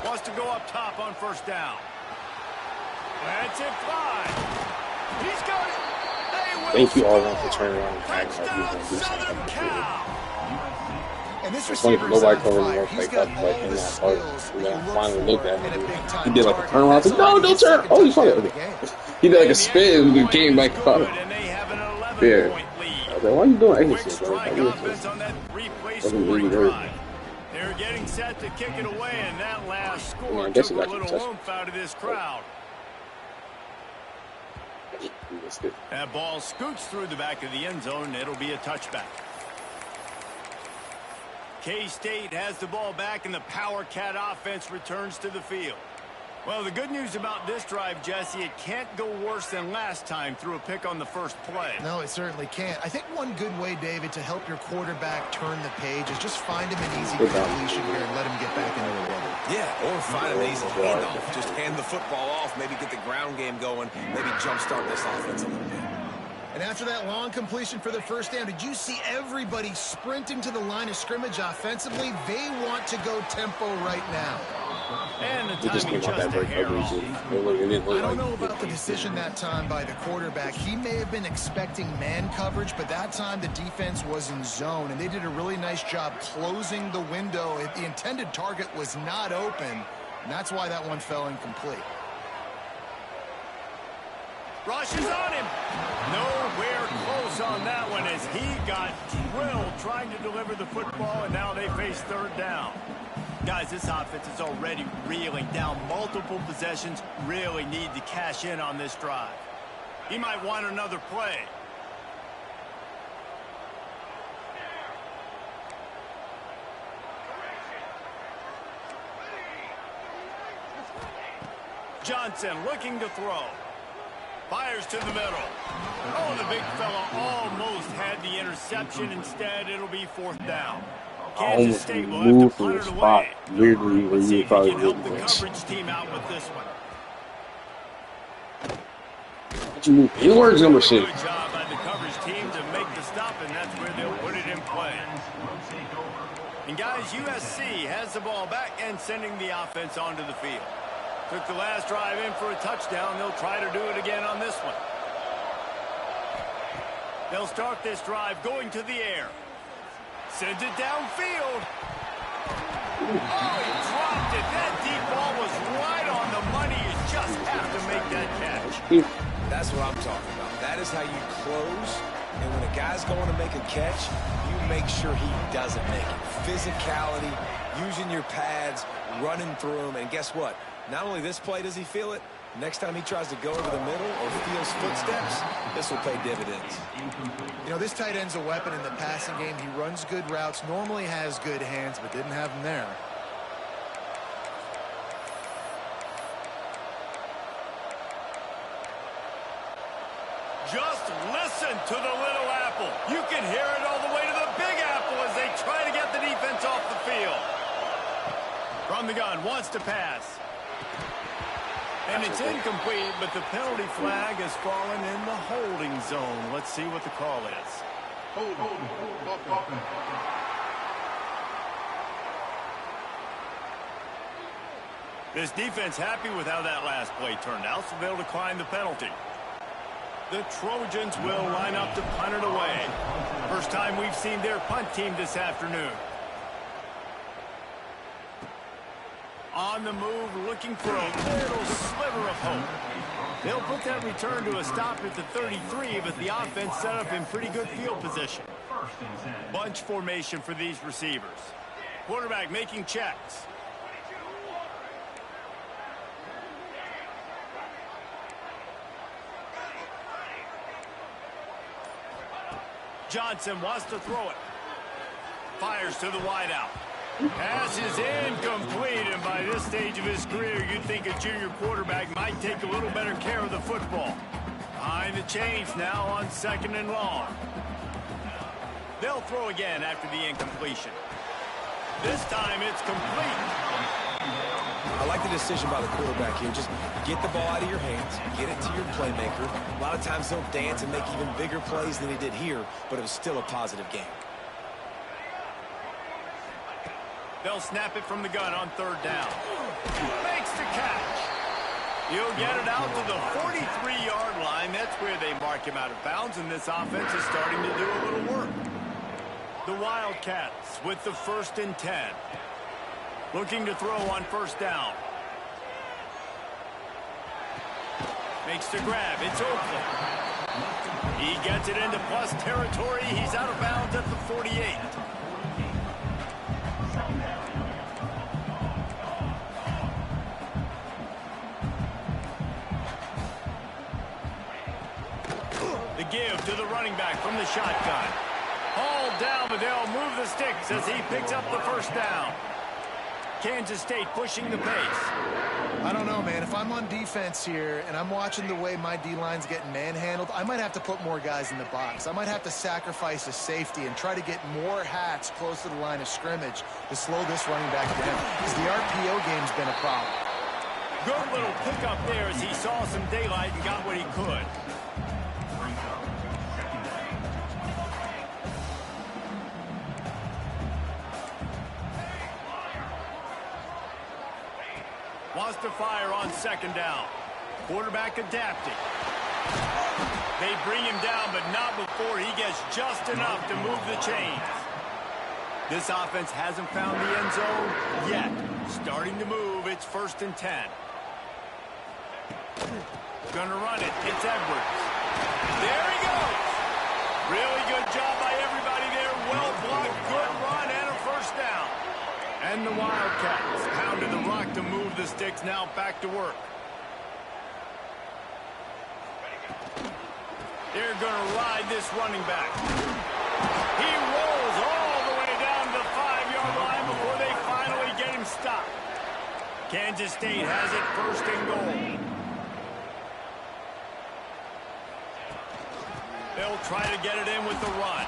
Wants to go up top on first down. That's it fly. He's got it. Thank you, Arlen, for turning around and Touchdown, Southern Cal. And this it's funny, receiver is nobody on told me fire. more He's like got that, all like in the that part. skills And that then you I look finally looked at for in a him. big-time He did like a target. turnaround. I was like, no, don't turn. Oh, you saw that. He did like a spin and came back and caught it. And they have an 11-point Yeah. lead. I was like, why are you doing Quick extra, bro? strike Like, offense on that three-play Doesn't scoring really hurt. drive. They're getting set to kick it away, and that last score I guess took he a got you little touched. oomph out of this crowd. He missed it. That ball scoots through the back of the end zone. It'll be a touchback. K-State has the ball back, and the Power Cat offense returns to the field. Well, the good news about this drive, Jesse, it can't go worse than last time through a pick on the first play. No, it certainly can't. I think one good way, David, to help your quarterback turn the page is just find him an easy completion here and let him get back into the rhythm. Yeah, or find an easy handoff. Just hand the football off, maybe get the ground game going, maybe jumpstart this offense a little bit. And after that long completion for the first down, did you see everybody sprinting to the line of scrimmage offensively? They want to go tempo right now. And the He just timing came out just that a break hair ugly. off. It didn't look I don't like know about the decision that time by the quarterback. He may have been expecting man coverage, but that time the defense was in zone, and they did a really nice job closing the window. The intended target was not open, and that's why that one fell incomplete. Rush is on him. Nowhere close on that one as he got drilled trying to deliver the football, and now they face third down. Guys, this offense is already reeling down multiple possessions. Really need to cash in on this drive. He might want another play. Johnson looking to throw. Fires to the middle. Oh, the big fella almost had the interception. Instead, it'll be fourth down. Kansas State will have to punt it away. Weirdly, where Let's see you if he probably can help would the miss. coverage team out with this one. Did you move inwards, number 6? Good job by the coverage team to make the stop, and that's where they'll put it in play. And guys, USC has the ball back and sending the offense onto the field. Took the last drive in for a touchdown. They'll try to do it again on this one. They'll start this drive going to the air. Sends it downfield. Oh, he dropped it. That deep ball was right on the money. You just have to make that catch. That's what I'm talking about. That is how you close And when a guy's going to make a catch, you make sure he doesn't make it. Physicality, using your pads, running through them. And guess what? Not only this play does he feel it, next time he tries to go over the middle or feels footsteps, this will pay dividends. You know, this tight end's a weapon in the passing game. He runs good routes, normally has good hands, but didn't have them there. Just listen to the little apple. You can hear it all the way to the big apple as they try to get the defense off the field. From the gun, wants to pass. And it's incomplete, but the penalty flag has fallen in the holding zone. Let's see what the call is. This defense happy with how that last play turned out, so they'll decline the penalty. The Trojans will line up to punt it away. First time we've seen their punt team this afternoon. On the move, looking for a little sliver of hope. They'll put that return to a stop at the 33, but the offense set up in pretty good field position. Bunch formation for these receivers. Quarterback making checks. Johnson wants to throw it. Fires to the wideout. Pass is incomplete, and by this stage of his career, you'd think a junior quarterback might take a little better care of the football. Behind the chains now on 2nd and long. They'll throw again after the incompletion. This time it's complete. I like the decision by the quarterback here. Just get the ball out of your hands, get it to your playmaker. A lot of times he'll dance and make even bigger plays than he did here, but it was still a positive game. They'll snap it from the gun on 3rd down. Makes the catch. He'll get it out to the 43-yard line. That's where they mark him out of bounds, and this offense is starting to do a little work. The Wildcats with the 1st and 10. Looking to throw on 1st down. Makes the grab. It's Oakland. He gets it into plus territory. He's out of bounds at the 48. The give to the running back from the shotgun. Hauled down, but they'll move the sticks as he picks up the 1st down. Kansas State pushing the pace. I don't know, man. If I'm on defense here and I'm watching the way my D-line's getting manhandled, I might have to put more guys in the box. I might have to sacrifice a safety and try to get more hats close to the line of scrimmage to slow this running back down, because the RPO game's been a problem. Good little pickup there as he saw some daylight and got what he could. Wants to fire on 2nd down. Quarterback adapting. They bring him down, but not before he gets just enough to move the chains. This offense hasn't found the end zone yet. Starting to move, it's 1st and 10. Gonna run it. It's Edwards. There he goes. Really good job by everybody there. Well blocked, good run, and a 1st down. And the Wildcats pounded the rock to move the sticks, now back to work. They're going to ride this running back. He rolls all the way down to the 5-yard line before they finally get him stopped. Kansas State has it 1st and goal. They'll try to get it in with the run.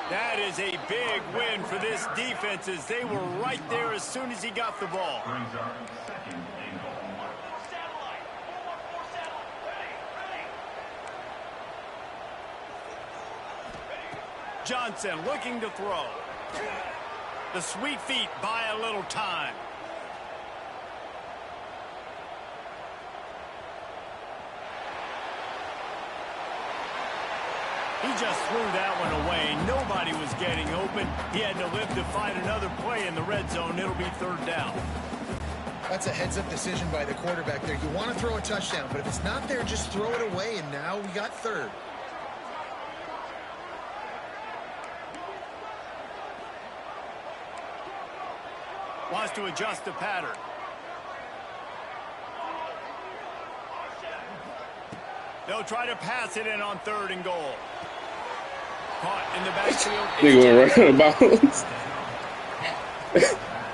That is a big win for this defense as they were right there as soon as he got the ball. Johnson looking to throw. The sweet feet buy a little time. He just threw that one away. Nobody was getting open. He had to live to fight another play in the red zone. It'll be 3rd down. That's a heads-up decision by the quarterback there. You want to throw a touchdown, but if it's not there, just throw it away, and now we got 3rd. Wants to adjust the pattern. They'll try to pass it in on 3rd and goal. Caught in the backfield. Nigga went right out of bounds.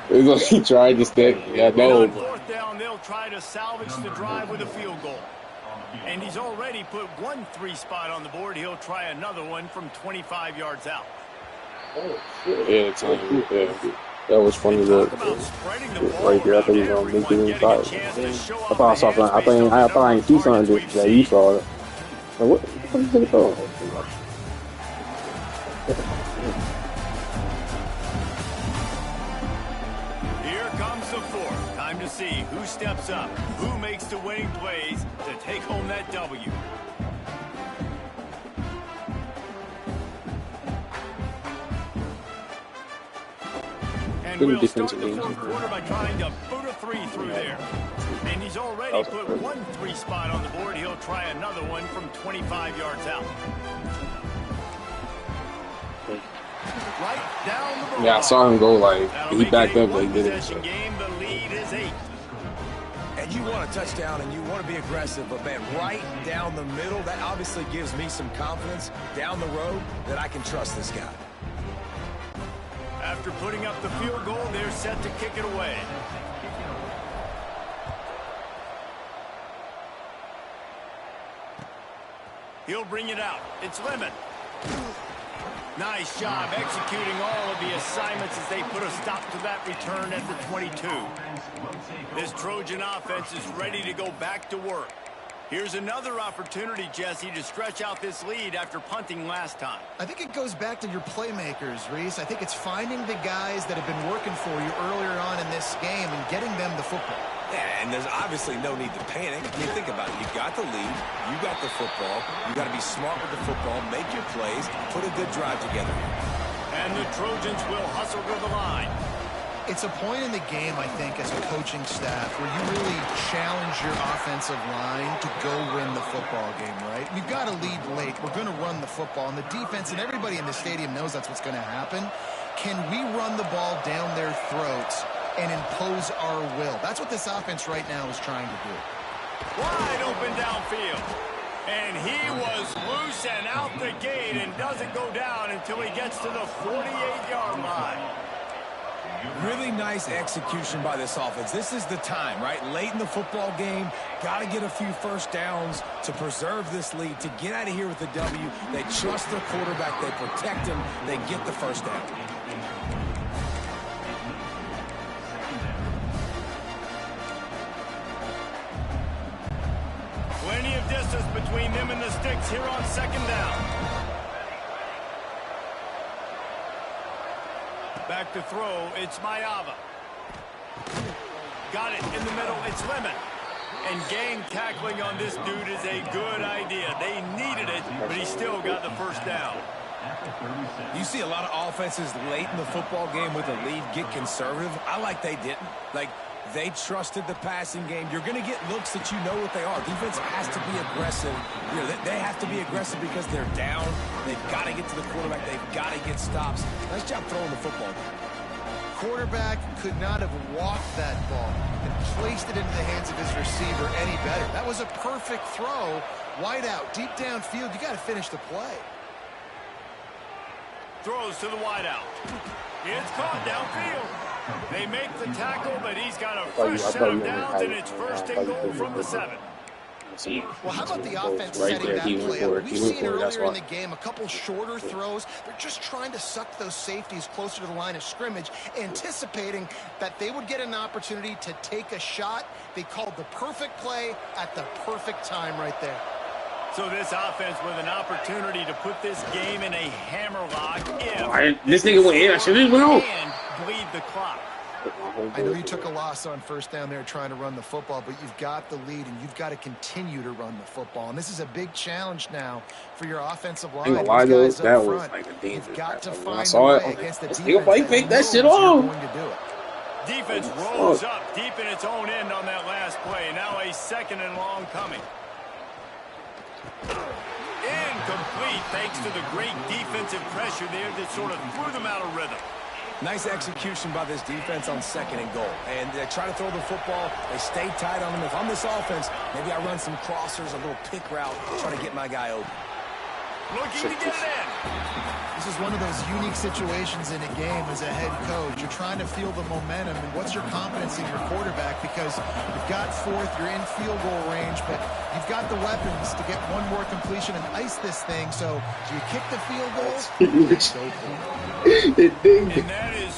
It's like he tried to stick. Yeah, no. On 4th down, they'll try to salvage the drive with a field goal. And he's already put 1 3 spot on the board. He'll try another one from 25 yards out. Oh, shit. Yeah, it's like, yeah. That was funny that right there. I think he was on this dude inside. I thought I saw something. I thought I didn't see something that you saw. Like, what the fuck is it called? Here comes the 4th. Time to see who steps up, who makes the winning plays to take home that W. And we'll start the 4th quarter by trying to boot a 3 through there. And he's already put 1 3 spot on the board. He'll try another one from 25 yards out. Right down the road. Yeah, I saw him go like he backed up, but he did it. Game, the lead is 8. And you want a touchdown and you want to be aggressive, but man, right down the middle, that obviously gives me some confidence down the road that I can trust this guy. After putting up the field goal, they're set to kick it away. He'll bring it out. It's Lemon. Nice job executing all of the assignments as they put a stop to that return at the 22. This Trojan offense is ready to go back to work. Here's another opportunity, Jesse, to stretch out this lead after punting last time. I think it goes back to your playmakers, Reese. I think it's finding the guys that have been working for you earlier on in this game and getting them the football. Yeah, and there's obviously no need to panic. I mean, think about it. You got the lead. You got the football. You got to be smart with the football, make your plays, put a good drive together. And the Trojans will hustle to the line. It's a point in the game, I think, as a coaching staff where you really challenge your offensive line to go win the football game, right? We've got to lead late. We're going to run the football. And the defense and everybody in the stadium knows that's what's going to happen. Can we run the ball down their throats and impose our will? That's what this offense right now is trying to do. Wide open downfield. And he was loose and out the gate and doesn't go down until he gets to the 48-yard line. Really nice execution by this offense. This is the time, right? Late in the football game, got to get a few first downs to preserve this lead, to get out of here with the W. They trust their quarterback. They protect him. They get the first down. Plenty of distance between them and the sticks here on 2nd down. Back to throw, it's Mayava. Got it in the middle, it's Lemon. And gang tackling on this dude is a good idea. They needed it, but he still got the first down. You see a lot of offenses late in the football game with a lead get conservative. I like they didn't. Like, they trusted the passing game. You're going to get looks that you know what they are. Defense has to be aggressive. You know, they have to be aggressive because they're down. They've got to get to the quarterback. They've got to get stops. Nice job throwing the football. Quarterback could not have walked that ball and placed it into the hands of his receiver any better. That was a perfect throw. Wide out, deep downfield. You got to finish the play. Throws to the wide out. It's caught downfield. They make the tackle, but he's got a fresh set of downs, and it's 1st and goal from the 7. Well, how about the offense setting that play up? We've seen earlier in the game a couple shorter throws. They're just trying to suck those safeties closer to the line of scrimmage, anticipating that they would get an opportunity to take a shot. They called the perfect play at the perfect time right there. So this offense with an opportunity to put this game in a hammerlock This nigga went in. I should have went home. And bleed the clock. I know you took a loss on 1st down there trying to run the football, but you've got the lead, and you've got to continue to run the football. And this is a big challenge now for your offensive line. That was like a danger. You've got to find I saw it. against the Nigga, why you fake that shit off? Defense rolls up deep in its own end on that last play. Now a 2nd and long coming. Incomplete thanks to the great defensive pressure there that sort of threw them out of rhythm. Nice execution by this defense on 2nd and goal. And they try to throw the football. They stay tight on them. If I'm this offense, maybe I run some crossers, a little pick route, try to get my guy open. Looking to get it in. This is one of those unique situations in a game as a head coach. You're trying to feel the momentum, and what's your confidence in your quarterback? Because you've got 4th, you're in field goal range, but you've got the weapons to get one more completion and ice this thing. So do you kick the field goal?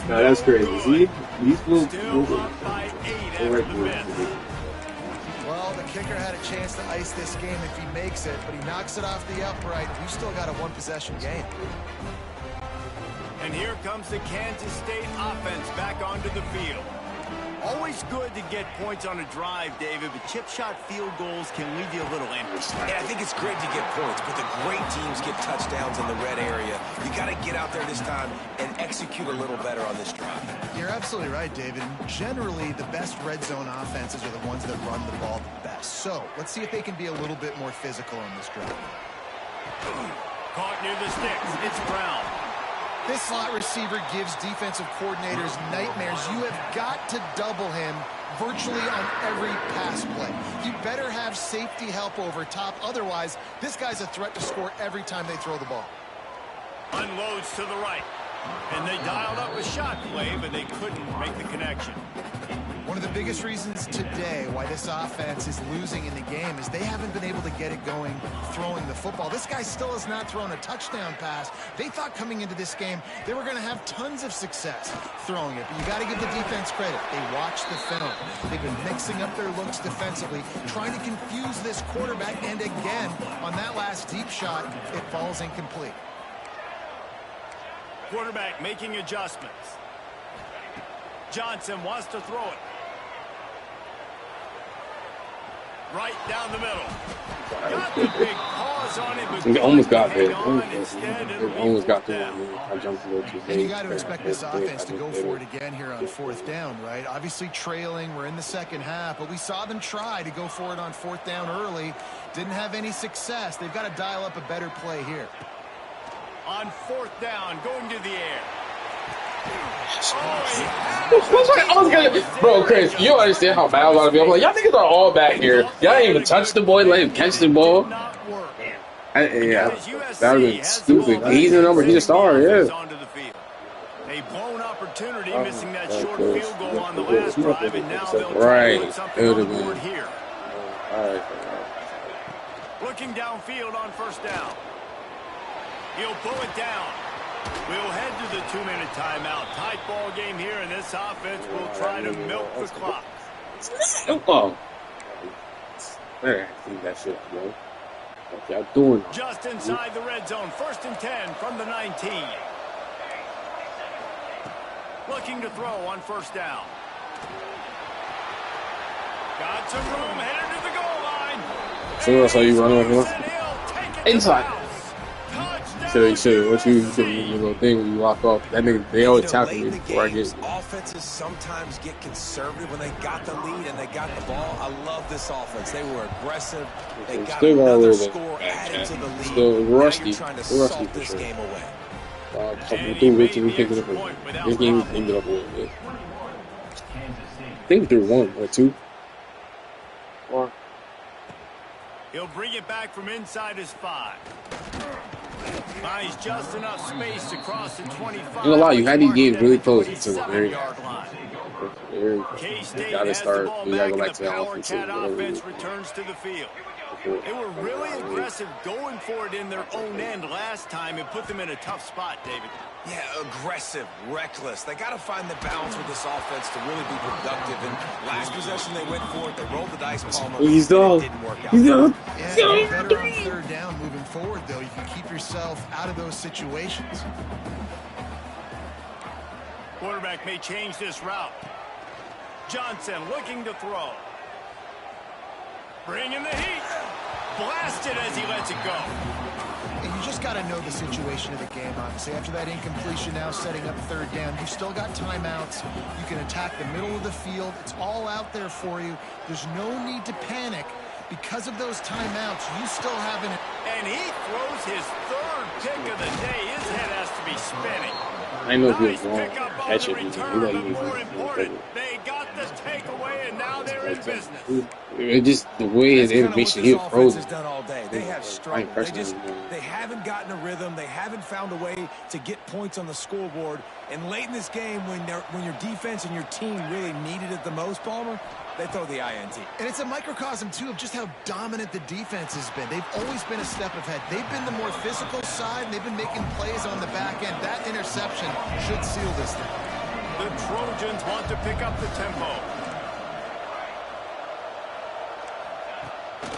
No, that's crazy. See, these fools. Well, the kicker had a chance to ice this game if he makes it, but he knocks it off the upright. We've still got a 1-possession game. And here comes the Kansas State offense back onto the field. Always good to get points on a drive, David, but chip shot field goals can leave you a little empty. Yeah, I think it's great to get points, but the great teams get touchdowns in the red area. You got to get out there this time and execute a little better on this drive. You're absolutely right, David. Generally, the best red zone offenses are the ones that run the ball the best. So let's see if they can be a little bit more physical on this drive. Caught near the sticks. It's Brown. This slot receiver gives defensive coordinators nightmares. You have got to double him virtually on every pass play. You better have safety help over top. Otherwise, this guy's a threat to score every time they throw the ball. Unloads to the right. And they dialed up a shot play, but they couldn't make the connection. One of the biggest reasons today why this offense is losing in the game is they haven't been able to get it going throwing the football. This guy still has not thrown a touchdown pass. They thought coming into this game they were going to have tons of success throwing it, but you got to give the defense credit. They watched the film. They've been mixing up their looks defensively, trying to confuse this quarterback, and again, on that last deep shot, it falls incomplete. Quarterback making adjustments. Johnson wants to throw it. Right down the middle. Got the big pause on it, but He almost got there. Almost got there. I jumped a little too late. And you got to expect this offense to go for it again here on 4th down, right? Obviously trailing. We're in the second half, but we saw them try to go for it on 4th down early. Didn't have any success. They've got to dial up a better play here. On 4th down, going to the air. Bro, Chris, you don't understand how bad I was about to be. I'm like, y'all niggas are all back here. Y'all ain't even touch the boy, let him catch the ball. Yeah, that would have been stupid. He's a number, he's a star, yeah. A blown opportunity, missing that short field goal on the last drive, and now they'll right. put something on the board here. Looking downfield on 1st down. He'll pull it down. We'll head to the 2-minute timeout. Tight ball game here, and this offense will try to milk the clock. Oh. There, see that shit, bro. What y'all doing? Just inside the red zone. 1st and 10 from the 19. Looking to throw on 1st down. Got some room, headed to the goal line. So I saw you running with him. Inside. Should what you little thing when you walk off. That nigga, they always tackle me before I get. Offenses sometimes get conservative when they got the lead and they got the ball. I love this offense. They were aggressive. They got another score added to the lead. Still rusty. Trying to salt this game away. We picked it up. This game ended up a little bit. I think we threw 1 or 2. He'll bring it back from inside his 5. Finds just enough space to cross the 25. Ain't a lot. You had these games really close to the very. K-State Gotta has start. the ball We gotta go back, back to and the the Power offense. Cat offense returns to the field. They were really aggressive going for it in their own end last time. It put them in a tough spot, David. Yeah, aggressive, reckless. They got to find the balance with this offense to really be productive. And last possession they went for it. They rolled the dice, Palmer. He's done. It didn't work out. He's done. Yeah, better on 3rd down moving forward, though. You can keep yourself out of those situations. Quarterback may change this route. Johnson looking to throw. Bringing the heat. Blasted as he lets it go. And you just got to know the situation of the game, obviously. After that incompletion, now setting up 3rd down, you've still got timeouts. You can attack the middle of the field. It's all out there for you. There's no need to panic. because of those timeouts, you still have an... And he throws his third pick of the day. His head has to be spinning. I know if he was Nice wrong. pickup on Catch the it. return, but more important, they got the takeaway, and now they're in business. It just the way his animation, he was frozen. Has done all day. They have struggled. They haven't gotten a rhythm. They haven't found a way to get points on the scoreboard. And late in this game, when your defense and your team really needed it the most, Palmer, they throw the INT. And it's a microcosm, too, of just how dominant the defense has been. They've always been a step ahead. They've been the more physical side, and they've been making plays on the back end. That interception should seal this thing. The Trojans want to pick up the tempo.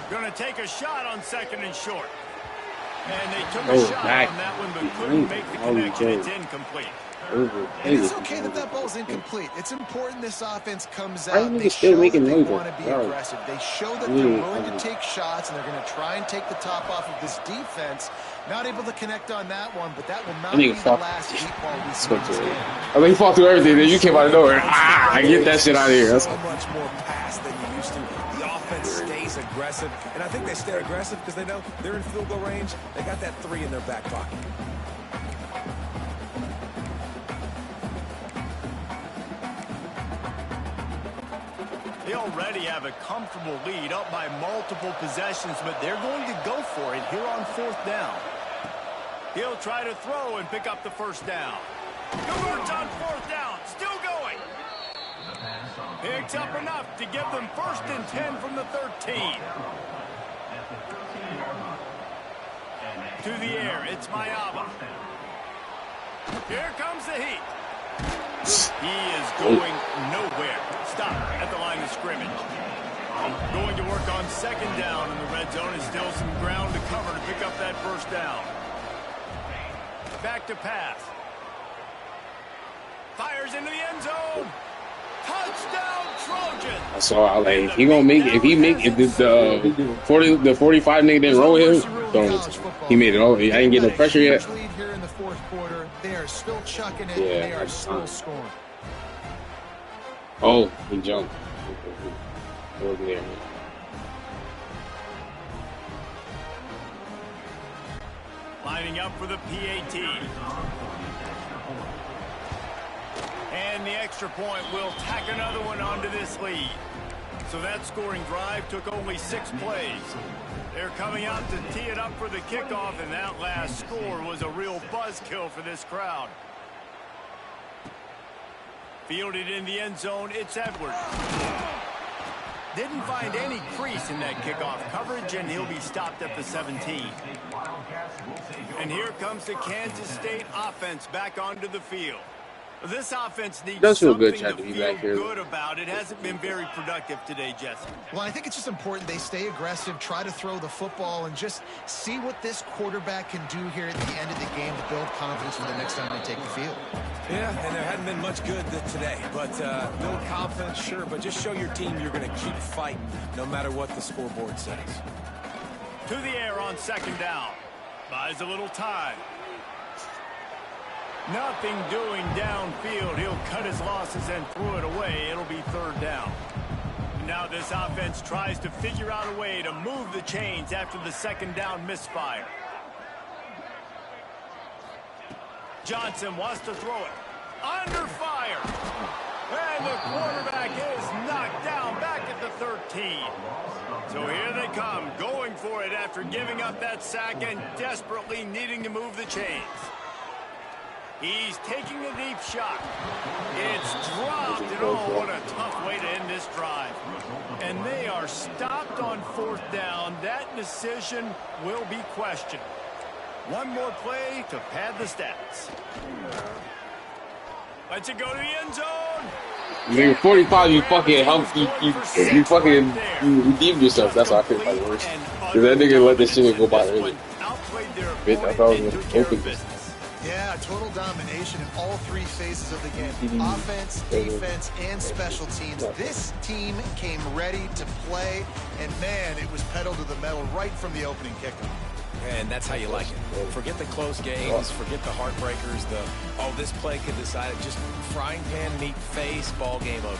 Going to take a shot on 2nd and short. And they took a shot on that one, but couldn't make the connection. It's incomplete. And it's okay that ball's incomplete. It's important this offense comes out. They show that they want to be aggressive. They show that they're willing to take shots, and they're going to try and take the top off of this defense. Not able to connect on that one, but that will not be the last deep ball we see in this game. I mean, he fought through everything. Then you came out of nowhere. I get that shit out of here. So much more pass than you used to. The offense stays aggressive, and I think they stay aggressive because they know they're in field goal range. They got that 3 in their back pocket. They already have a comfortable lead, up by multiple possessions, but they're going to go for it here on 4th down. He'll try to throw and pick up the first down. Goodward's on 4th down, still going. Picks up enough to give them 1st and 10 from the 13. To the air, it's Mayaba. Here comes the heat. He is going nowhere. Stop at the line of scrimmage. Going to work on 2nd down in the red zone. Is still some ground to cover to pick up that 1st down. Back to pass. Fires into the end zone. Touchdown Trojans. I saw like he gonna make if the 45 nigga didn't roll him, he made it over. I didn't get no pressure yet. Here in the 4th quarter, they are still chucking it. Yeah, they are still scoring. Oh, he jumped. Over there. Lining up for the PAT. And the extra point will tack another one onto this lead. So that scoring drive took only 6 plays. They're coming out to tee it up for the kickoff, and that last score was a real buzzkill for this crowd. Fielded in the end zone, it's Edwards. Didn't find any crease in that kickoff coverage, and he'll be stopped at the 17. And here comes the Kansas State offense back onto the field. This offense needs something to feel good about. It hasn't been very productive today, Jesse. Well, I think it's just important they stay aggressive, try to throw the football, and just see what this quarterback can do here at the end of the game to build confidence for the next time they take the field. Yeah, and there hadn't been much good today, but build confidence, sure, but just show your team you're going to keep fighting no matter what the scoreboard says. To the air on 2nd down. Buys a little time. Nothing doing downfield. He'll cut his losses and throw it away. It'll be 3rd down. Now this offense tries to figure out a way to move the chains after the 2nd down misfire. Johnson wants to throw it. Under fire. And the quarterback is knocked down back at the 13. So here they come, going for it after giving up that sack and desperately needing to move the chains. He's taking a deep shot. It's dropped, and oh, what a tough way to end this drive. And they are stopped on 4th down. That decision will be questioned. One more play to pad the stats. Let's it go to the end zone. You're 45, you fucking help, you fucking redeemed yourself. That's how I feel about the worst. Because that nigga let this shit go by early. I thought it was open. Yeah, total domination in all 3 phases of the game. Offense, defense, and special teams. This team came ready to play, and man, it was pedal to the metal right from the opening kickoff. And that's how you like it. Forget the close games, forget the heartbreakers, this play could decide it. Just frying pan, meat face, ball game over.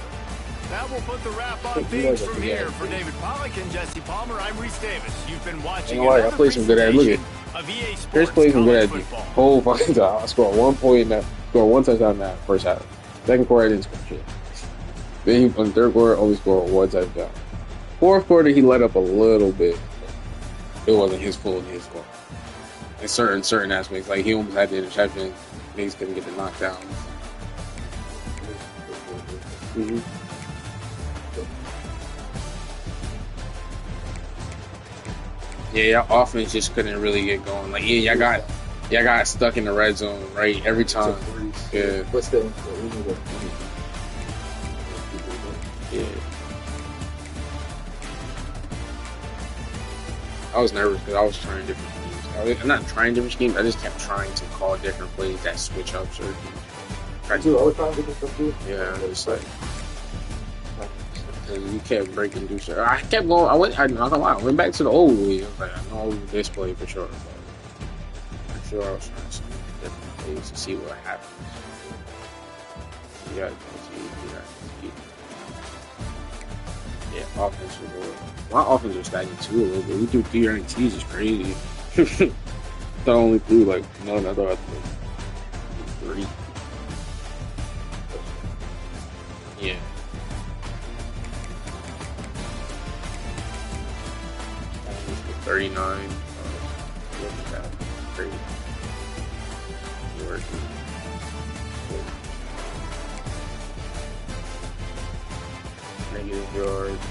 That will put the wrap on things from here. For David Pollack and Jesse Palmer, I'm Reese Davis. You've been watching I played some good at it. Look at of EA Chris Sports played some good at College it. Football. Whole fucking time. I scored 1 point in that. Scored 1 touchdown in that first half. Second quarter, I didn't score shit. Then he, on the third quarter, only scored 1 touchdown. Fourth quarter, he let up a little bit. It wasn't his fault. His fault. In certain aspects, like he almost had the interception. Niggas couldn't get the knockdown. Mm-hmm. Yeah, y'all offense just couldn't really get going. Like, yeah, y'all got stuck in the red zone, right? Every time. Yeah. But still, Yeah. I was nervous because I was trying different schemes. I'm not trying different schemes. I just kept trying to call different plays that switch up certain things. I was trying different stuff too. Yeah, it's like, and you kept breaking through shit. I kept going. I'm not gonna lie. I went back to the old way. I was like, I know this play for sure. But for sure, I was trying some different plays to see what happens. Yeah, offensive board. My offense was stagnant too a little bit. We threw 3 RNTs is crazy. I only threw like none. I thought I threw 3. Yeah. Almost 39. Look at that. Crazy. Working. Negative yards.